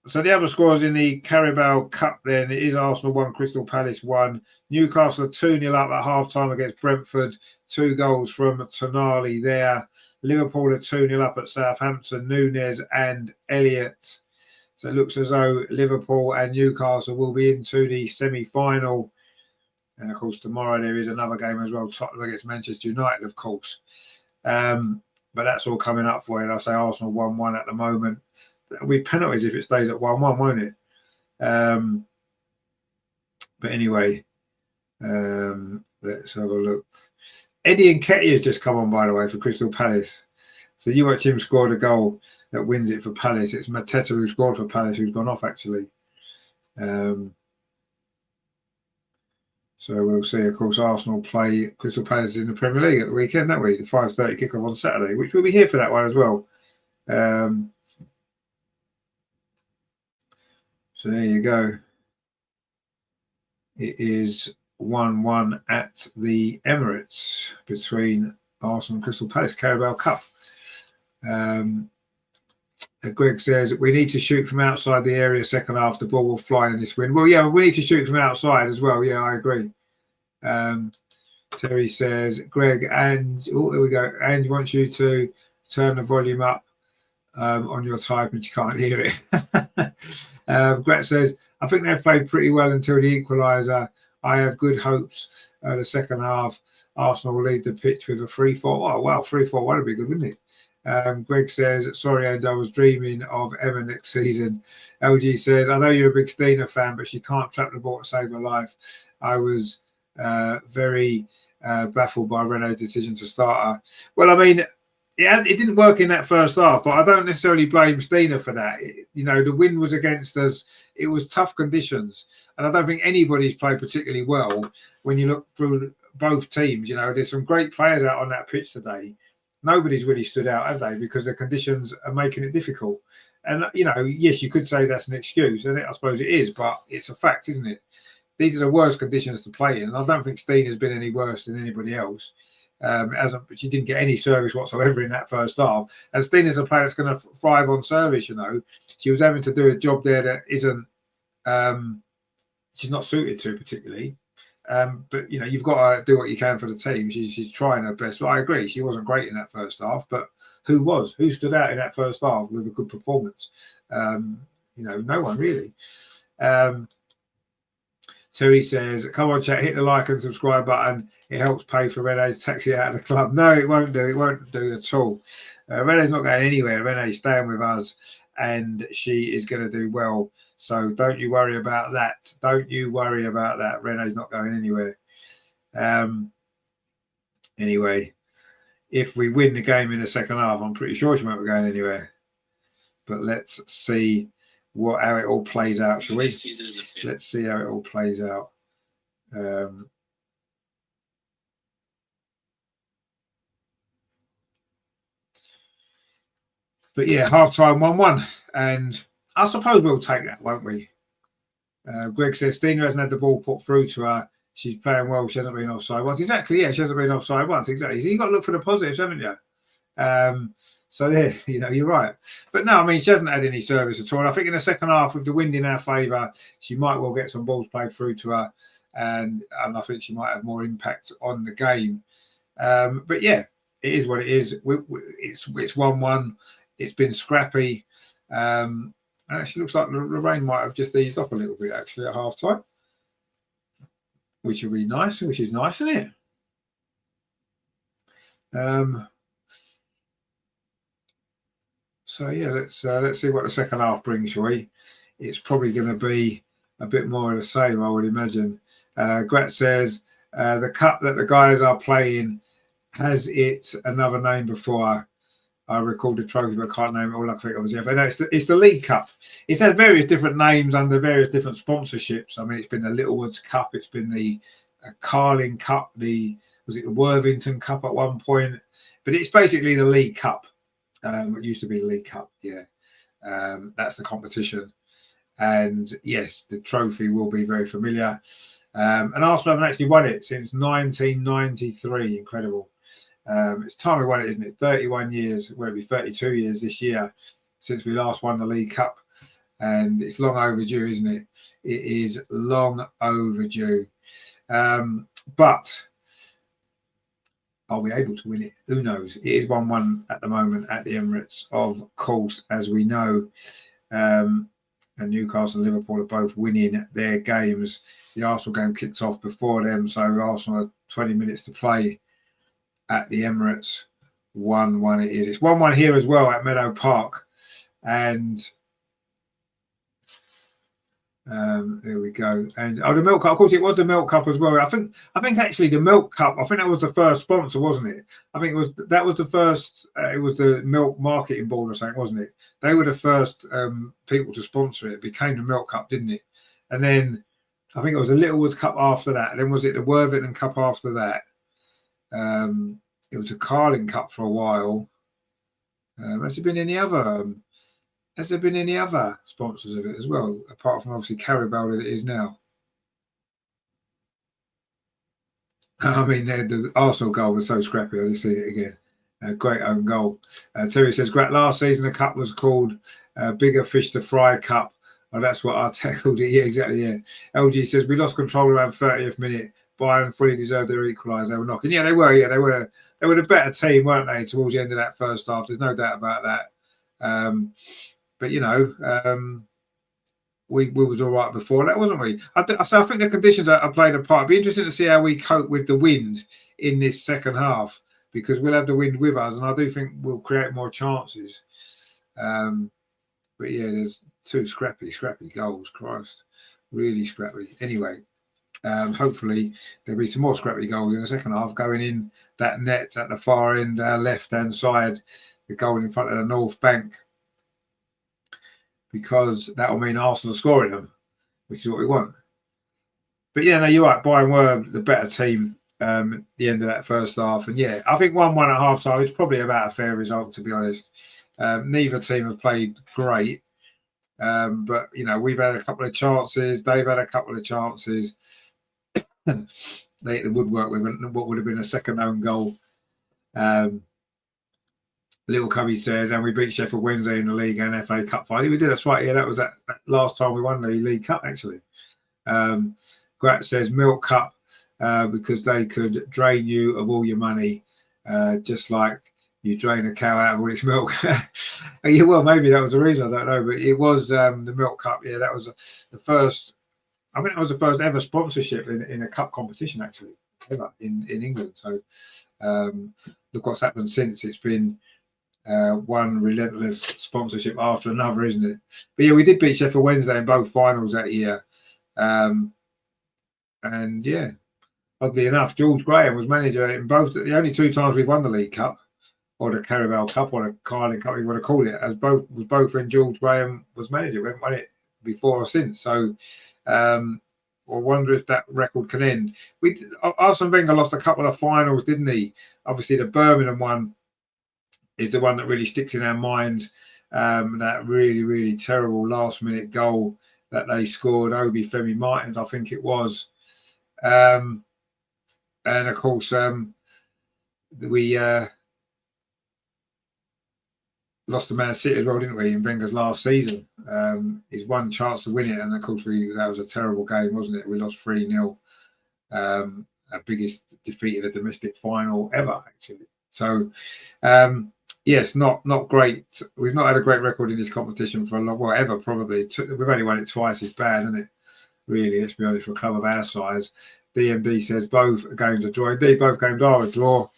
Speaker 1: So the other scores in the Carabao Cup then, it is Arsenal 1, Crystal Palace 1. Newcastle 2-0 up at half-time against Brentford. 2 goals from Tonali there. Liverpool are 2-0 up at Southampton, Núñez and Elliott. So it looks as though Liverpool and Newcastle will be into the semi-final. And, of course, tomorrow there is another game as well, Tottenham against Manchester United, of course. But that's all coming up for you. And I say Arsenal 1-1 at the moment. It'll be penalties if it stays at 1-1, won't it? But anyway, let's have a look. Eddie Nketiah has just come on, by the way, for Crystal Palace. So you watch him score the goal that wins it for Palace. It's Mateta who scored for Palace, who's gone off, actually. So we'll see, of course, Arsenal play Crystal Palace in the Premier League at the weekend, don't we? The 5:30 kickoff on Saturday, which we'll be here for that one as well. So there you go. It is 1-1 at the Emirates between Arsenal and Crystal Palace, Carabao Cup. Greg says, we need to shoot from outside the area second half. The ball will fly in this win. Well, yeah, we need to shoot from outside as well. Yeah, I agree. Terry says, Greg, and oh, there we go. And wants you to turn the volume up on your type, but you can't hear it. Gret says, I think they've played pretty well until the equaliser. I have good hopes. The second half, Arsenal will lead the pitch with a 3-4. Oh, wow, 3-4. That'd be good, wouldn't it? Greg says, sorry, Ange, I was dreaming of Emma next season. LG says, I know you're a big Stina fan, but she can't trap the ball to save her life. I was very baffled by Rene's decision to start her. Well, I mean, it didn't work in that first half, but I don't necessarily blame Stina for that. The wind was against us. It was tough conditions. And I don't think anybody's played particularly well when you look through both teams. There's some great players out on that pitch today. Nobody's really stood out, have they? Because the conditions are making it difficult. And, yes, you could say that's an excuse. And I suppose it is, but it's a fact, isn't it? These are the worst conditions to play in. And I don't think Stina's been any worse than anybody else. She didn't get any service whatsoever in that first half. And Stina's a player that's going to thrive on service, She was having to do a job there that isn't, she's not suited to particularly. But, you've got to do what you can for the team. She's trying her best. But I agree, she wasn't great in that first half. But who was? Who stood out in that first half with a good performance? No one really. Terry says, come on, chat, hit the like and subscribe button. It helps pay for Rene's taxi out of the club. No, it won't do. It won't do at all. Rene's not going anywhere. Rene's staying with us and she is going to do well. So don't you worry about that. Don't you worry about that. Rene's not going anywhere. Anyway, if we win the game in the second half, I'm pretty sure she won't be going anywhere. But let's see how it all plays out, shall we? Let's see how it all plays out. But yeah, half time 1-1, and I suppose we'll take that, won't we? Greg says Stina hasn't had the ball put through to her. She's playing well. She hasn't been offside once. Exactly, yeah, she hasn't been offside once. Exactly. So you've got to look for the positives, haven't you? So there, you're right. But no, I mean, she hasn't had any service at all. And I think in the second half, with the wind in our favour, she might well get some balls played through to her, and I think she might have more impact on the game. But yeah, it is what it is. It's 1-1. It's been scrappy. And actually looks like the rain might have just eased off a little bit actually at half time, which will be nice. Which is nice, isn't it? So yeah, let's see what the second half brings, shall we? It's probably going to be a bit more of the same, I would imagine. Grat says the cup that the guys are playing, has it another name before? I recall the trophy, but I can't name it all. I think obviously, no, it's the League Cup. It's had various different names under various different sponsorships. I mean, it's been the Littlewoods Cup, it's been the Carling Cup, was it the Worthington Cup at one point? But it's basically the League Cup. It used to be the League Cup, yeah. That's the competition. And yes, the trophy will be very familiar. And Arsenal haven't actually won it since 1993. Incredible. It's time we won it, isn't it? 31 years, well, it'll be 32 years this year since we last won the League Cup. and it's long overdue, isn't it? It is long overdue. But are we able to win it? Who knows? It is 1-1 at the moment at the Emirates, of course, as we know. And Newcastle and Liverpool are both winning their games. The Arsenal game kicks off before them, so Arsenal have 20 minutes to play at the Emirates. 1-1 it is. It's 1-1 here as well at Meadow Park. And there we go. And the Milk Cup, of course, it was the Milk Cup as well. I think actually the Milk Cup, I think that was the first sponsor, wasn't it? I think that was the first. It was the Milk Marketing Board or something, wasn't it? They were the first people to sponsor it. It became the Milk Cup, didn't it? And then I think it was the Littlewoods Cup after that. And then was it the Worthington Cup after that? It was a Carling Cup for a while. Has there been any other? Has there been any other sponsors of it as well, apart from obviously Carabao that it is now? I mean, the Arsenal goal was so scrappy. I just seen it again. Great own goal. Terry says, "Great. Last season the cup was called Bigger Fish to Fry Cup." Oh, that's what I tackled it. Yeah, exactly. Yeah. LG says, "We lost control around 30th minute. Bayern fully deserved their equaliser. They were knocking. Yeah, they were. Yeah, they were the better team, weren't they? Towards the end of that first half, there's no doubt about that. But you know, we was all right before that, wasn't we? I think the conditions have played a part. It'd be interesting to see how we cope with the wind in this second half, because we'll have the wind with us, and I do think we'll create more chances. But yeah, there's two scrappy goals. Christ, really scrappy. Anyway, hopefully there'll be some more scrappy goals in the second half going in that net at the far end, left-hand side, the goal in front of the North Bank, because that will mean Arsenal scoring them, which is what we want. But yeah, no, you're right. Bayern were the better team at the end of that first half. And yeah, I think 1-1 at half time is probably about a fair result, to be honest. Neither team have played great. But, you know, we've had a couple of chances. They've had a couple of chances. They hit the woodwork with what would have been a second own goal. Little Cubby says, and we beat Sheffield Wednesday in the league and FA Cup final. We did, that's right. Yeah, that was that last time we won the League Cup, actually. Grat says Milk Cup because they could drain you of all your money, just like you drain a cow out of all its milk. Yeah, well, maybe that was the reason. I don't know, but it was the Milk Cup. Yeah, that was the first. I think it was the first ever sponsorship in a cup competition, actually, ever in England. So look what's happened since. It's been one relentless sponsorship after another, isn't it? But yeah, we did beat Sheffield Wednesday in both finals that year. And yeah, oddly enough, George Graham was manager in both. The only two times we've won the League Cup, or the Carabao Cup, or the Carling Cup, you want to call it, was both when George Graham was manager. We haven't won it before or since. So I wonder if that record can end. Arsene Wenger lost a couple of finals, didn't he? Obviously, the Birmingham one is the one that really sticks in our minds. That really, really terrible last-minute goal that they scored, Obi Femi Martins, I think it was. And of course, we lost to Man City as well, didn't we, in Wenger's last season? His one chance to win it, and of course that was a terrible game, wasn't it? We lost 3-0. Our biggest defeat in a domestic final ever, actually. So yes, not great. We've not had a great record in this competition for a long, well, ever probably. We've only won it twice. It's bad, isn't it? Really, let's be honest, for a club of our size. DMD says both games are draw. Indeed, both games are a draw.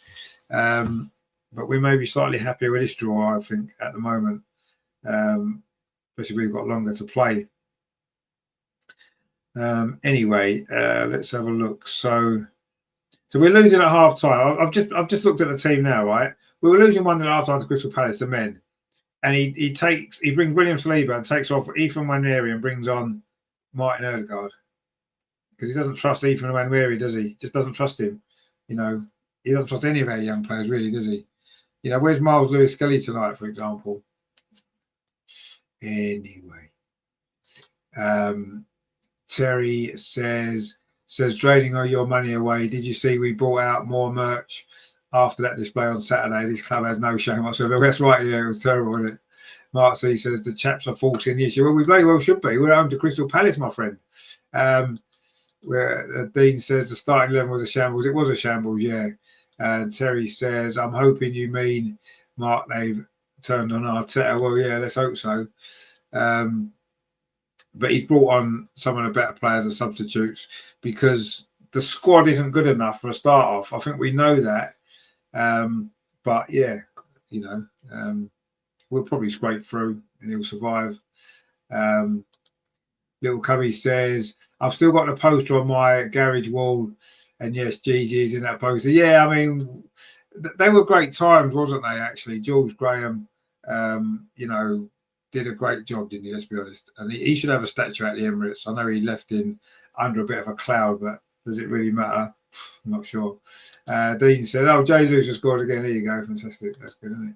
Speaker 1: But we may be slightly happier with this draw, I think, at the moment. Especially we've got longer to play. Anyway, let's have a look. So we're losing at half time. I've just looked at the team now, right? We were losing 1-0 at half time to Crystal Palace, the men. And he brings William Saliba and takes off Ethan Nwaneri and brings on Martin Odegaard. Because he doesn't trust Ethan Nwaneri, does he? Just doesn't trust him. You know, he doesn't trust any of our young players, really, does he? You know, where's Miles Lewis-Skelly tonight, for example? Anyway. Terry says draining all your money away. Did you see we brought out more merch after that display on Saturday? This club has no shame whatsoever. That's right, yeah, it was terrible, wasn't it? Mark C says the chaps are 14 years. Well, we very well should be. We're home to Crystal Palace, my friend. Where Dean says the starting 11 was a shambles. It was a shambles, yeah. And Terry says, I'm hoping you mean, Mark, they've turned on Arteta. Well, yeah, let's hope so. But he's brought on some of the better players as substitutes because the squad isn't good enough for a start off. I think we know that. But yeah, you know, we'll probably scrape through and he'll survive. Little Cubby says, I've still got the poster on my garage wall. And yes, Gigi's in that poster. Yeah, I mean, they were great times, wasn't they, actually? George Graham, you know, did a great job, didn't he? Let's be honest. And he should have a statue at the Emirates. I know he left in under a bit of a cloud, but does it really matter? I'm not sure. Dean said, oh, Jesus has scored again. There you go. Fantastic. That's good, isn't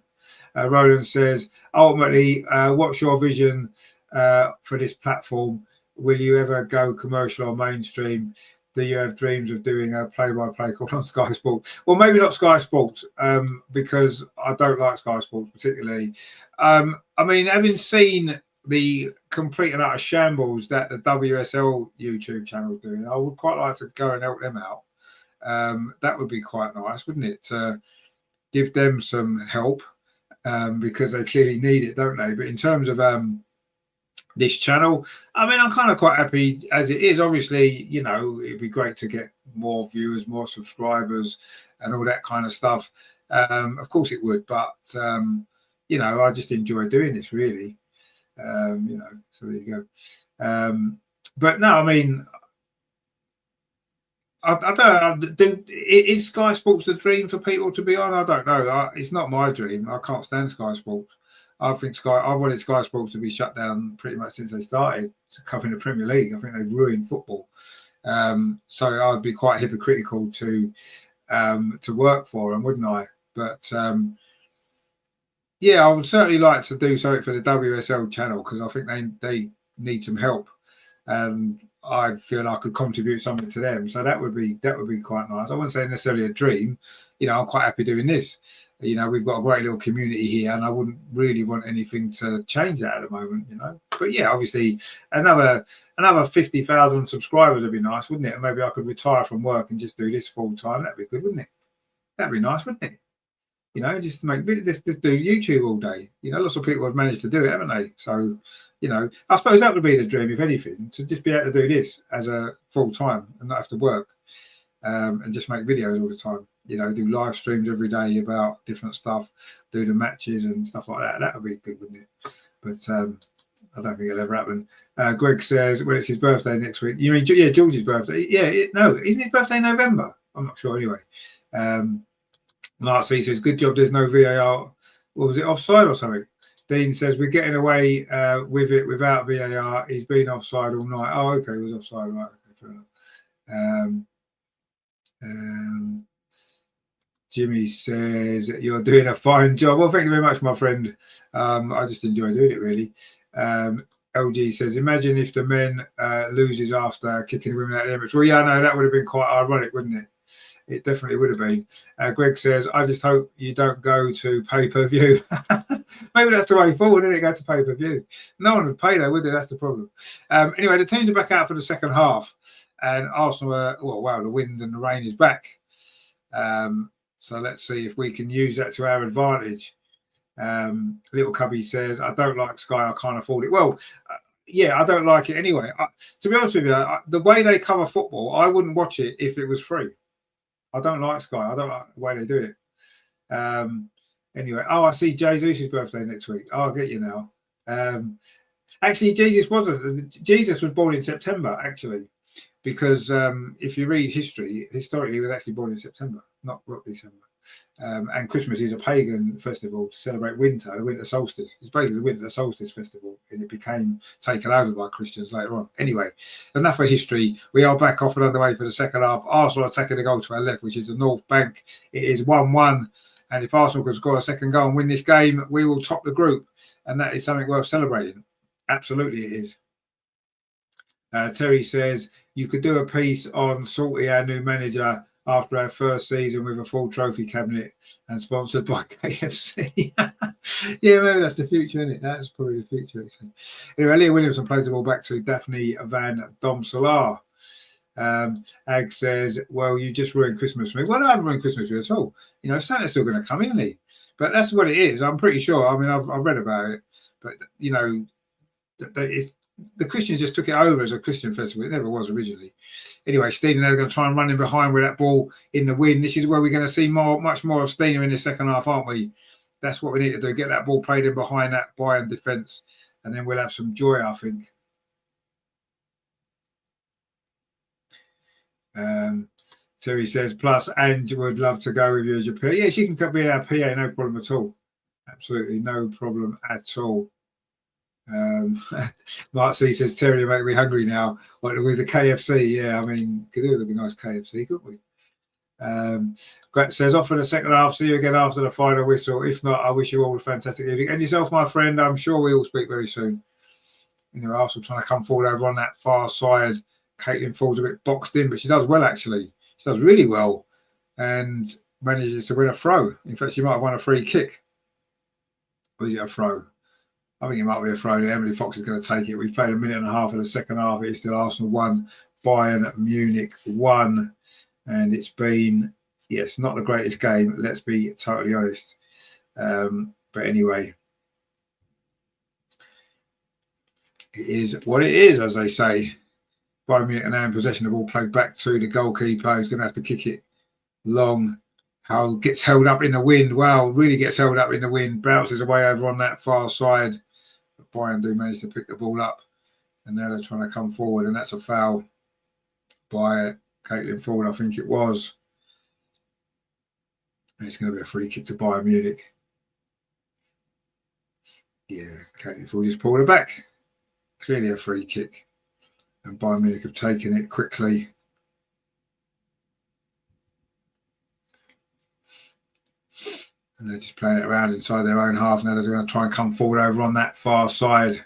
Speaker 1: it? Roland says, ultimately, what's your vision for this platform? Will you ever go commercial or mainstream? Do you have dreams of doing a play-by-play call on Sky Sports? Well, maybe not Sky Sports, because I don't like Sky Sports particularly. I mean, having seen the complete and utter shambles that the WSL YouTube channel is doing, I would quite like to go and help them out. That would be quite nice, wouldn't it? To give them some help, because they clearly need it, don't they? But in terms of this channel, I mean, I'm kind of quite happy as it is. Obviously, you know, it'd be great to get more viewers, more subscribers and all that kind of stuff. Of course it would, but you know, I just enjoy doing this, really. You know, so there you go. But no, I mean, I don't know. Is Sky Sports the dream for people to be on? I don't know. It's not my dream. I can't stand Sky Sports. I wanted Sky Sports to be shut down pretty much since they started covering the Premier League. I think they've ruined football. So I'd be quite hypocritical to work for them, wouldn't I? But yeah, I would certainly like to do something for the WSL channel because I think they need some help. I feel I could contribute something to them, so that would be quite nice. I wouldn't say necessarily a dream. You know, I'm quite happy doing this. You know, we've got a great little community here, and I wouldn't really want anything to change that at the moment. You know, but yeah, obviously another 50,000 subscribers would be nice, wouldn't it? And maybe I could retire from work and just do this full time. That'd be good, wouldn't it? That'd be nice, wouldn't it? You know, just make just do YouTube all day. You know, lots of people have managed to do it, haven't they? So, you know, I suppose that would be the dream, if anything, to just be able to do this as a full time and not have to work, and just make videos all the time. You know, do live streams every day about different stuff, do the matches and stuff like that. That would be good, wouldn't it? But I don't think it'll ever happen. Greg says, well, it's his birthday next week. You mean, yeah, George's birthday? Yeah, no, isn't his birthday November? I'm not sure anyway. Mark C says, good job there's no VAR. What was it, offside or something? Dean says, we're getting away with it without VAR. He's been offside all night. Oh, okay, he was offside. Right, okay, fair enough. Jimmy says, you're doing a fine job. Well, thank you very much, my friend. I just enjoy doing it, really. LG says, imagine if the men loses after kicking the women out of the Emirates. Well, yeah, no, that would have been quite ironic, wouldn't it? It definitely would have been. Greg says, I just hope you don't go to pay-per-view. Maybe that's the way forward, isn't it? Go to pay-per-view. No one would pay, though, would they? That's the problem. Anyway, the teams are back out for the second half. And Arsenal are, well, wow, the wind and the rain is back. So let's see if we can use that to our advantage. Little Cubby says, I don't like Sky. I can't afford it. Well, yeah, I don't like it anyway. To be honest with you, the way they cover football, I wouldn't watch it if it was free. I don't like Sky. I don't like the way they do it. Anyway, I see Jesus' birthday next week. I'll get you now. Actually, Jesus was born in September, actually, because if you read history, historically, he was actually born in September, not December. And Christmas is a pagan festival to celebrate winter, the winter solstice. It's basically the winter solstice festival, and it became taken over by Christians later on. Anyway, enough for history. We are back off and underway for the second half. Arsenal attacking the goal to our left, which is the North Bank. It is 1-1. And if Arsenal can score a second goal and win this game, we will top the group. And that is something worth celebrating. Absolutely it is. Terry says, you could do a piece on Salty, our new manager, after our first season with a full trophy cabinet and sponsored by KFC. Yeah, maybe that's the future, isn't it? That's probably the future, actually. Anyway, Leah Williamson plays the ball back to Daphne Van Domselaar. Ag says, well, you just ruined Christmas for me. Well, I haven't ruined Christmas for you at all. You know, Santa's still going to come, isn't he? But that's what it is. I'm pretty sure. I mean, I've read about it. But, you know, the Christians just took it over as a Christian festival. It never was originally. Anyway, Stina now going to try and run in behind with that ball in the wind. This is where we're going to see much more of Stina in the second half, aren't we? That's what we need to do. Get that ball played in behind that Bayern defence. And then we'll have some joy, I think. Terry says, plus Ange would love to go with you as your PA. Yeah, she can be our PA, no problem at all. Absolutely no problem at all. Mark C says, Terry, you make me hungry now. With the KFC, yeah, I mean, could do a nice KFC, couldn't we? Gret says, off for the second half. See you again after the final whistle. If not, I wish you all a fantastic evening. And yourself, my friend, I'm sure we will speak very soon. You know, Arsenal trying to come forward over on that far side. Caitlin Ford's a bit boxed in, but she does well, actually. She does really well and manages to win a throw. In fact, she might have won a free kick. Or is it a throw? I think it might be a throw. Emily Fox is going to take it. We've played a minute and a half of the second half. It is still Arsenal 1, Bayern Munich 1. And it's been, yes, not the greatest game. Let's be totally honest. But anyway, it is what it is, as they say. Bayern Munich are now in possession of the ball, played back to the goalkeeper. Who's going to have to kick it long. How gets held up in the wind. Wow, really gets held up in the wind. Bounces away over on that far side. But Bayern do manage to pick the ball up. And now they're trying to come forward. And that's a foul by Caitlin Ford, I think it was. And it's going to be a free kick to Bayern Munich. Yeah, Caitlin Ford just pulled it back. Clearly a free kick. And Bayern Munich have taken it quickly. And they're just playing it around inside their own half. Now they're going to try and come forward over on that far side.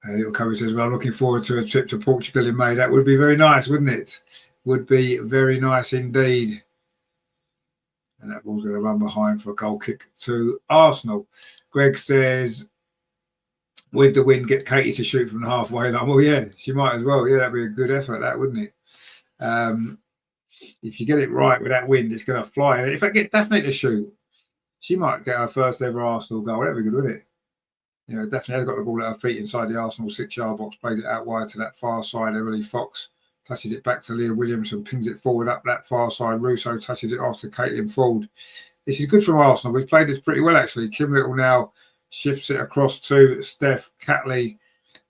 Speaker 1: And Little Covey says, well, I'm looking forward to a trip to Portugal in May. That would be very nice, wouldn't it? Would be very nice indeed. And that ball's going to run behind for a goal kick to Arsenal. Greg says, with the wind, get Katie to shoot from the halfway line. Well, yeah, she might as well. Yeah, that'd be a good effort, that, wouldn't it? If you get it right with that wind, it's going to fly. And if I get Daphne to shoot, she might get her first ever Arsenal goal. That'd be good, wouldn't it? You know, Daphne has got the ball at her feet inside the Arsenal 6-yard box, plays it out wide to that far side. Emily Fox touches it back to Leah Williamson, pings it forward up that far side. Russo touches it off to Caitlin Ford. This is good from Arsenal. We've played this pretty well, actually. Kim Little now shifts it across to Steph Catley.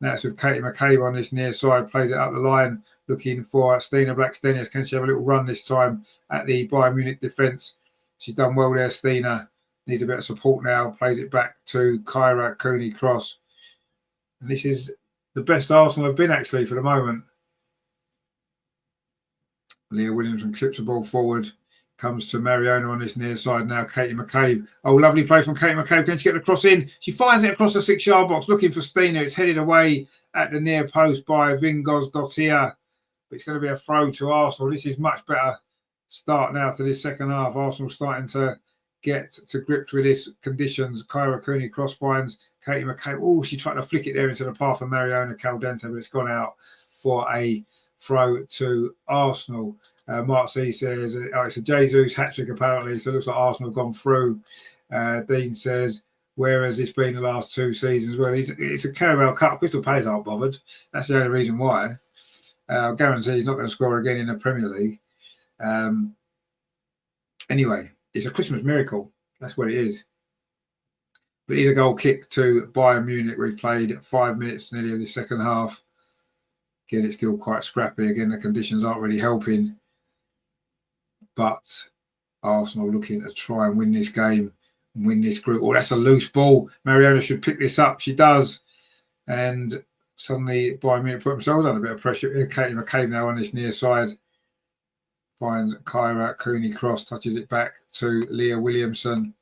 Speaker 1: Now it's with Katie McCabe on this near side, plays it up the line, looking for Stina Blackstenius. Can she have a little run this time at the Bayern Munich defence? She's done well there, Stina. Needs a bit of support now, plays it back to Kyra Cooney-Cross. And this is the best Arsenal have been, actually, for the moment. Leah Williamson clips the ball forward. Comes to Mariona on this near side now. Katie McCabe. Oh, lovely play from Katie McCabe. Can she get the cross in? She fires it across the 6-yard box, looking for Stina. It's headed away at the near post by Vingos Dottir. It's going to be a throw to Arsenal. This is much better start now to this second half. Arsenal starting to get to grips with this conditions. Kyra Cooney-Cross finds Katie McCabe. Oh, she tried to flick it there into the path of Mariona Caldente, but it's gone out for a throw to Arsenal. Mark C says, oh, it's a Jesus hat-trick apparently, so it looks like Arsenal have gone through. Dean says, where has this been the last 2 seasons? Well, it's a Carabao Cup. Crystal Palace aren't bothered. That's the only reason why. I guarantee he's not going to score again in the Premier League. Anyway, it's a Christmas miracle. That's what it is. But it's a goal kick to Bayern Munich. We've played 5 minutes nearly of the second half. Again, it's still quite scrappy. Again, the conditions aren't really helping. But Arsenal looking to try and win this game and win this group. Oh, that's a loose ball. Mariona should pick this up. She does. And suddenly Bayern Munich put themselves under a bit of pressure. Katie McCabe now on this near side. Finds Kyra Cooney-Cross, touches it back to Leah Williamson.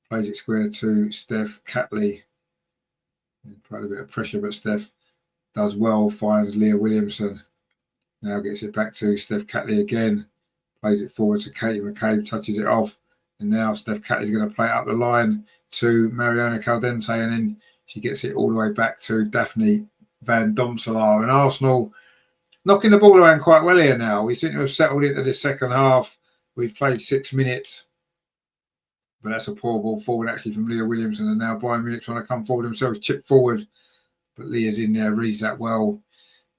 Speaker 1: Plays it square to Steph Catley. Quite a bit of pressure, but Steph does well, finds Leah Williamson. Now gets it back to Steph Catley again. Plays it forward to Katie McCabe, touches it off. And now Steph Catley's going to play it up the line to Mariana Caldente. And then she gets it all the way back to Daphne Van Domselaar. And Arsenal knocking the ball around quite well here now. We seem to have settled into this second half. We've played 6 minutes. But that's a poor ball forward actually from Leah Williamson. And now Bayern Munich trying to come forward themselves, chip forward. But Leah's in there, reads that well.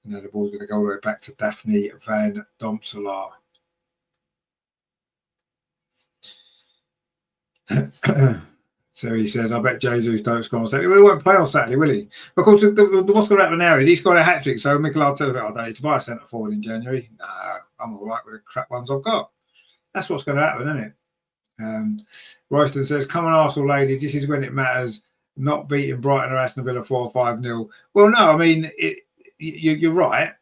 Speaker 1: And now the ball's going to go all the way back to Daphne Van Domselaar. So he says, I bet Jesus don't score on Saturday. Well, he won't play on Saturday, will he? Of course, what's going to happen now is he's got a hat-trick. So Mikel Arteta, I don't need to buy a centre forward in January. No, I'm all right with the crap ones I've got. That's what's going to happen, isn't it? Royston says, come on, Arsenal ladies, this is when it matters. Not beating Brighton or Aston Villa 4-5-0. Well, no, I mean, you're right.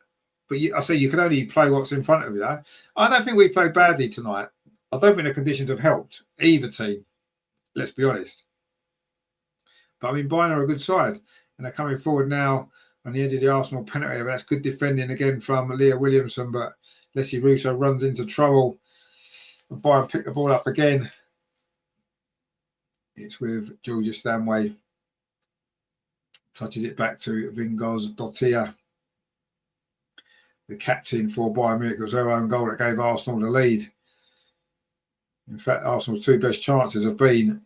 Speaker 1: But I say you can only play what's in front of you. I don't think we played badly tonight. I don't think the conditions have helped either team. Let's be honest. But I mean, Bayern are a good side. And they're coming forward now on the edge of the Arsenal penalty area. That's good defending again from Leah Williamson. But Leslie Russo runs into trouble. And Bayern pick the ball up again. It's with Georgia Stanway. Touches it back to Vingos Dottir. The captain for Bayern Munich. It was her own goal that gave Arsenal the lead. In fact, Arsenal's 2 best chances have been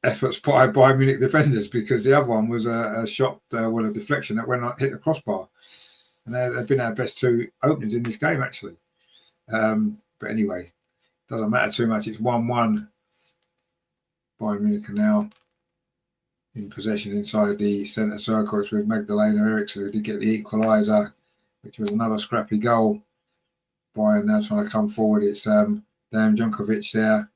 Speaker 1: efforts by Bayern Munich defenders, because the other one was a shot, a deflection that went hit the crossbar. And they've been our best 2 openings in this game, actually. But anyway, doesn't matter too much. It's 1-1. Bayern Munich are now in possession inside the centre circle. It's with Magdalena Eriksson, who did get the equaliser, which was another scrappy goal. Bayern now trying to come forward. It's Dan Junkovic there.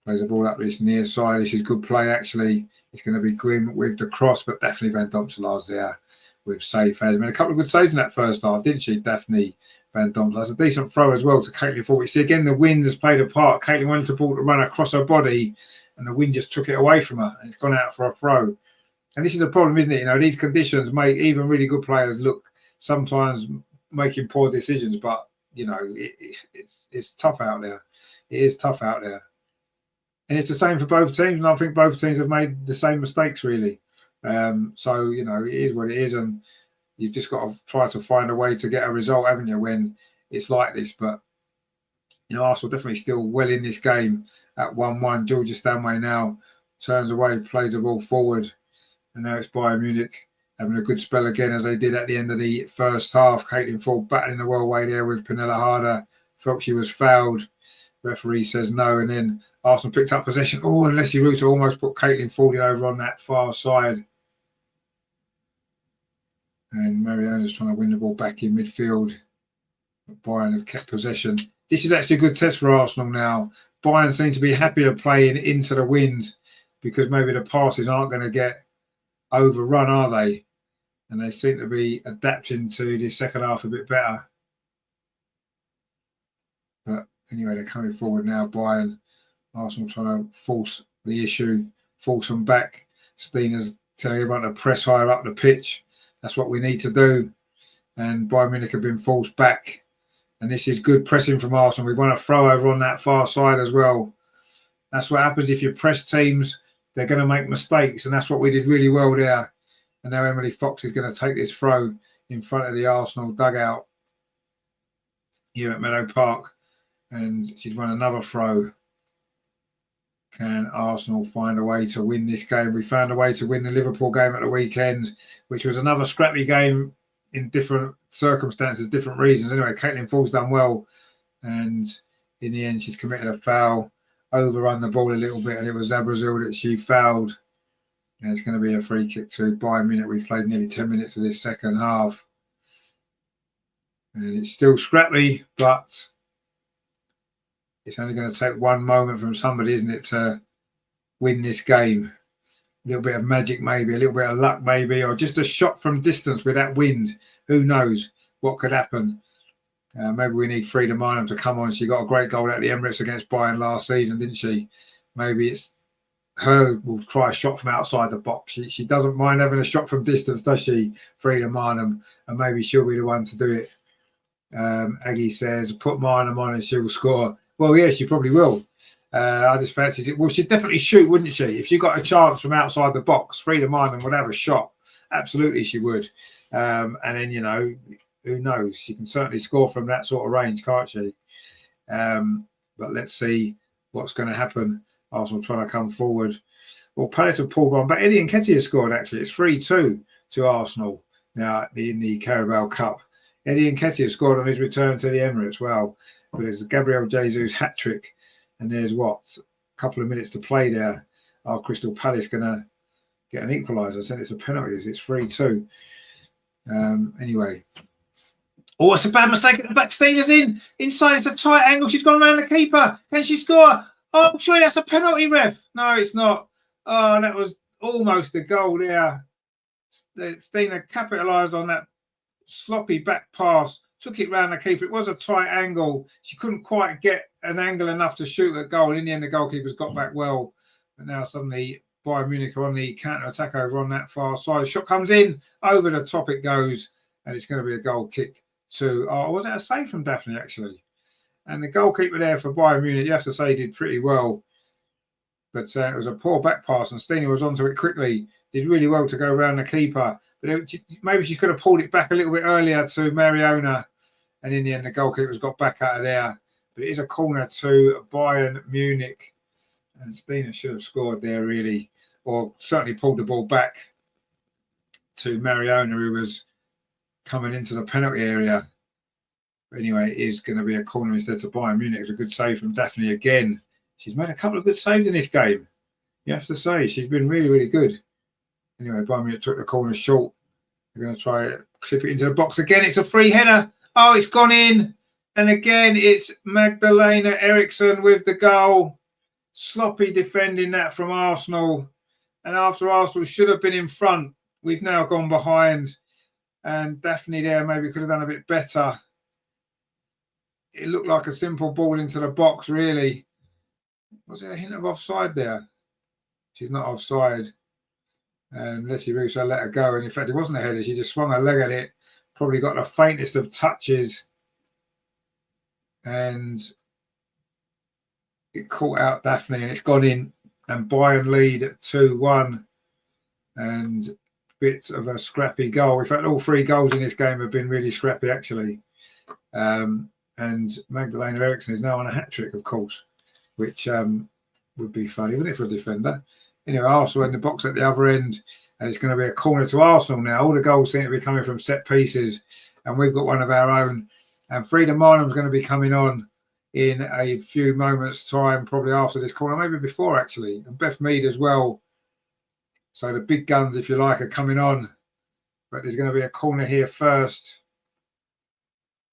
Speaker 1: Plays the ball up this near side. This is good play, actually. It's going to be Grimm with the cross, but definitely Van Domselaar's there with safe hands. I mean, a couple of good saves in that first half, didn't she, Daphne Van Domselaar? It's a decent throw as well to Caitlin Ford. See, again, the wind has played a part. Caitlin wanted the ball to run across her body, and the wind just took it away from her, and it's gone out for a throw. And this is a problem, isn't it? You know, these conditions make even really good players look sometimes making poor decisions, but, you know, it's tough out there. It is tough out there. And it's the same for both teams, and I think both teams have made the same mistakes, really. So, you know, it is what it is, and you've just got to try to find a way to get a result, haven't you, when it's like this. But, you know, Arsenal definitely still well in this game at 1-1. Georgia Stanway now turns away, plays the ball forward, and now it's Bayern Munich having a good spell again, as they did at the end of the first half. Caitlin Ford battling the well way there with Pernilla Harder. Felt she was fouled. Referee says no, and then Arsenal picked up possession. Oh, and Leslie Russo almost put Caitlin Ford over on that far side. And Mariana's trying to win the ball back in midfield. But Bayern have kept possession. This is actually a good test for Arsenal now. Bayern seem to be happier playing into the wind, because maybe the passes aren't going to get overrun, are they? And they seem to be adapting to the second half a bit better. But anyway, they're coming forward now. Bayern, Arsenal trying to force the issue, force them back. Steener's telling everyone to press higher up the pitch. That's what we need to do. And Bayern Munich have been forced back. And this is good pressing from Arsenal. We want to throw over on that far side as well. That's what happens if you press teams. They're going to make mistakes. And that's what we did really well there. And now Emily Fox is going to take this throw in front of the Arsenal dugout here at Meadow Park. And she's won another throw. Can Arsenal find a way to win this game? We found a way to win the Liverpool game at the weekend, which was another scrappy game in different circumstances, different reasons. Anyway, Caitlin Ford's done well. And in the end, she's committed a foul, overrun the ball a little bit, and it was Zabrazil that she fouled. And it's going to be a free kick to Bayern Munich. We've played nearly 10 minutes of this second half. And it's still scrappy, but it's only going to take one moment from somebody, isn't it, to win this game? A little bit of magic maybe, a little bit of luck maybe, or just a shot from distance with that wind. Who knows what could happen? Maybe we need Frida Minam to come on. She got a great goal at the Emirates against Bayern last season, didn't she? Maybe it's her will try a shot from outside the box. She doesn't mind having a shot from distance, does she, Frida Marnham? And maybe she'll be the one to do it. Aggie says, put Marnham on and she'll score. Well, yeah, she probably will. I just fancied it. Well, she'd definitely shoot, wouldn't she? If she got a chance from outside the box, Frida Marnham would have a shot. Absolutely, she would. And then, you know, who knows? She can certainly score from that sort of range, can't she? But let's see what's going to happen. Arsenal trying to come forward. Well, Palace have pulled on, but Eddie Nketiah scored, actually. It's 3-2 to Arsenal now in the Carabao Cup. Eddie Nketiah scored on his return to the Emirates. Well, but it's Gabriel Jesus hat-trick. And there's what? A couple of minutes to play there. Are Crystal Palace going to get an equaliser? I said it's a penalty. It's 3-2. Anyway. Oh, it's a bad mistake at the back. Steena's inside. It's a tight angle. She's gone around the keeper. Can she score? Oh, surely that's a penalty, ref. No, it's not. Oh, that was almost a goal there. Steena capitalised on that sloppy back pass. Took it round the keeper. It was a tight angle. She couldn't quite get an angle enough to shoot a goal. In the end, the goalkeeper's got back well. But now suddenly Bayern Munich are on the counter-attack over on that far side. The shot comes in. Over the top it goes. And it's going to be a goal kick. Was that a save from Daphne, actually? And the goalkeeper there for Bayern Munich, you have to say, did pretty well. But it was a poor back pass, and Steena was onto it quickly. Did really well to go around the keeper. But maybe she could have pulled it back a little bit earlier to Mariona. And in the end, the goalkeeper's got back out of there. But it is a corner to Bayern Munich. And Steena should have scored there, really. Or certainly pulled the ball back to Mariona, who was coming into the penalty area. But anyway, it is going to be a corner instead to Bayern Munich. It's a good save from Daphne again. She's made a couple of good saves in this game. You have to say, she's been really, really good. Anyway, Bayern Munich took the corner short. They're going to try to clip it into the box again. It's a free header. Oh, it's gone in. And again, it's Magdalena Eriksson with the goal. Sloppy defending that from Arsenal. And after Arsenal should have been in front, we've now gone behind. And Daphne there maybe could have done a bit better. It looked like a simple ball into the box, really. Was it a hint of offside there? She's not offside. And Leslie Russo let her go. And in fact, it wasn't a header. She just swung her leg at it. Probably got the faintest of touches. And it caught out Daphne and it's gone in. And Bayern lead 2-1. And bits of a scrappy goal. In fact, all three goals in this game have been really scrappy, actually. And Magdalena Eriksson is now on a hat-trick, of course, which would be funny, wouldn't it, for a defender? Anyway, Arsenal in the box at the other end, and it's going to be a corner to Arsenal now. All the goals seem to be coming from set pieces, and we've got one of our own. And Frida Marnham's going to be coming on in a few moments' time, probably after this corner, maybe before, actually. And Beth Mead as well. So the big guns, if you like, are coming on. But there's going to be a corner here first,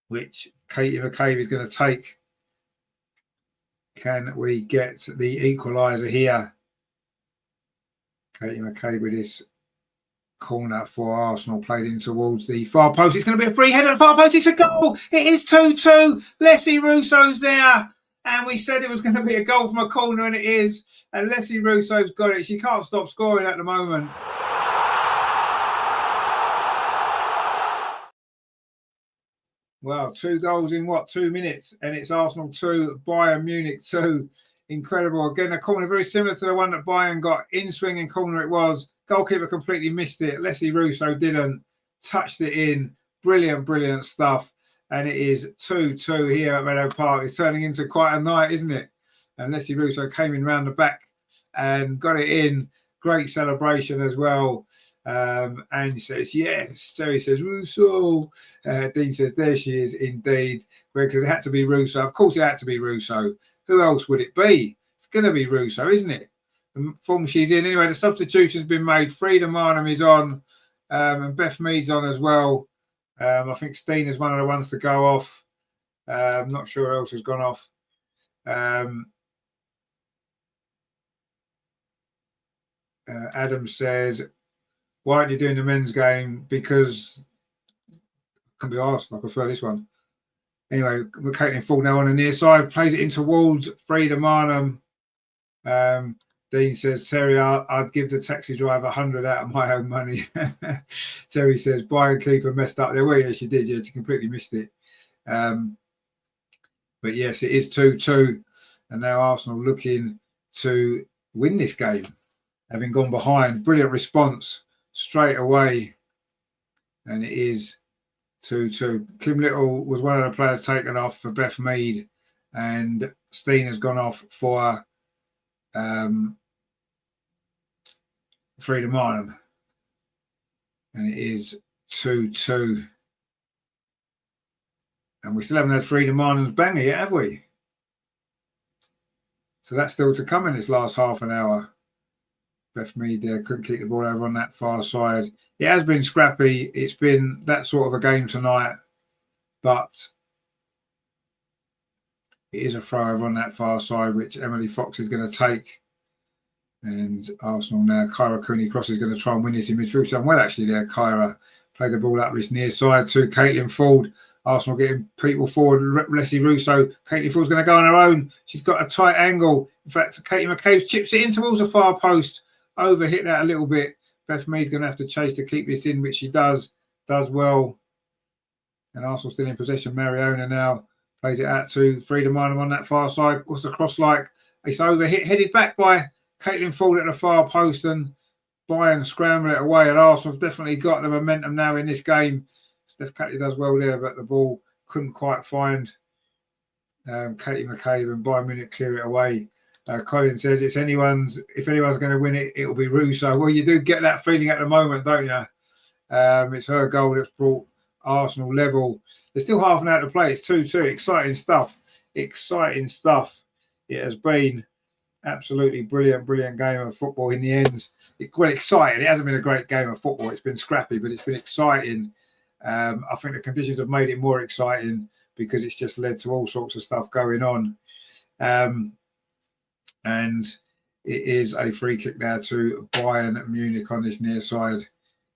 Speaker 1: which Katie McCabe is going to take. Can we get the equaliser here? Katie McCabe with this corner for Arsenal, played in towards the far post. It's going to be a free header at the far post. It's a goal. It is 2-2. Leslie Russo's there. And we said it was going to be a goal from a corner, and it is. And Leslie Russo's got it. She can't stop scoring at the moment. Well, 2 goals in 2 minutes? And it's Arsenal 2, Bayern Munich 2. Incredible. Again, a corner very similar to the one that Bayern got. In-swinging corner it was. Goalkeeper completely missed it. Leslie Russo didn't. Touched it in. Brilliant, brilliant stuff. And it is 2-2 here at Meadow Park. It's turning into quite a night, isn't it? And Leslie Russo came in round the back and got it in. Great celebration as well. And says, yes. Terry says, Russo. Dean says, there she is indeed. Greg says, it had to be Russo. Of course it had to be Russo. Who else would it be? It's going to be Russo, isn't it? The form she's in. Anyway, the substitution's been made. Frida Marnham is on. And Beth Mead's on as well. I think Steen is one of the ones to go off. I'm not sure who else has gone off. Adam says, why aren't you doing the men's game? Because I can be asked. I prefer this one. Anyway, Caitlin Ford now on the near side, plays it in towards Frida Marnham. Dean says, Terry, I'd give the taxi driver 100 out of my own money. Terry says, Bayern keeper messed up there. Well, yeah, she did. Yeah, she completely missed it. But yes, it is 2-2. And now Arsenal looking to win this game, having gone behind. Brilliant response straight away. And it is 2-2. Kim Little was one of the players taken off for Beth Mead. And Steen has gone off for Freedom Island. And it is 2-2. And we still haven't had Freedom Island's banger yet, have we? So that's still to come in this last half an hour. Beth Mead there couldn't keep the ball over on that far side. It has been scrappy. It's been that sort of a game tonight. But it is a throw over on that far side, which Emily Fox is going to take. And Arsenal now, Kyra Cooney-Cross is going to try and win this in midfield. She's done well, actually, there. Kyra played the ball up this near side to Caitlin Ford. Arsenal getting people forward. Leslie Russo. Caitlin Ford's going to go on her own. She's got a tight angle. In fact, Katie McCabe chips it in towards the far post. Over hit that a little bit. Beth Mead's going to have to chase to keep this in, which she does well. And Arsenal still in possession. Mariona now plays it out to Freedom Island on that far side. What's the cross like? It's over hit, headed back by Caitlin Ford at the far post, and Bayern scramble it away. And Arsenal have definitely got the momentum now in this game. Steph Catley does well there, but the ball couldn't quite find Katie McCabe, and Bayern Munich clear it away. Colin says if anyone's going to win it, it'll be Russo. Well, you do get that feeling at the moment, don't you? It's her goal that's brought Arsenal level. There's still half an hour to play. It's 2-2. Exciting stuff. Exciting stuff. It has been absolutely brilliant game of football in the end. Exciting. It hasn't been a great game of football. It's been scrappy, but it's been exciting. I think the conditions have made it more exciting because it's just led to all sorts of stuff going on. And it is a free kick now to Bayern Munich on this near side.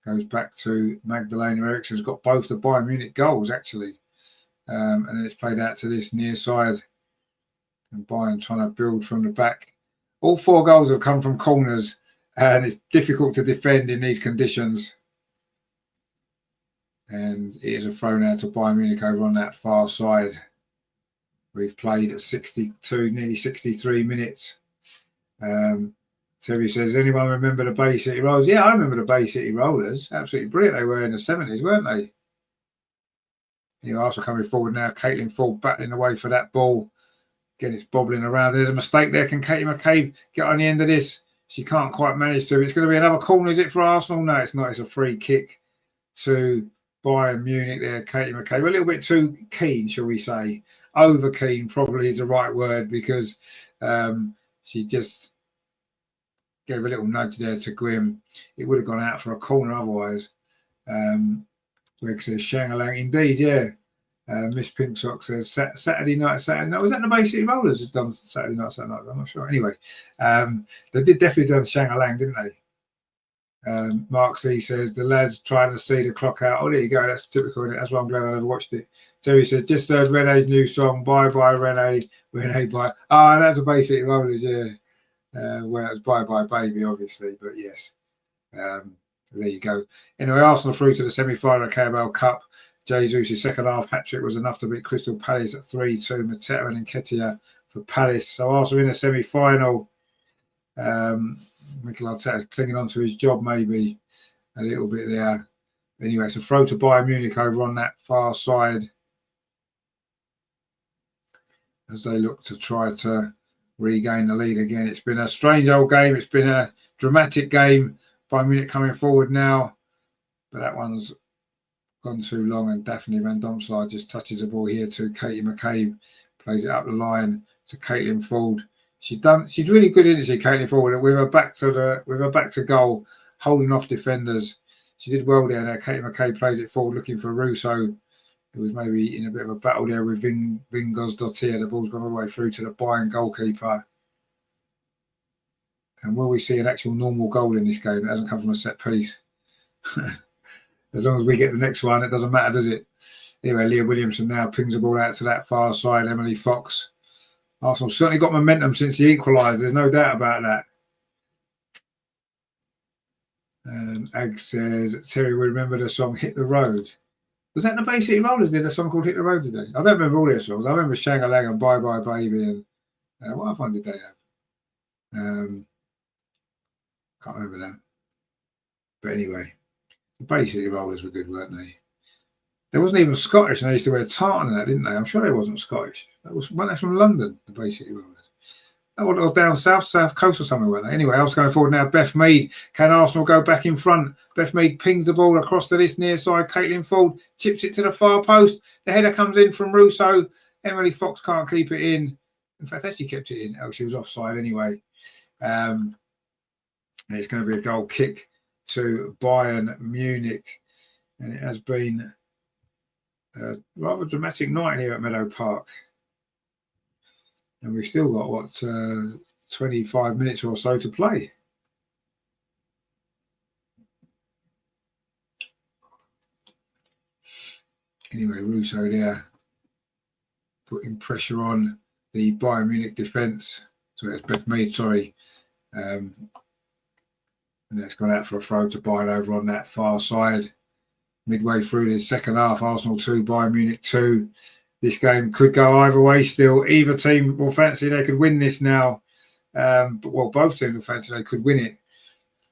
Speaker 1: Goes back to Magdalena Eriksson, who's got both the Bayern Munich goals, actually. And then it's played out to this near side. And Bayern trying to build from the back. All 4 goals have come from corners, and it's difficult to defend in these conditions. And it is a throw now to Bayern Munich over on that far side. We've played at 62, nearly 63 minutes. Terry says, anyone remember the Bay City Rollers? Yeah, I remember the Bay City Rollers. Absolutely brilliant. They were in the 70s, weren't they? You Arsenal coming forward now. Caitlin Ford battling away for that ball. Again, it's bobbling around. There's a mistake there. Can Katie McCabe get on the end of this? She can't quite manage to. It's going to be another corner, is it, for Arsenal? No, it's not. It's a free kick to Bayern Munich there. Katie McCabe. A little bit too keen, shall we say. Over keen probably is the right word, because she just gave a little nudge there to Grimm. It would have gone out for a corner otherwise. Greg says, Shangalang. Indeed, yeah. Miss Pink Sock says, Saturday night. Was that the Bay City Rollers has done Saturday night? I'm not sure. Anyway, they did definitely done Shangalang, didn't they? Mark C says, the lads trying to see the clock out. Oh, there you go. That's typical. That's why I'm glad I never watched it. Terry said, just heard Renee's new song, Bye Bye Renee. Renee Bye. Oh, that's a Bay City Rollers, yeah. Well, it was Bye Bye Baby, obviously, but yes. There you go. Anyway, Arsenal through to the semi-final of Carabao Cup. Jesus' second half hat-trick was enough to beat Crystal Palace at 3-2. Mateta and Nketiah for Palace. So Arsenal in the semi-final. Mikel Arteta's clinging on to his job maybe a little bit there. Anyway, it's a throw to Bayern Munich over on that far side as they look to try to regain the lead again. It's been a strange old game. It's been a dramatic game. Bayern Munich coming forward now, but that one's gone too long, and Daphne Van Domselaar just touches the ball here to Katie McCabe, plays it up the line to Caitlin Ford. She's really good, isn't she, Caitlin Ford, with her back to goal, holding off defenders. She did well there. Now Katie McCabe plays it forward, looking for Russo, who was maybe in a bit of a battle there with Vingos-Dottir. The ball's gone all the way through to the Bayern goalkeeper. And will we see an actual normal goal in this game? It hasn't come from a set piece. As long as we get the next one, it doesn't matter, does it? Anyway, Leah Williamson now pings the ball out to that far side. Emily Fox. Arsenal certainly got momentum since the equaliser. There's no doubt about that. Ag says, Terry will remember the song Hit the Road. Was that the Bay City Rollers did a song called Hit the Road today? I don't remember all their songs. I remember Shang-a-Lang and Bye Bye Baby and what other one did they have? Can't remember that. But anyway, the Bay City Rollers were good, weren't they? They wasn't even Scottish, and they used to wear tartan and that, didn't they? I'm sure they wasn't Scottish. Weren't they from London, the Bay City Rollers? Or down south coast or somewhere, weren't they? Anyway, I was going forward now. Beth Mead, can Arsenal go back in front? Beth Mead pings the ball across to this near side. Caitlin Ford chips it to the far post. The header comes in from Russo. Emily Fox can't keep it in. In fact, actually kept it in. Oh, she was offside anyway. It's going to be a goal kick to Bayern Munich. And it has been a rather dramatic night here at Meadow Park. And we've still got, 25 minutes or so to play. Anyway, Russo there putting pressure on the Bayern Munich defence. So that's Beth Mead, sorry. And that's gone out for a throw to Bayern over on that far side. Midway through the second half, Arsenal 2, Bayern Munich 2. This game could go either way still. Either team will fancy they could win this now. But both teams will fancy they could win it.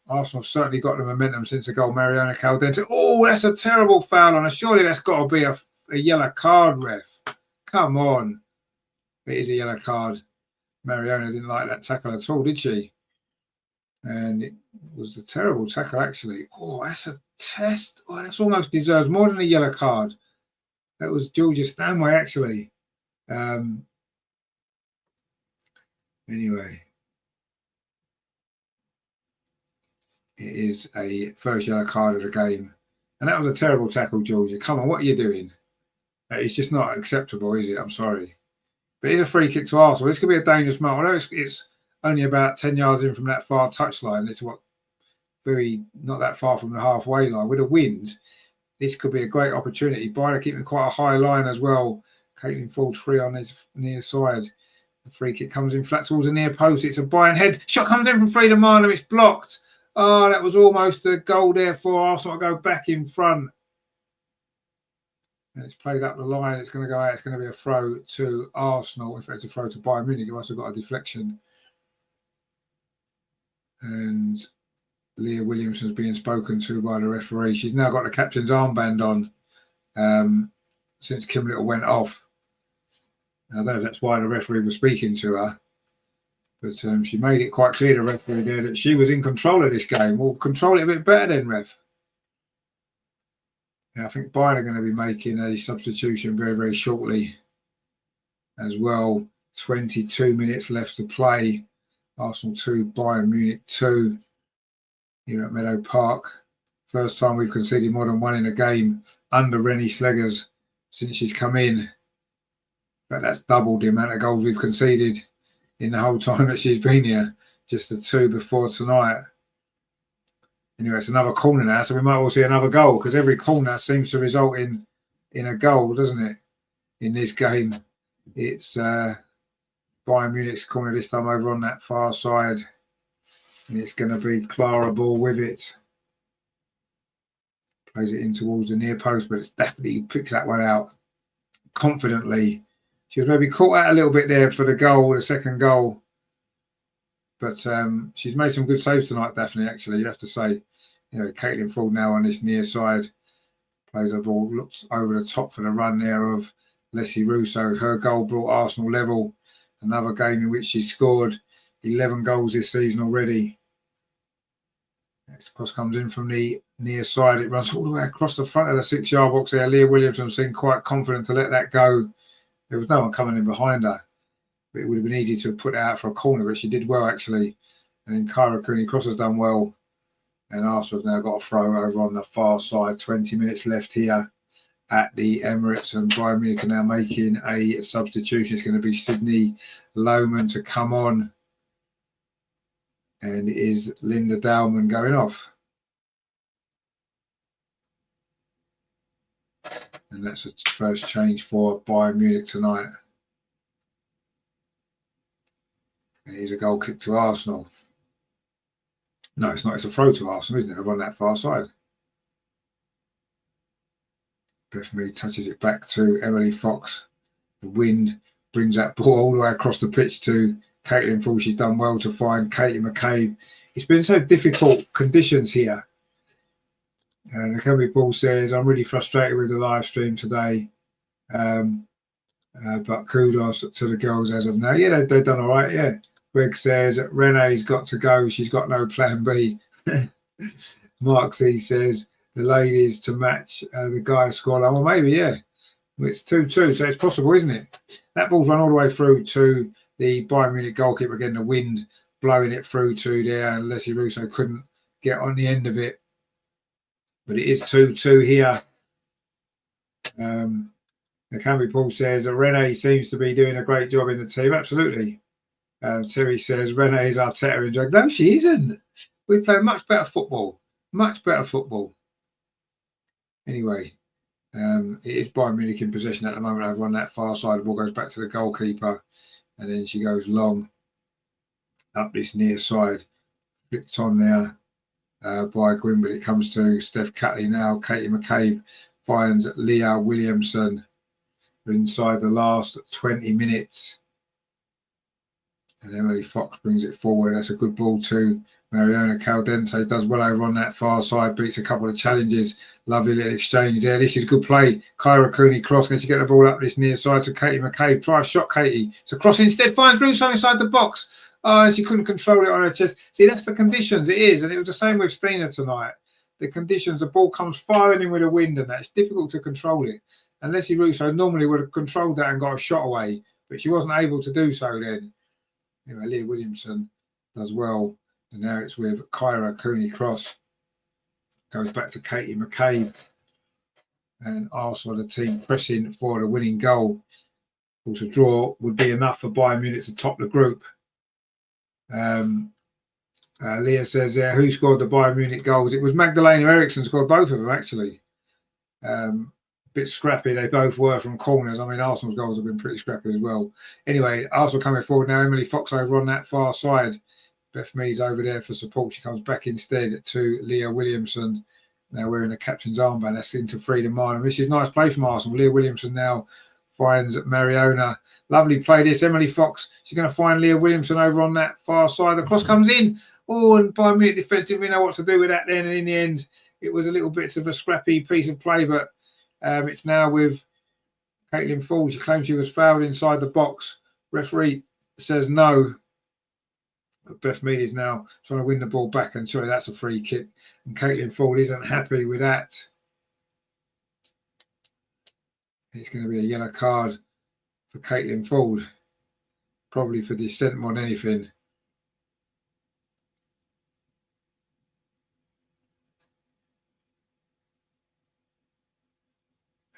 Speaker 1: Arsenal certainly got the momentum since the goal. Mariona Caldente. Oh, that's a terrible foul on her. Surely that's got to be a yellow card, ref. Come on. It is a yellow card. Mariona didn't like that tackle at all, did she? And it was a terrible tackle, actually. Oh, that's a test. Oh, that's almost deserves more than a yellow card. That was Georgia Stanway, actually. Anyway. It is a first yellow card of the game. And that was a terrible tackle, Georgia. Come on, what are you doing? It's just not acceptable, is it? I'm sorry. But it's a free kick to Arsenal. This could be a dangerous moment. Although it's only about 10 yards in from that far touchline. It's not that far from the halfway line. With a wind, this could be a great opportunity. Bayern keeping quite a high line as well. Caitlin falls free on his near side. The free kick comes in flat towards the near post. It's a Bayern head. Shot comes in from Frida Marlow. It's blocked. Oh, that was almost a goal there for Arsenal to go back in front. And it's played up the line. It's going to go out. It's going to be a throw to Arsenal. In fact, it's a throw to Bayern Munich. It must have got a deflection. And Leah Williamson's being spoken to by the referee. She's now got the captain's armband on since Kim Little went off. I don't know if that's why the referee was speaking to her. But she made it quite clear, the referee there, that she was in control of this game. Well, control it a bit better then, ref. Yeah, I think Bayern are going to be making a substitution very, very shortly as well. 22 minutes left to play. Arsenal 2, Bayern Munich 2 here at Meadow Park. First time we've conceded more than one in a game under Rennie Sleggers since she's come in. But that's doubled the amount of goals we've conceded in the whole time that she's been here, just the 2 before tonight. Anyway, it's another corner now, so we might all see another goal because every corner seems to result in a goal, doesn't it? In this game, it's Bayern Munich's corner this time over on that far side. And it's going to be Clara Ball with it. Plays it in towards the near post, but it's definitely picks that one out confidently. She was maybe caught out a little bit there for the second goal. But she's made some good saves tonight, Daphne, actually, you have to say. You know, Caitlin Ford now on this near side. Plays her ball, looks over the top for the run there of Leslie Russo. Her goal brought Arsenal level. Another game in which she scored 11 goals this season already. Next cross comes in from the near side. It runs all the way across the front of the 6-yard box there. Leah Williamson seemed quite confident to let that go. There was no one coming in behind her. But it would have been easy to put it out for a corner, but she did well, actually. And then Kyra Cooney-Cross has done well. And Arsenal have now got a throw over on the far side. 20 minutes left here at the Emirates. And Bayern Munich are now making a substitution. It's going to be Sydney Lohman to come on. And it is Linda Dowman going off. And that's the first change for Bayern Munich tonight. And here's a goal kick to Arsenal. No, it's not. It's a throw to Arsenal, isn't it? Over on that far side. Bethany touches it back to Emily Fox. The wind brings that ball all the way across the pitch to Caitlin Ford. She's done well to find Katie McCabe. It's been so difficult conditions here. And the Kelby Paul says, I'm really frustrated with the live stream today. But kudos to the girls as of now. Yeah, they've done all right, yeah. Greg says, Renee's got to go. She's got no plan B. Mark C says, the ladies to match the guys scoreline. Well, maybe, yeah. It's 2-2, so it's possible, isn't it? That ball's run all the way through to the Bayern Munich goalkeeper. Again, the wind blowing it through to there, and Leslie Russo couldn't get on the end of it. But it is 2-2 here. Nakambi Paul says, Renee seems to be doing a great job in the team. Absolutely. Terry says, Renee is Arteta in drag. No, she isn't. We play much better football. Much better football. Anyway, it is Bayern Munich in possession at the moment over on that far side. The ball goes back to the goalkeeper, and then she goes long up this near side. Flicked on there by Gwyn, but it comes to Steph Catley now. Katie McCabe finds Leah Williamson inside the last 20 minutes. And Emily Fox brings it forward. That's a good ball to Mariona Caldente. Does well over on that far side. Beats a couple of challenges. Lovely little exchange there. This is good play. Kyra Cooney cross. Can she get the ball up this near side to Katie McCabe? Try a shot, Katie. It's a cross instead. Finds Russo inside the box. Oh, and she couldn't control it on her chest. See, that's the conditions. It is. And it was the same with Stina tonight. The conditions, the ball comes firing in with the wind and that. It's difficult to control it. And Leslie Russo normally would have controlled that and got a shot away. But she wasn't able to do so then. Anyway, Leah Williamson does well. And now it's with Kyra Cooney cross. Goes back to Katie McCabe. And Arsenal, the team pressing for the winning goal. Of course, a draw would be enough for Bayern Munich to top the group. Leah says, who scored the Bayern Munich goals? It was Magdalena Eriksson scored both of them, actually. Bit scrappy they both were from corners. I mean, Arsenal's goals have been pretty scrappy as well. Anyway, Arsenal coming forward now. Emily Fox over on that far side. Beth Mees over there for support. She comes back instead to Leah Williamson. Now wearing the captain's armband. That's into Frida Minor. This is a nice play from Arsenal. Leah Williamson now finds Mariona. Lovely play this. Emily Fox. She's going to find Leah Williamson over on that far side. The cross comes in. Oh, and Bayern Munich defence didn't really know what to do with that then. And in the end, it was a little bit of a scrappy piece of play, but it's now with Caitlin Ford. She claims she was fouled inside the box. Referee says no. But Beth Mead is now trying to win the ball back. And sorry, that's a free kick. And Caitlin Ford isn't happy with that. It's going to be a yellow card for Caitlin Ford. Probably for dissent more than anything.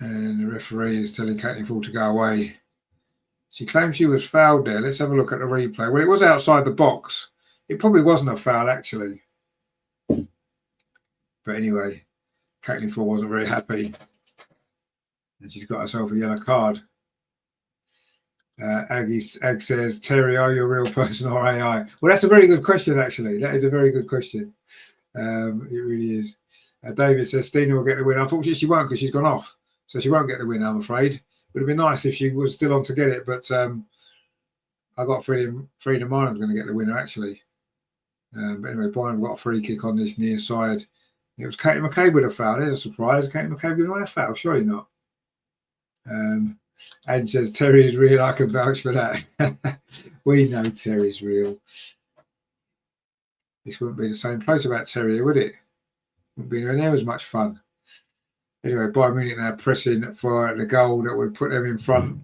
Speaker 1: And the referee is telling Caitlin Ford to go away. She claims she was fouled there. Let's have a look at the replay. Well, it was outside the box. It probably wasn't a foul, actually. But anyway, Caitlin Ford wasn't very happy. And she's got herself a yellow card. Ag says, Terry, are you a real person or AI? Well, that's a very good question, actually. That is a very good question. It really is. David says, Stina will get the win. Unfortunately, she won't because she's gone off. So she won't get the win, I'm afraid. It would have been nice if she was still on to get it, but I got Frida Minor going to get the winner, actually. But anyway, Bayern got a free kick on this near side. It was Katie McCabe with a foul. There's a surprise. Katie McCabe with a foul. Surely not. And says, Terry is real. I can vouch for that. We know Terry's real. This wouldn't be the same place about Terry, would it? Wouldn't be near as much fun. Anyway, Bayern Munich now pressing for the goal that would put them in front.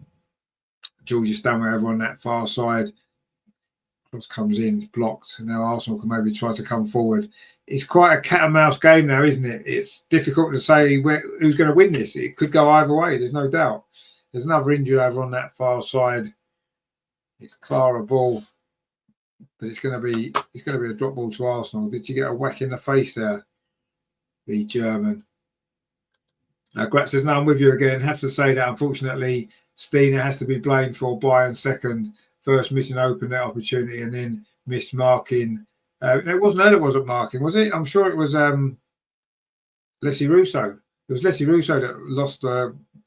Speaker 1: Georgia Stanway over on that far side. Cross comes in, blocked. Now Arsenal can maybe try to come forward. It's quite a cat and mouse game now, isn't it? It's difficult to say who's going to win this. It could go either way, there's no doubt. There's another injury over on that far side. It's Clara Ball. But it's going to be a drop ball to Arsenal. Did you get a whack in the face there? The German. Grat says, no, I'm with you again. Have to say that, unfortunately, Stina has to be blamed for Bayern's second. First missing open that opportunity and then missed marking It wasn't her that wasn't marking, was it? I'm sure it was Leslie Russo. It was Leslie Russo that lost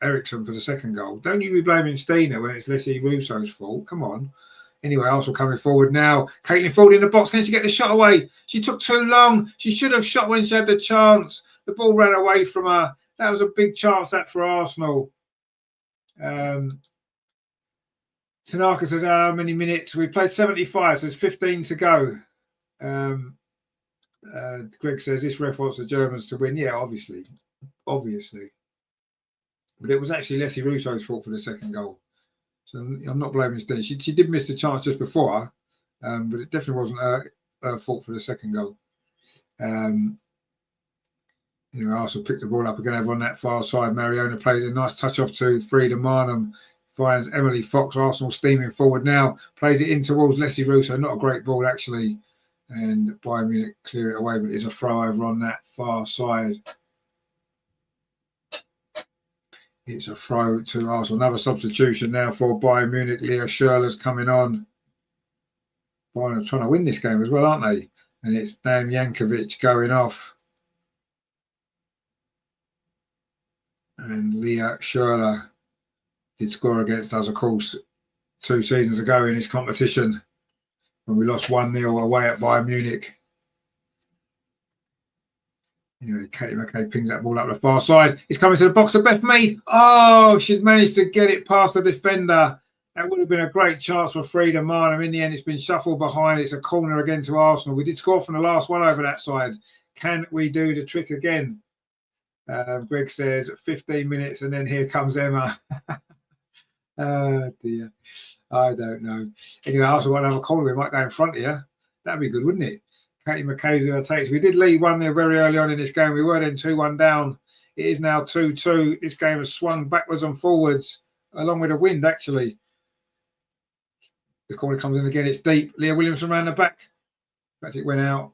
Speaker 1: Ericsson for the second goal. Don't you be blaming Stina when it's Leslie Russo's fault. Come on. Anyway, Arsenal coming forward now. Caitlin Ford in the box. Can she get the shot away? She took too long. She should have shot when she had the chance. The ball ran away from her. That was a big chance that for Arsenal. Tanaka says, how many minutes? We played 75, so there's 15 to go. Greg says, this ref wants the Germans to win. Yeah, obviously. But it was actually Leslie Russo's fault for the second goal. So I'm not blaming Steen. She did miss the chance just before, but it definitely wasn't her fault for the second goal. Arsenal picked the ball up again over on that far side. Mariona plays a nice touch off to Frida Marnham. Finds Emily Fox. Arsenal steaming forward now. Plays it in towards Leslie Russo. Not a great ball, actually. And Bayern Munich clear it away, but it's a throw over on that far side. It's a throw to Arsenal. Another substitution now for Bayern Munich. Leah Schürrle's coming on. Bayern are trying to win this game as well, aren't they? And it's Dan Jankovic going off. And Leah Schürrle did score against us, of course, 2 seasons ago in this competition when we lost 1-0 away at Bayern Munich. Anyway, Katie McKay pings that ball up the far side. It's coming to the box to Beth Mead. Oh, she'd managed to get it past the defender. That would have been a great chance for Frida Marnham. In the end, it's been shuffled behind. It's a corner again to Arsenal. We did score from the last one over that side. Can we do the trick again? Greg says 15 minutes and then here comes Emma. Oh dear. I don't know. Anyway, I also want to have a corner. We might go in front here. That'd be good, wouldn't it? Katie McKay's going to take it. We did lead 1-0 very early on in this game. We were then 2-1 down. It is now 2-2. This game has swung backwards and forwards along with the wind, actually. The corner comes in again. It's deep. Leah Williamson around the back. In fact, it went out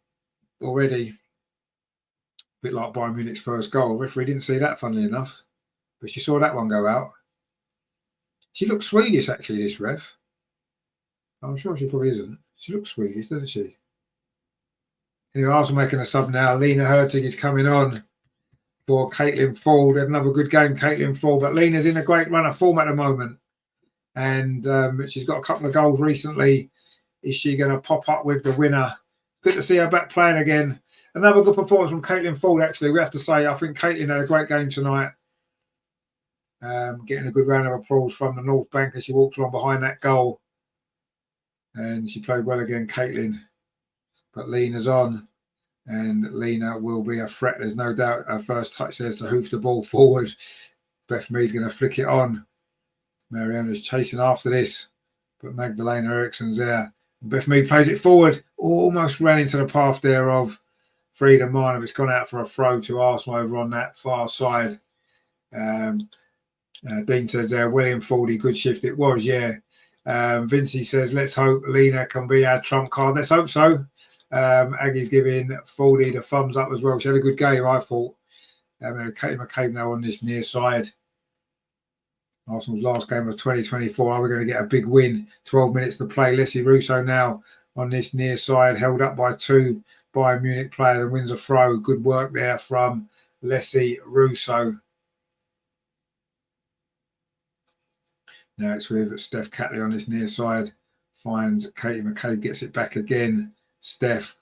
Speaker 1: already. A bit like Bayern Munich's first goal. Referee didn't see that, funnily enough. But she saw that one go out. She looks Swedish, actually, this ref. I'm sure she probably isn't. She looks Swedish, doesn't she? Anyway, Arsenal making a sub now. Lena Hurtig is coming on for Caitlin Ford. Had another good game, Caitlin Ford. But Lena's in a great run of form at the moment. And she's got a couple of goals recently. Is she going to pop up with the winner? Good to see her back playing again. Another good performance from Caitlin Ford, actually. We have to say, I think Caitlin had a great game tonight. Getting a good round of applause from the North Bank as she walked along behind that goal. And she played well again, Caitlin. But Lena's on. And Lena will be a threat. There's no doubt her first touch there to hoof the ball forward. Beth Mead's going to flick it on. Mariana's chasing after this. But Magdalena Eriksson's there. Beth Mead plays it forward. Almost ran into the path there of Frida Marnham. It's gone out for a throw to Arsenal over on that far side. Dean says there, William Fordy, good shift. It was, yeah. Vincey says, let's hope Lena can be our trump card. Let's hope so. Aggie's giving Fordy the thumbs up as well. She had a good game, I thought. Katie McCabe now on this near side. Arsenal's last game of 2024. Are we going to get a big win? 12 minutes to play. Leslie Russo now on this near side, held up by 2 Bayern Munich players and wins a throw. Good work there from Leslie Russo. Now it's with Steph Catley on this near side. Finds Katie McCabe, gets it back again. Steph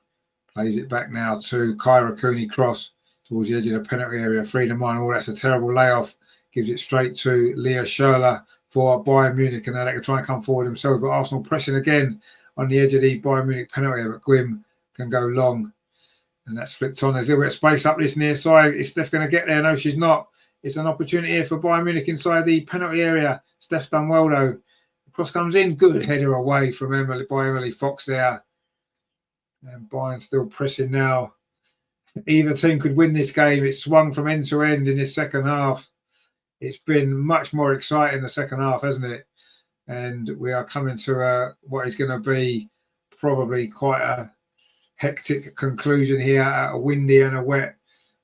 Speaker 1: plays it back now to Kyra Cooney cross towards the edge of the penalty area. Frida Marnham, that's a terrible layoff. Gives it straight to Leah Schürrle for Bayern Munich. And now they can try and come forward themselves. But Arsenal pressing again on the edge of the Bayern Munich penalty area. But Gwynn can go long. And that's flicked on. There's a little bit of space up this near side. Is Steph going to get there? No, she's not. It's an opportunity here for Bayern Munich inside the penalty area. Steph's done well, though. The cross comes in. Good header away from Emily Fox there. And Bayern still pressing now. Either team could win this game. It's swung from end to end in this second half. It's been much more exciting the second half, hasn't it? And we are coming to what is going to be probably quite a hectic conclusion here at a windy and a wet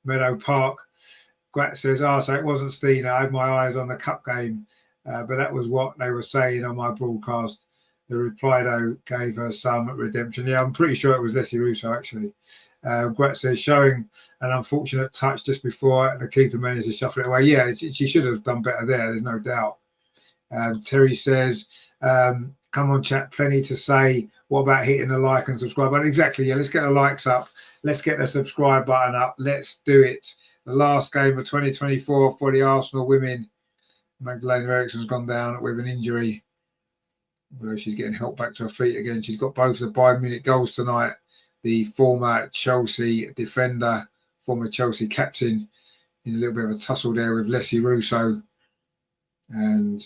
Speaker 1: Meadow Park. Grat says, so it wasn't Stina. I had my eyes on the cup game. But that was what they were saying on my broadcast. The reply, though, gave her some redemption. Yeah, I'm pretty sure it was Leslie Russo, actually. Gret says, showing an unfortunate touch just before the keeper managed to shuffle it away. Yeah, she should have done better there, there's no doubt. Terry says, come on, chat, plenty to say. What about hitting the like and subscribe button? Exactly, yeah, let's get the likes up. Let's get the subscribe button up. Let's do it. The last game of 2024 for the Arsenal women. Magdalena Eriksson's gone down with an injury. Although she's getting helped back to her feet again. She's got both the Bayern Munich goals tonight. The former Chelsea defender, former Chelsea captain, in a little bit of a tussle there with Leslie Russo. And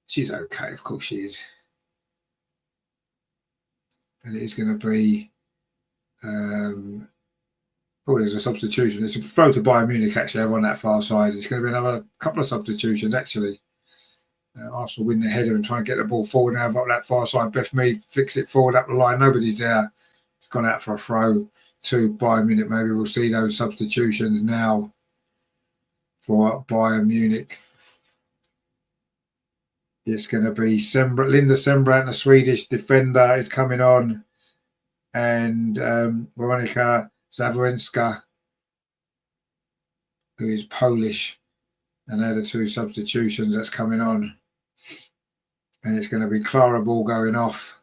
Speaker 1: she's okay, of course she is. And it is going to be... there's a substitution. It's a throw to Bayern Munich, actually, over on that far side. It's going to be another couple of substitutions, actually. Arsenal win the header and try and get the ball forward now up that far side. Beth Mead flicks it forward up the line. Nobody's there. It's gone out for a throw to Bayern Munich. Maybe we'll see those substitutions now for Bayern Munich. It's going to be Linda Sembrant, the Swedish defender, is coming on. And Weronika Zawęcka, who is Polish. And they're the two substitutions that's coming on. And it's going to be Clara Ball going off.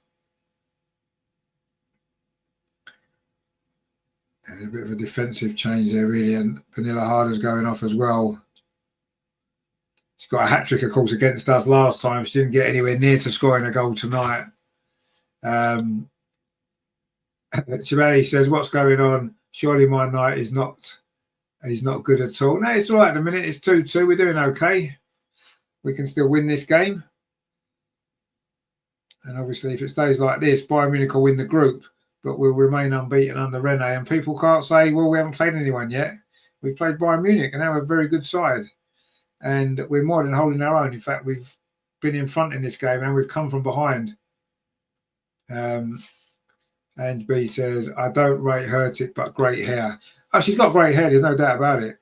Speaker 1: And a bit of a defensive change there, really. And Pernilla Harder's going off as well. She's got a hat-trick, of course, against us last time. She didn't get anywhere near to scoring a goal tonight. Shibali says, what's going on? Surely my night is not good at all. No, it's all right at the minute. It's 2-2. We're doing okay. We can still win this game. And obviously, if it stays like this, Bayern Munich will win the group, but we'll remain unbeaten under Rene. And people can't say, well, we haven't played anyone yet. We've played Bayern Munich, and now we're a very good side. And we're more than holding our own. In fact, we've been in front in this game, and we've come from behind. And B says, I don't rate Hurtig, but great hair. Oh, she's got great hair. There's no doubt about it.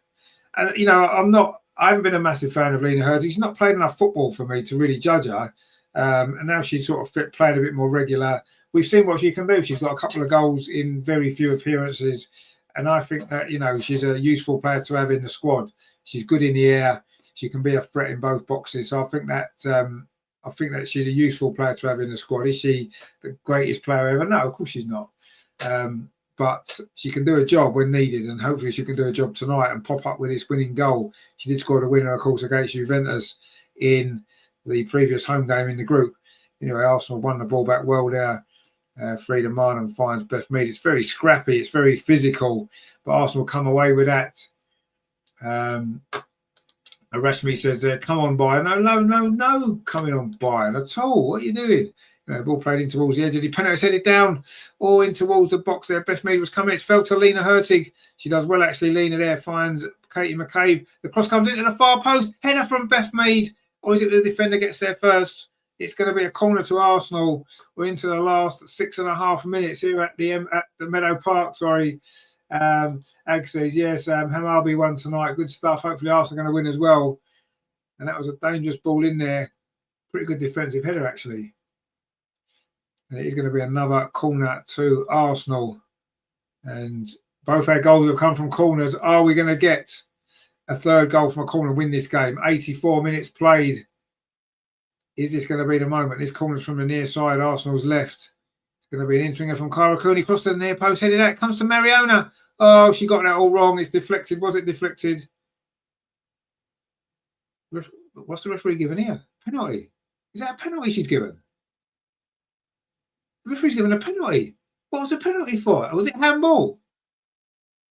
Speaker 1: And, you know, I haven't been a massive fan of Lena Hurtig. She's not played enough football for me to really judge her. And now she's sort of playing a bit more regular. We've seen what she can do. She's got a couple of goals in very few appearances. And I think that, you know, she's a useful player to have in the squad. She's good in the air. She can be a threat in both boxes. So I think that she's a useful player to have in the squad. Is she the greatest player ever? No, of course she's not. But she can do a job when needed, and hopefully she can do a job tonight and pop up with this winning goal. She did score the winner, of course, against Juventus in the previous home game in the group. Anyway, Arsenal won the ball back well there. Frida Marnham finds Beth Mead. It's very scrappy. It's very physical, but Arsenal come away with that. Rashmi says, come on, Bayern. No, coming on, Bayern at all. What are you doing? Ball played in towards the edge of the penalty, headed down, all in towards the box there. Beth Mead was coming. It's fell to Lena Hurtig. She does well, actually. Lena there finds Katie McCabe. The cross comes into the far post. Header from Beth Mead. Or is it the defender gets there first? It's going to be a corner to Arsenal. We're into the last 6.5 minutes here at the Meadow Park. Sorry. Ag says, yes, Hamarby won tonight. Good stuff. Hopefully Arsenal are going to win as well. And that was a dangerous ball in there. Pretty good defensive header, actually. And it is going to be another corner to Arsenal. And both our goals have come from corners. Are we going to get a third goal from a corner and win this game? 84 minutes played. Is this going to be the moment? This corner's from the near side, Arsenal's left. It's going to be an in-swinger from Kyra Cooney. Cross to the near post, headed out. Comes to Mariona. Oh, she got that all wrong. It's deflected. Was it deflected? What's the referee giving here? Penalty. Is that a penalty she's given? The referee's given a penalty. What was the penalty for? Was it handball?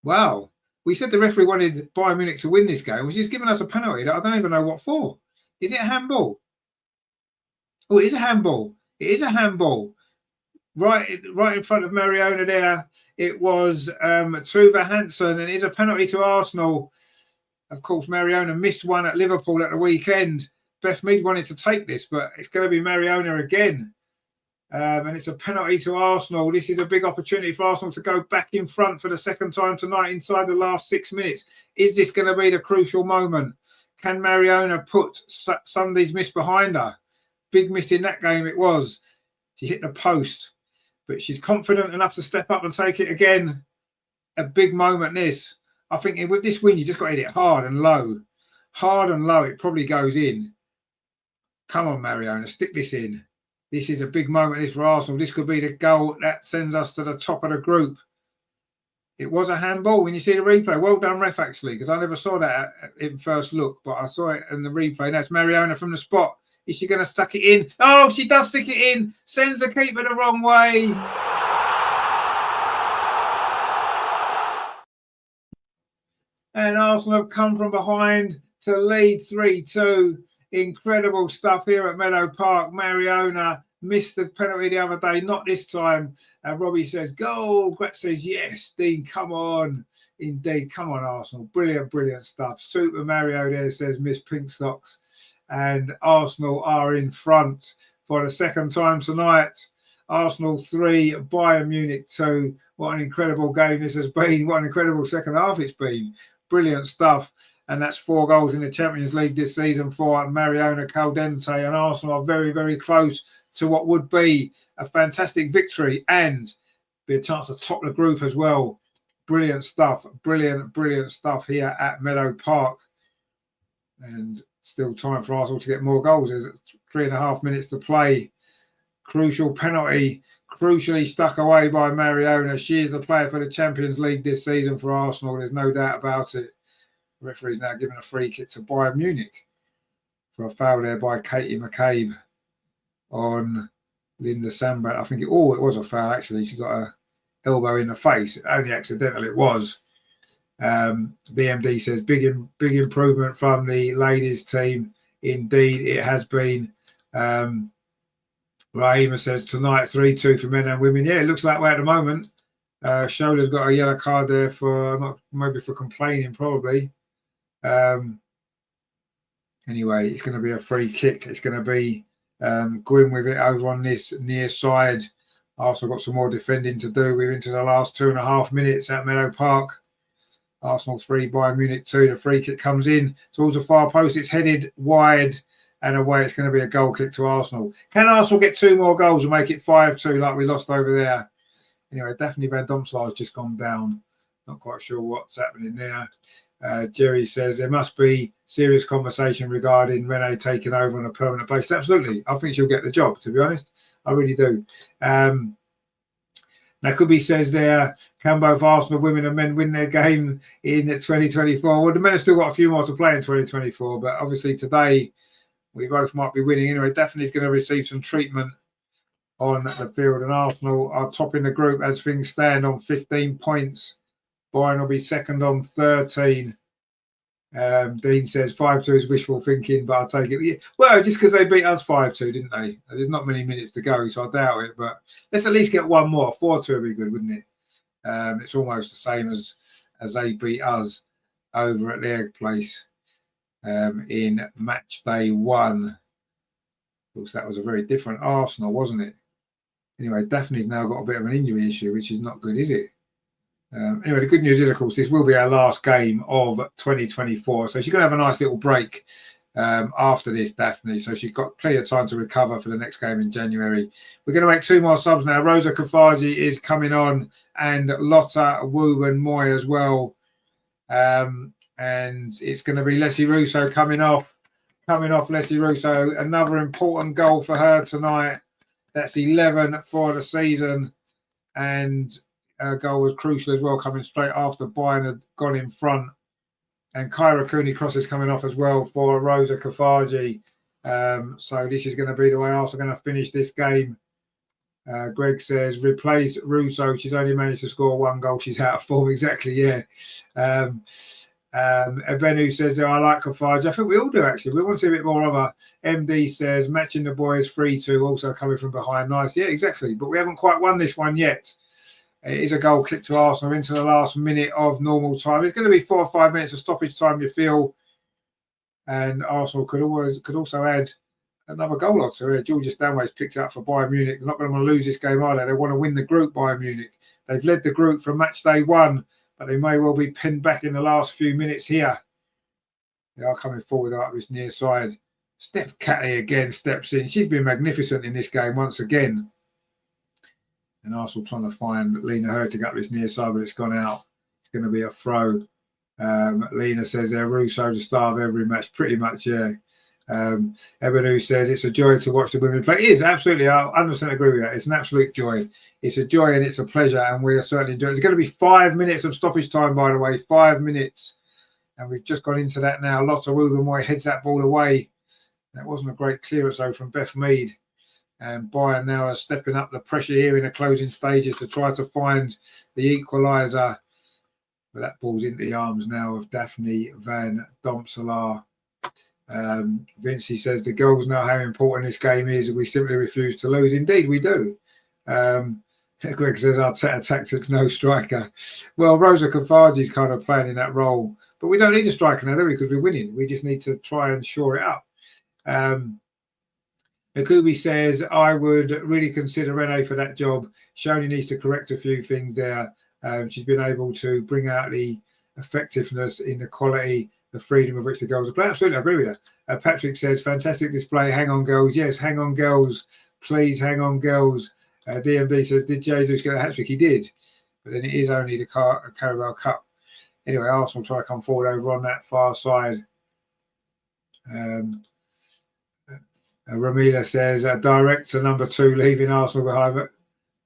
Speaker 1: Wow. We said the referee wanted Bayern Munich to win this game. Well, she's given us a penalty that I don't even know what for. Is it a handball? Oh, it is a handball. It is a handball. Right in front of Mariona there. It was Tuva Hansen, and it is a penalty to Arsenal. Of course, Mariona missed one at Liverpool at the weekend. Beth Mead wanted to take this, but it's going to be Mariona again. And it's a penalty to Arsenal. This is a big opportunity for Arsenal to go back in front for the second time tonight inside the last 6 minutes. Is this going to be the crucial moment? Can Mariona put Sunday's miss behind her? Big miss in that game it was. She hit the post, but she's confident enough to step up and take it again. A big moment, this. I think with this win, you just got to hit it hard and low. Hard and low, it probably goes in. Come on, Mariona, stick this in. This is a big moment, this for Arsenal. This could be the goal that sends us to the top of the group. It was a handball when you see the replay. Well done, ref, actually, because I never saw that in first look, but I saw it in the replay. And that's Mariona from the spot. Is she going to stuck it in? Oh, she does stick it in. Sends the keeper the wrong way. And Arsenal have come from behind to lead 3-2. Incredible stuff here at Meadow Park. Mariona missed the penalty the other day, not this time. Robbie says, goal. Gret says, yes. Dean, come on. Indeed, come on, Arsenal. Brilliant, brilliant stuff. Super Mario there says, Miss Pink Stocks. And Arsenal are in front for the second time tonight. Arsenal 3, Bayern Munich 2. What an incredible game this has been. What an incredible second half it's been. Brilliant stuff. And that's 4 goals in the Champions League this season for Mariona Caldente. And Arsenal are very, very close to what would be a fantastic victory and be a chance to top the group as well. Brilliant stuff. Brilliant, brilliant stuff here at Meadow Park. And still time for Arsenal to get more goals. There's 3.5 minutes to play. Crucial penalty, crucially stuck away by Mariona. She is the player for the Champions League this season for Arsenal. There's no doubt about it. The referee's now giving a free kick to Bayern Munich for a foul there by Katie McCabe on Linda Sandberg. I think it was a foul, actually. She got her elbow in the face. Only accidental it was. The MD says big improvement from the ladies team. Indeed, it has been. Raima says tonight 3-2 for men and women. Yeah, it looks like way at the moment. Shola's got a yellow card there for maybe for complaining, probably. Anyway, it's going to be a free kick. It's going to be going with it over on this near side. Arsenal got some more defending to do. We're into the last 2.5 minutes at Meadow Park. Arsenal 3, Bayern Munich 2. The free kick comes in towards the far post. It's headed wide and away. It's going to be a goal kick to Arsenal. Can Arsenal get 2 more goals and make it 5-2 like we lost over there? Anyway, Daphne Van Domselaar has just gone down. Not quite sure what's happening there. Jerry says there must be serious conversation regarding Renee taking over on a permanent basis. Absolutely. I think she'll get the job, to be honest. I really do. Now, Kubi says there, can both Arsenal women and men win their game in 2024? Well, the men have still got a few more to play in 2024, but obviously today we both might be winning. Anyway, Daphne's going to receive some treatment on the field, and Arsenal are topping the group as things stand on 15 points. Bayern will be second on 13. Dean says 5-2 is wishful thinking, but I'll take it. Yeah. Well, just because they beat us 5-2, didn't they? There's not many minutes to go, so I doubt it. But let's at least get one more. 4-2 would be good, wouldn't it? It's almost the same as they beat us over at their place in match day 1. Of course, that was a very different Arsenal, wasn't it? Anyway, Daphne's now got a bit of an injury issue, which is not good, is it? Anyway, the good news is, of course, this will be our last game of 2024. So she's going to have a nice little break after this, Daphne. So she's got plenty of time to recover for the next game in January. We're going to make 2 more subs now. Rosa Kafaji is coming on and Lotta Wooben Moy as well. And it's going to be Leslie Russo coming off. Leslie Russo. Another important goal for her tonight. That's 11 for the season. And her goal was crucial as well, coming straight after Bayern had gone in front. And Kyra Cooney Cross is coming off as well for Rosa Kafaji. So this is going to be the way Arsenal are going to finish this game. Greg says, replace Russo. She's only managed to score 1 goal. She's out of form. Exactly, yeah. Ebenu says, I like Kafaji. I think we all do, actually. We want to see a bit more of her. MD says, matching the boys 3-2, also coming from behind. Nice. Yeah, exactly. But we haven't quite won this one yet. It is a goal kick to Arsenal into the last minute of normal time. It's going to be 4 or 5 minutes of stoppage time, you feel. And Arsenal could also add another goal or two. Georgia Stanway's picked up for Bayern Munich. They're not going to want to lose this game, are they? They want to win the group, Bayern Munich. They've led the group from match day 1, but they may well be pinned back in the last few minutes here. They are coming forward up this near side. Steph Catley again steps in. She's been magnificent in this game once again. And Arsenal trying to find Lena Hurtig up this near side, but it's gone out. It's going to be a throw. Lena says there, Russo the star of every match. Pretty much, yeah. Ebonu says it's a joy to watch the women play. It is, absolutely. I 100% agree with that. It's an absolute joy. It's a joy and it's a pleasure, and we are certainly enjoying it. It's going to be 5 minutes of stoppage time, by the way. 5 minutes. And we've just got into that now. Lotta Wilgenmoy heads that ball away. That wasn't a great clearance, though, from Beth Mead. And Bayern now are stepping up the pressure here in the closing stages to try to find the equaliser. But that ball's into the arms now of Daphne Van Domselaar. Vincey says the girls know how important this game is. We simply refuse to lose. Indeed, we do. Greg says our tactics, no striker. Well, Rosa Kafaji's kind of playing in that role. But we don't need a striker now, do we? Because we're winning. We just need to try and shore it up. Nakubi says, I would really consider Renee for that job. She only needs to correct a few things there. She's been able to bring out the effectiveness in the quality, the freedom of which the girls are playing. Absolutely, I agree with you. Patrick says, fantastic display. Hang on, girls. Yes, hang on, girls. Please hang on, girls. DMB says, did Jesus get a hat-trick? He did. But then it is only the Carabao Cup. Anyway, Arsenal try to come forward over on that far side. Ramila says, director number 2 leaving Arsenal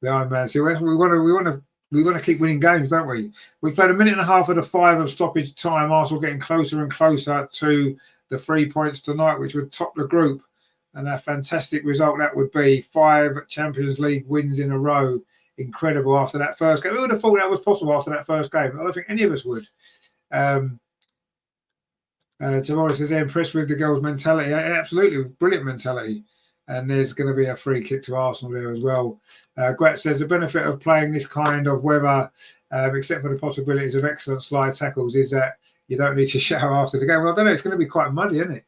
Speaker 1: behind Man City. We want to keep winning games, don't we? We played a minute and a half of the 5 of stoppage time. Arsenal getting closer and closer to the 3 points tonight, which would top the group. And a fantastic result that would be. 5 Champions League wins in a row. Incredible after that first game. Who would have thought that was possible after that first game? I don't think any of us would. Tamara says they're impressed with the girls' mentality. Absolutely, brilliant mentality. And there's going to be a free kick to Arsenal there as well. Grat says the benefit of playing this kind of weather, except for the possibilities of excellent slide tackles, is that you don't need to shower after the game. Well, I don't know. It's going to be quite muddy, isn't it?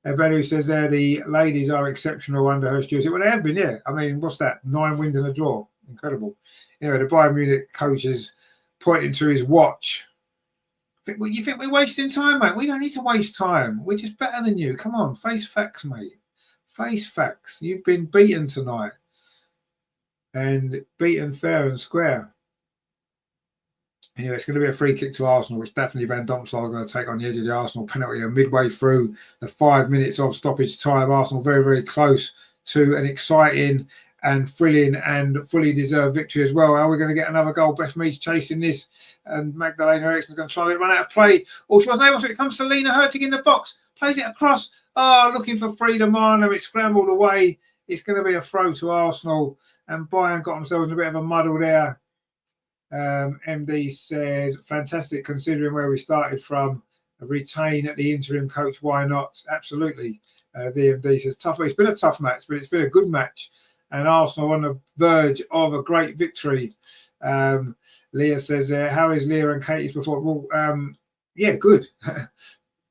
Speaker 1: Benu says there the ladies are exceptional under her stewardship. Well, they have been, yeah. I mean, what's that? 9 wins and a draw. Incredible. Anyway, the Bayern Munich coach is pointing to his watch. You think we're wasting time, mate? We don't need to waste time. We're just better than you. Come on, face facts, mate. Face facts. You've been beaten tonight. And beaten fair and square. Anyway, it's going to be a free kick to Arsenal, which definitely Van Domselaar is going to take on the edge of the Arsenal penalty. And midway through the 5 minutes of stoppage time, Arsenal very, very close to an exciting and thrilling and fully deserved victory as well. Are we going to get another goal? Beth Mead's chasing this, and Magdalena Eriksson's going to try to run out of play. Oh, she wasn't able to. It comes to Lena Hurtig in the box, plays it across. Oh, looking for freedom, Marner. It scrambled away. It's going to be a throw to Arsenal, and Bayern got themselves in a bit of a muddle there. MD says, fantastic considering where we started from. Retain at the interim coach, why not? Absolutely. The MD says, tough. It's been a tough match, but it's been a good match. And Arsenal on the verge of a great victory. Leah says, how is Leah and Katie's performance? Well, yeah, good.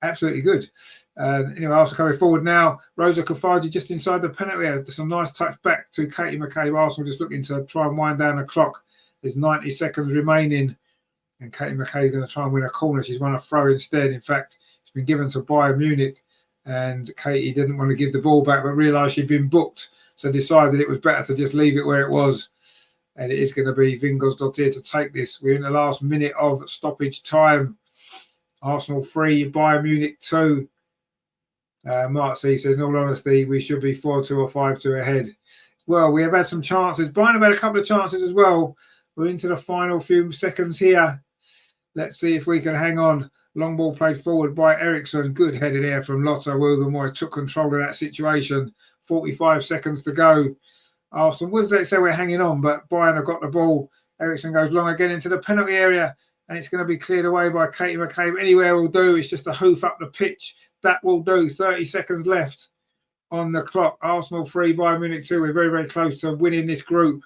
Speaker 1: Absolutely good. Anyway, Arsenal coming forward now. Rosa Kafaji just inside the penalty area. Some nice touch back to Katie McCabe. Arsenal just looking to try and wind down the clock. There's 90 seconds remaining. And Katie McCabe going to try and win a corner. She's won a throw instead. In fact, it's been given to Bayern Munich. And Katie didn't want to give the ball back, but realised she'd been booked. So decided it was better to just leave it where it was. And it is going to be Vingosdottir to take this. We're in the last minute of stoppage time. Arsenal 3, Bayern Munich 2. Mark C says, in all honesty, we should be 4-2 or 5-2 ahead. Well, we have had some chances. Bayern have had a couple of chances as well. We're into the final few seconds here. Let's see if we can hang on. Long ball played forward by Eriksson. Good headed air from Lotta Wilgenmoy. Took control of that situation. 45 seconds to go. Arsenal wouldn't say we're hanging on, but Bayern have got the ball. Eriksson goes long again into the penalty area, and it's going to be cleared away by Katie McCabe. Anywhere will do. It's just a hoof up the pitch. That will do. 30 seconds left on the clock. Arsenal 3, Bayern Munich 2. We're very, very close to winning this group,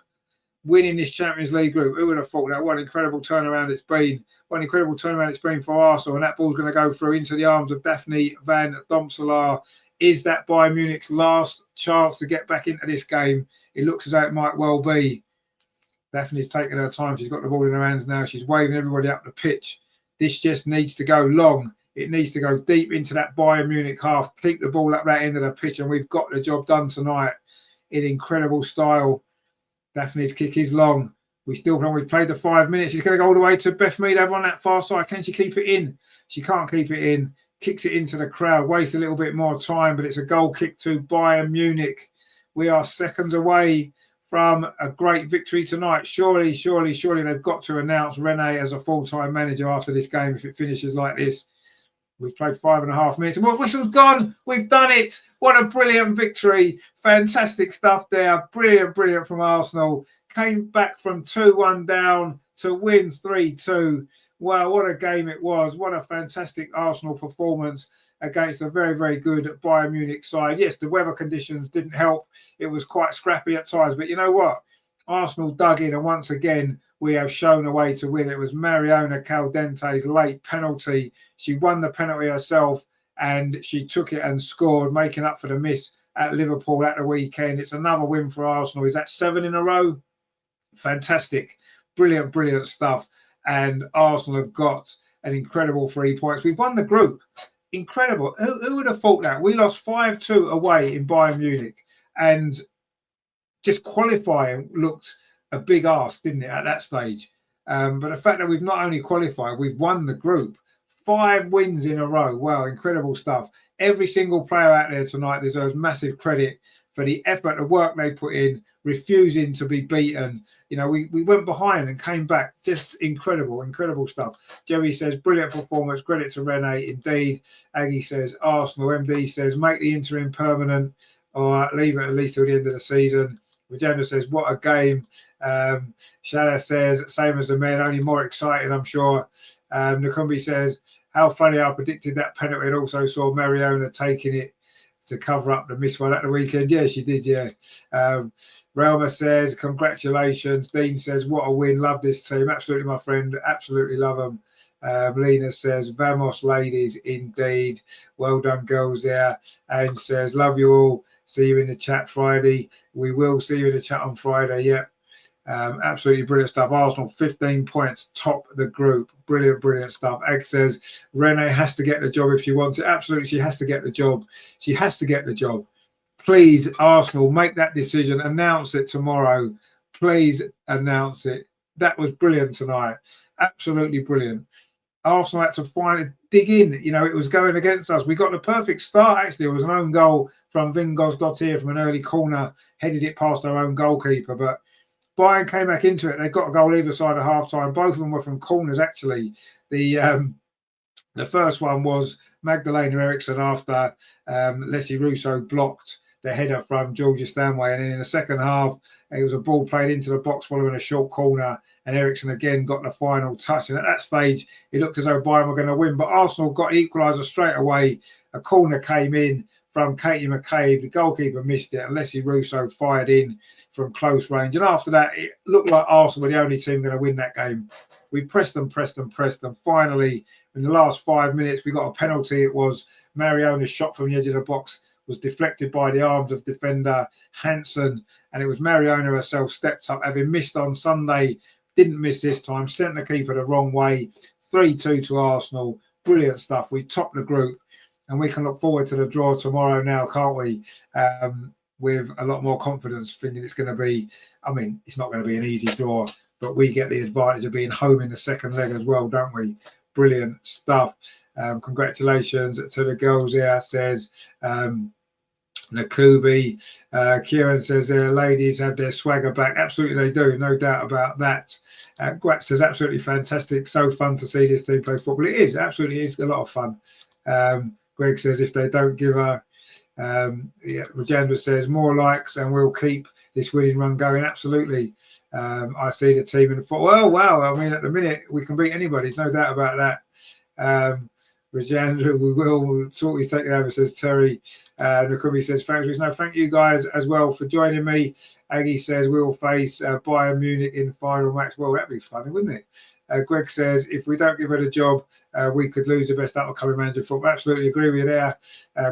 Speaker 1: winning this Champions League group. Who would have thought that? What an incredible turnaround it's been. What an incredible turnaround it's been for Arsenal. And that ball's going to go through into the arms of Daphne Van Domselaar. Is that Bayern Munich's last chance to get back into this game? It looks as though it might well be. Daphne's taking her time. She's got the ball in her hands now. She's waving everybody up the pitch. This just needs to go long. It needs to go deep into that Bayern Munich half. Keep the ball up that end of the pitch, and we've got the job done tonight in incredible style. Daphne's kick is long. We played the 5 minutes. She's going to go all the way to Beth Mead over on that far side. Can she keep it in? She can't keep it in. Kicks it into the crowd. Wastes a little bit more time, but it's a goal kick to Bayern Munich. We are seconds away from a great victory tonight. Surely they've got to announce Renee as a full-time manager after this game if it finishes like this. We've played 5.5 minutes. And whistle's gone. We've done it. What a brilliant victory. Fantastic stuff there. Brilliant from Arsenal. Came back from 2-1 down to win 3-2. Wow, what a game it was. What a fantastic Arsenal performance against a very, very good Bayern Munich side. Yes, the weather conditions didn't help. It was quite scrappy at times. But you know what? Arsenal dug in, and once again, we have shown a way to win. It was Mariona Caldente's late penalty. She won the penalty herself, and she took it and scored, making up for the miss at Liverpool at the weekend. It's another win for Arsenal. Is that 7 in a row? Fantastic. Brilliant stuff. And Arsenal have got an incredible 3 points. We've won the group. Incredible. Who would have thought that? We lost 5-2 away in Bayern Munich, and just qualifying looked a big ask, didn't it, at that stage? But the fact that we've not only qualified, we've won the group. 5 wins in a row. Wow, incredible stuff. Every single player out there tonight deserves massive credit for the effort, the work they put in, refusing to be beaten. You know, we went behind and came back. Just incredible stuff. Jerry says, brilliant performance. Credit to Renee, indeed. Aggie says, Arsenal. MD says, make the interim permanent, or leave it at least till the end of the season. Regina says, what a game. Shada says, same as the men, only more exciting, I'm sure. Nakumbi says, how funny I predicted that penalty, and also saw Mariona taking it to cover up the missed one at the weekend. Yeah, she did, yeah. Relma says, congratulations. Dean says, what a win. Love this team. Absolutely, my friend. Absolutely love them. Lena says, vamos, ladies, indeed. Well done, girls there. And says, love you all. See you in the chat Friday. We will see you in the chat on Friday, yeah. Absolutely brilliant stuff. Arsenal, 15 points, top the group. Brilliant stuff. Egg says, Renee has to get the job if she wants it. Absolutely, she has to get the job. She has to get the job. Please, Arsenal, make that decision. Announce it tomorrow. Please announce it. That was brilliant tonight. Absolutely brilliant. Arsenal had to finally dig in. You know, it was going against us. We got the perfect start, actually. It was an own goal from Vingos Dottir from an early corner, headed it past our own goalkeeper. But Bayern came back into it. They got a goal either side at half-time. Both of them were from corners, actually. The first one was Magdalena Eriksson after Leslie Russo blocked the header from Georgia Stanway. And then in the second half, it was a ball played into the box following a short corner, and Eriksson again got the final touch. And at that stage, it looked as though Bayern were going to win. But Arsenal got equaliser straight away. A corner came in from Katie McCabe. The goalkeeper missed it, and Leslie Russo fired in from close range. And after that, it looked like Arsenal were the only team going to win that game. We pressed them. Finally, in the last 5 minutes, we got a penalty. It was Mariona's shot from the edge of the box was deflected by the arms of defender Hansen, and it was Mariona herself stepped up, having missed on Sunday, didn't miss this time, sent the keeper the wrong way. 3-2 to Arsenal. Brilliant stuff. We topped the group, and we can look forward to the draw tomorrow now, can't we? With a lot more confidence, thinking it's going to be, I mean, it's not going to be an easy draw, but we get the advantage of being home in the second leg as well, don't we? Brilliant stuff. Congratulations to the girls here, says Nakubi. Kieran says ladies have their swagger back. Absolutely they do, no doubt about that. Grat says absolutely fantastic. So fun to see this team play football. It is, absolutely is a lot of fun. Greg says if they don't give her, Rajendra says more likes and we'll keep this winning run going. Absolutely. I see the team in the foot. Well, wow. I mean, at the minute, we can beat anybody. There's no doubt about that. Rajendra, we will sort of take it over, says Terry. Nakubi says, thanks. No, thank you guys as well for joining me. Aggie says, we'll face Bayern Munich in the final match. Well, that'd be funny, wouldn't it? Greg says, if we don't give her the job, we could lose the best up-and-coming manager for football. Absolutely agree with you there.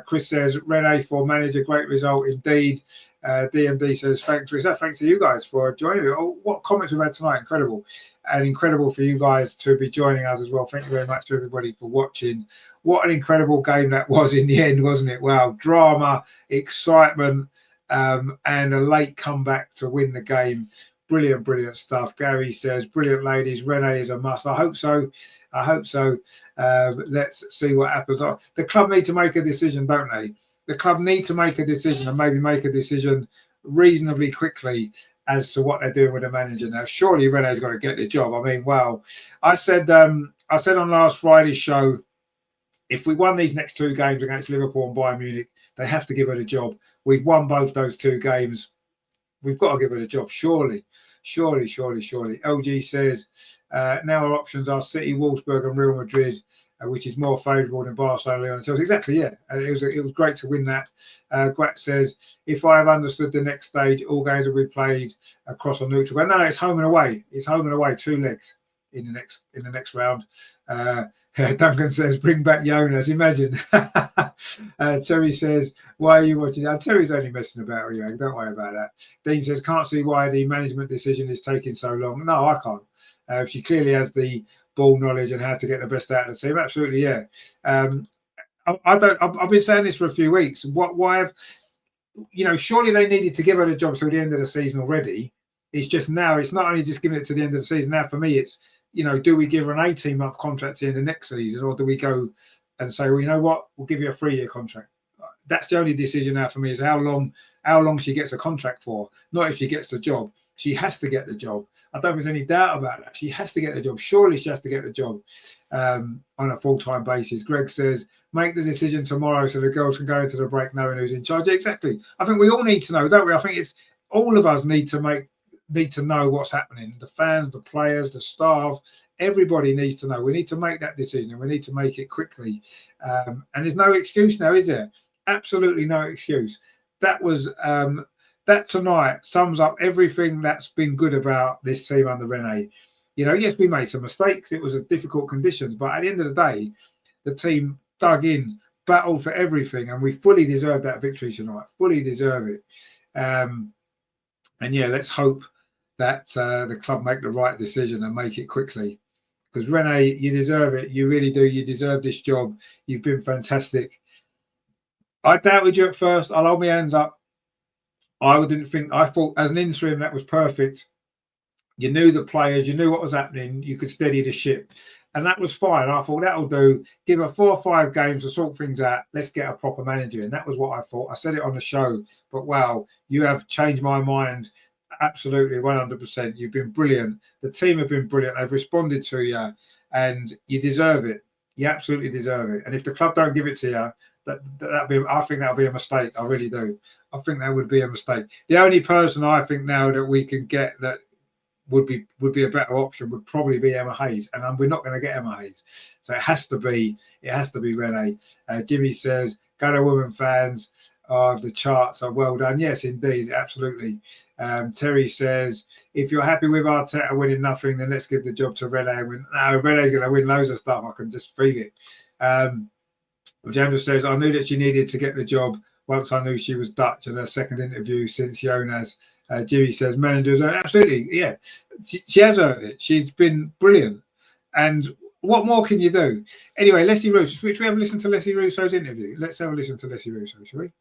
Speaker 1: Chris says, Renee for manager, great result indeed. DMD says, thanks, Risa. Thanks to you guys for joining me. Oh, what comments we've had tonight. Incredible. And incredible for you guys to be joining us as well. Thank you very much to everybody for watching. What an incredible game that was in the end, wasn't it? Wow. Drama, excitement, and a late comeback to win the game. brilliant stuff. Gary says, brilliant ladies. Renee is a must. I hope so. I hope so. Let's see what happens. The club need to make a decision, don't they? The club need to make a decision, and maybe make a decision reasonably quickly as to what they're doing with the manager. Now, surely Renee's got to get the job. I mean, wow. I said on last Friday's show, if we won these next 2 games against Liverpool and Bayern Munich, they have to give her the job. We've won both those 2 games. We've got to give her the job, surely. LG says, now our options are City, Wolfsburg and Real Madrid, which is more favourable than Barcelona, Lyon and Chelsea. Exactly, yeah. It was great to win that. Grat says, if I have understood the next stage, all games will be played across on neutral ground. No, it's home and away. It's home and away, 2 legs in the next round. Duncan says, bring back Jonas. Imagine. Terry says, why are you watching that? Terry's only messing about with you. Don't worry about that. Dean says, can't see why the management decision is taking so long. No, I can't. She clearly has the ball knowledge and how to get the best out of the team. Absolutely, yeah. I've been saying this for a few weeks. Why have, surely they needed to give her the job till the end of the season already. It's just now, it's not only just giving it to the end of the season. Now, for me, it's, do we give her an 18-month contract at the end of next season, or do we go and say, well, you know what, we'll give you a 3-year contract? That's the only decision now for me, is how long she gets a contract for, not if she gets the job. She has to get the job. I don't think there's any doubt about that. She has to get the job. Surely she has to get the job on a full-time basis. Greg says, make the decision tomorrow so the girls can go into the break knowing who's in charge. Exactly. I think we all need to know, don't we? I think it's all of us need to know what's happening. The fans, the players, the staff, everybody needs to know. We need to make that decision, and we need to make it quickly. And there's no excuse now, is there? Absolutely no excuse. That tonight sums up everything that's been good about this team under Renee. Yes, we made some mistakes. It was a difficult conditions, but at the end of the day, the team dug in, battled for everything, and we fully deserve that victory tonight. Fully deserve it. And yeah, let's hope that the club make the right decision and make it quickly. Because Renee, you deserve it. You really do. You deserve this job. You've been fantastic. I doubted you at first. I'll hold my hands up. I thought as an interim that was perfect. You knew the players, you knew what was happening, you could steady the ship. And that was fine. I thought that'll do. Give her 4 or 5 games to sort things out. Let's get a proper manager. And that was what I thought. I said it on the show. But wow, you have changed my mind. Absolutely, 100%. You've been brilliant. The team have been brilliant. They've responded to you, and you deserve it. You absolutely deserve it. And if the club don't give it to you, I think that'll be a mistake. I really do. I think that would be a mistake. The only person I think now that we can get that would be a better option would probably be Emma Hayes, and we're not going to get Emma Hayes. So it has to be Renee. Jimmy says, "Go to women fans." The charts are well done. Yes, indeed, absolutely. Terry says, if you're happy with Arteta winning nothing, then let's give the job to Renee. No, Renee's going to win loads of stuff. I can just feel it. James says, I knew that she needed to get the job once I knew she was Dutch in her second interview since Jonas. Jimmy says, managers, absolutely, yeah. She has earned it. She's been brilliant. And what more can you do? Anyway, Leslie Russo, should we have a listen to Leslie Russo's interview? Let's have a listen to Leslie Russo, shall we?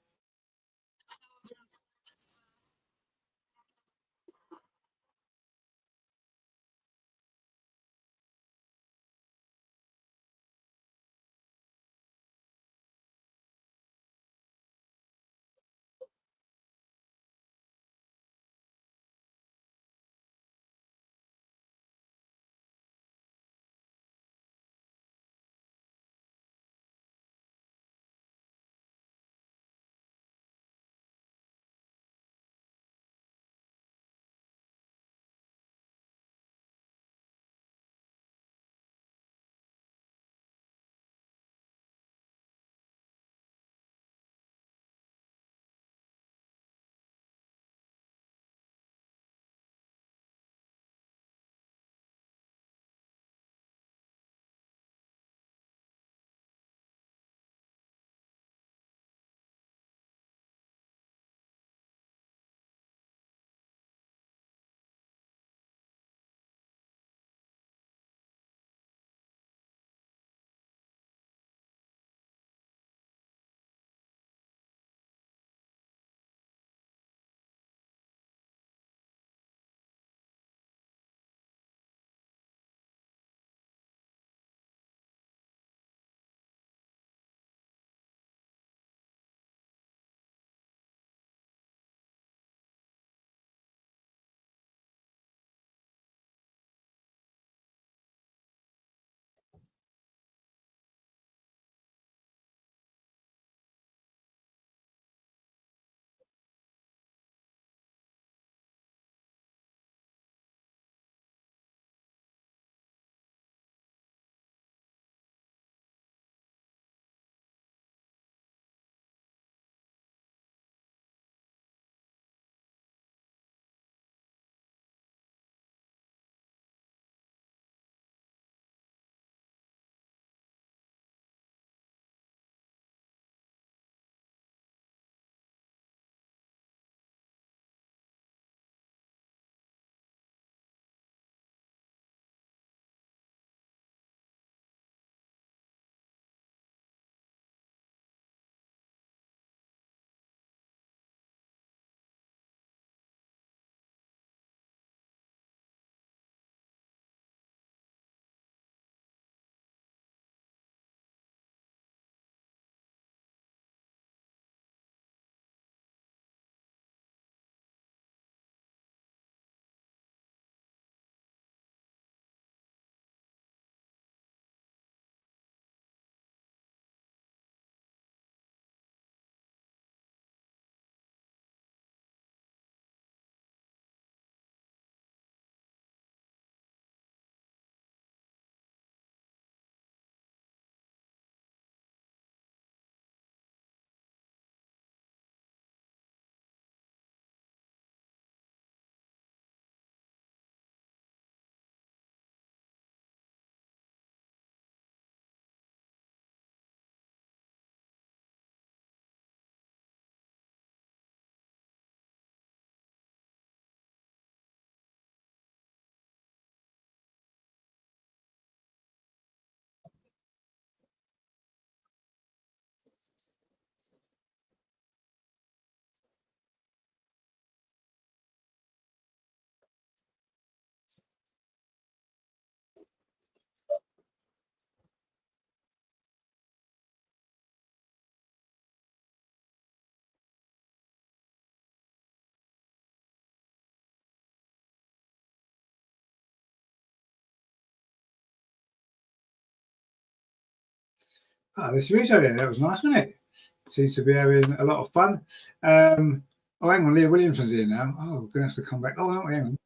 Speaker 1: Oh, the Cerezo there. That was nice, wasn't it? Seems to be having a lot of fun. Oh, hang on. Leah Williamson's here now. Oh, we're going to have to come back. Oh, no, hang on.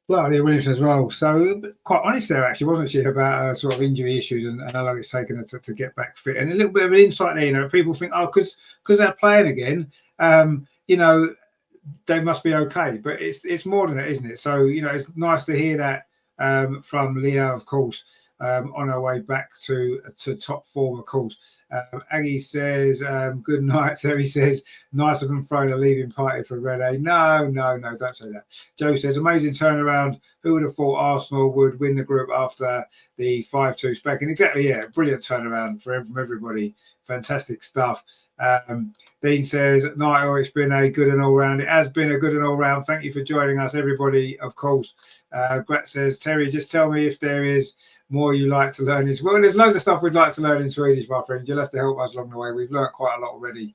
Speaker 1: Well, Leah Williams as well. So, quite honest there, actually, wasn't she, about sort of injury issues and how long it's taken her to get back fit? And a little bit of an insight there, people think, oh, because they're playing again, they must be okay. But it's more than that, isn't it? So, it's nice to hear that from Leah, of course, on our way back to top form, of course. Aggie says, good night. Terry says, nice of them throwing a leaving party for Rene. No, don't say that. Joe says, amazing turnaround. Who would have thought Arsenal would win the group after the 5-2 spanking? Exactly, yeah. Brilliant turnaround from everybody. Fantastic stuff. Dean says, Night, it's been a good and all round. It has been a good and all round. Thank you for joining us, everybody, of course. Gret says, Terry, just tell me if there is more you like to learn. Well, there's loads of stuff we'd like to learn in Swedish, my friend. You'll have to help us along the way. We've learned quite a lot already.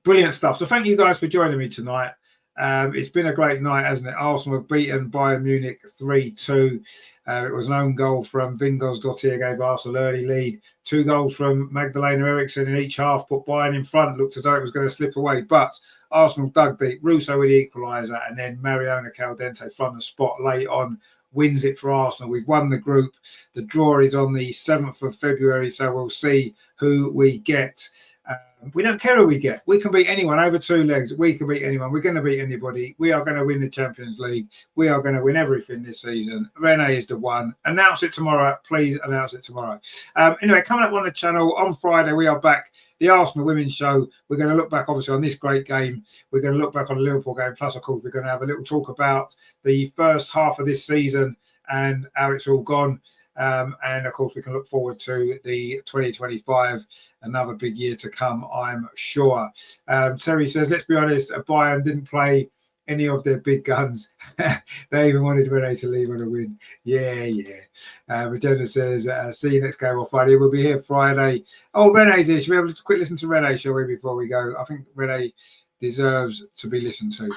Speaker 1: Brilliant stuff. So thank you guys for joining me tonight. It's been a great night, hasn't it? Arsenal have beaten Bayern Munich 3-2. It was an own goal from Vingos-Dottir, gave Arsenal early lead. 2 goals from Magdalena Eriksson in each half, put Bayern in front. Looked as though it was going to slip away, but Arsenal dug deep. Russo with the equaliser, and then Mariona Caldente from the spot late on wins it for Arsenal. We've won the group. The draw is on the 7th of February, so we'll see who we get. We don't care who we get. We can beat anyone over 2 legs. We can beat anyone. We're going to beat anybody. We are going to win the Champions League. We are going to win everything this season. Rene is the one. Announce it tomorrow. Please announce it tomorrow. Anyway, coming up on the channel on Friday, we are back. The Arsenal Women's Show. We're going to look back, obviously, on this great game. We're going to look back on the Liverpool game. Plus, of course, we're going to have a little talk about the first half of this season and how it's all gone. And of course, we can look forward to the 2025, another big year to come, I'm sure. Terry says, let's be honest, Bayern didn't play any of their big guns. They even wanted Rene to leave on a win. Yeah. Magenta says, see you next game on Friday. We'll be here Friday. Oh, Rene's here. Should we have a quick listen to Rene, shall we, before we go? I think Rene deserves to be listened to.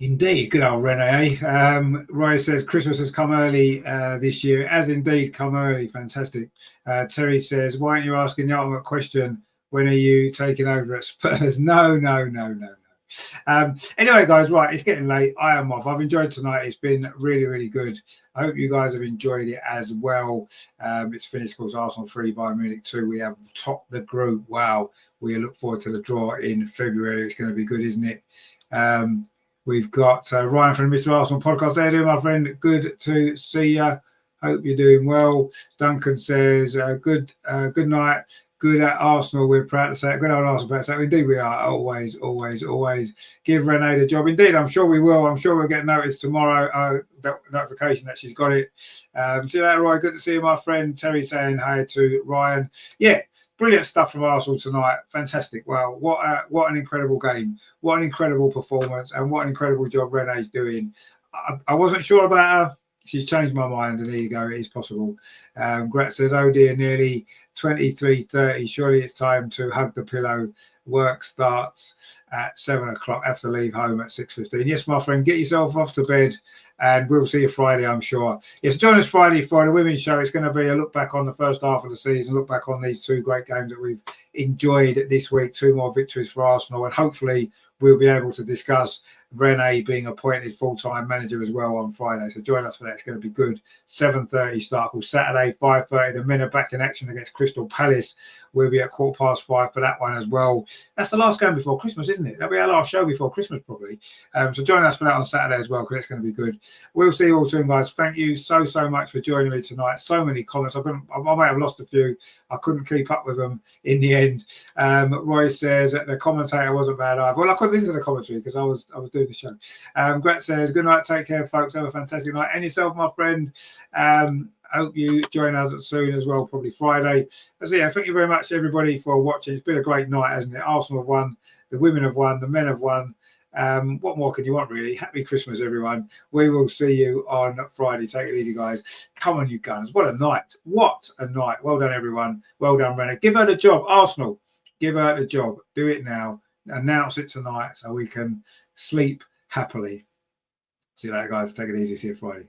Speaker 1: Indeed, good old Rene. Roy says Christmas has come early this year. It has indeed come early. Fantastic. Terry says, why aren't you asking the ultimate question? When are you taking over at Spurs? No. Anyway, guys, right, it's getting late. I am off. I've enjoyed tonight. It's been really, really good. I hope you guys have enjoyed it as well. It's finished, of course, Arsenal 3, Bayern Munich 2. We have topped the group. Wow. We look forward to the draw in February. It's going to be good, isn't it? We've got Ryan from the Mr. Arsenal podcast. How you doing, my friend? Good to see you. Hope you're doing well. Duncan says, good night. Good at Arsenal. We're proud to say it. Good old Arsenal. Proud to say it. Indeed, we are. Always. Give Renee the job. Indeed, I'm sure we will. I'm sure we'll get noticed tomorrow. That notification that she's got it. See that, Roy? Good to see you, my friend. Terry saying hi to Ryan. Yeah. Brilliant stuff from Arsenal tonight. Fantastic. Well, what an incredible game. What an incredible performance and what an incredible job Rene's doing. I wasn't sure about her she's changed my mind, and there you go, it is possible. Gret says, oh dear, nearly 23:30. Surely it's time to hug the pillow. Work starts at 7 o'clock. Have to leave home at 6:15. Yes, my friend, get yourself off to bed, and we'll see you Friday, I'm sure. Yes, join us Friday for the women's show. It's going to be a look back on the first half of the season, look back on these two great games that we've enjoyed this week, 2 more victories for Arsenal, and hopefully we'll be able to discuss Rene being appointed full-time manager as well on Friday. So join us for that. It's going to be good. 7:30 start. Saturday, 5:30. The men are back in action against Crystal Palace. We'll be at 5:15 for that one as well. That's the last game before Christmas, isn't it? That'll be our last show before Christmas, probably. So join us for that on Saturday as well, because it's going to be good. We'll see you all soon, guys. Thank you so much for joining me tonight. So many comments. I might have lost a few. I couldn't keep up with them in the end. Roy says that the commentator wasn't bad either. Well, I couldn't listen to the commentary because I was doing the show. Gret says, good night. Take care, folks. Have a fantastic night. And yourself, my friend. Hope you join us soon as well, probably Friday. So yeah, thank you very much, everybody, for watching. It's been a great night, hasn't it? Arsenal have won, the women have won, the men have won. What more can you want, really? Happy Christmas, everyone. We will see you on Friday. Take it easy, guys. Come on, you Gunners. What a night. What a night. Well done, everyone. Well done, Renner. Give her the job, Arsenal. Give her the job. Do it now. Announce it tonight so we can sleep happily. See you later, guys. Take it easy. See you Friday.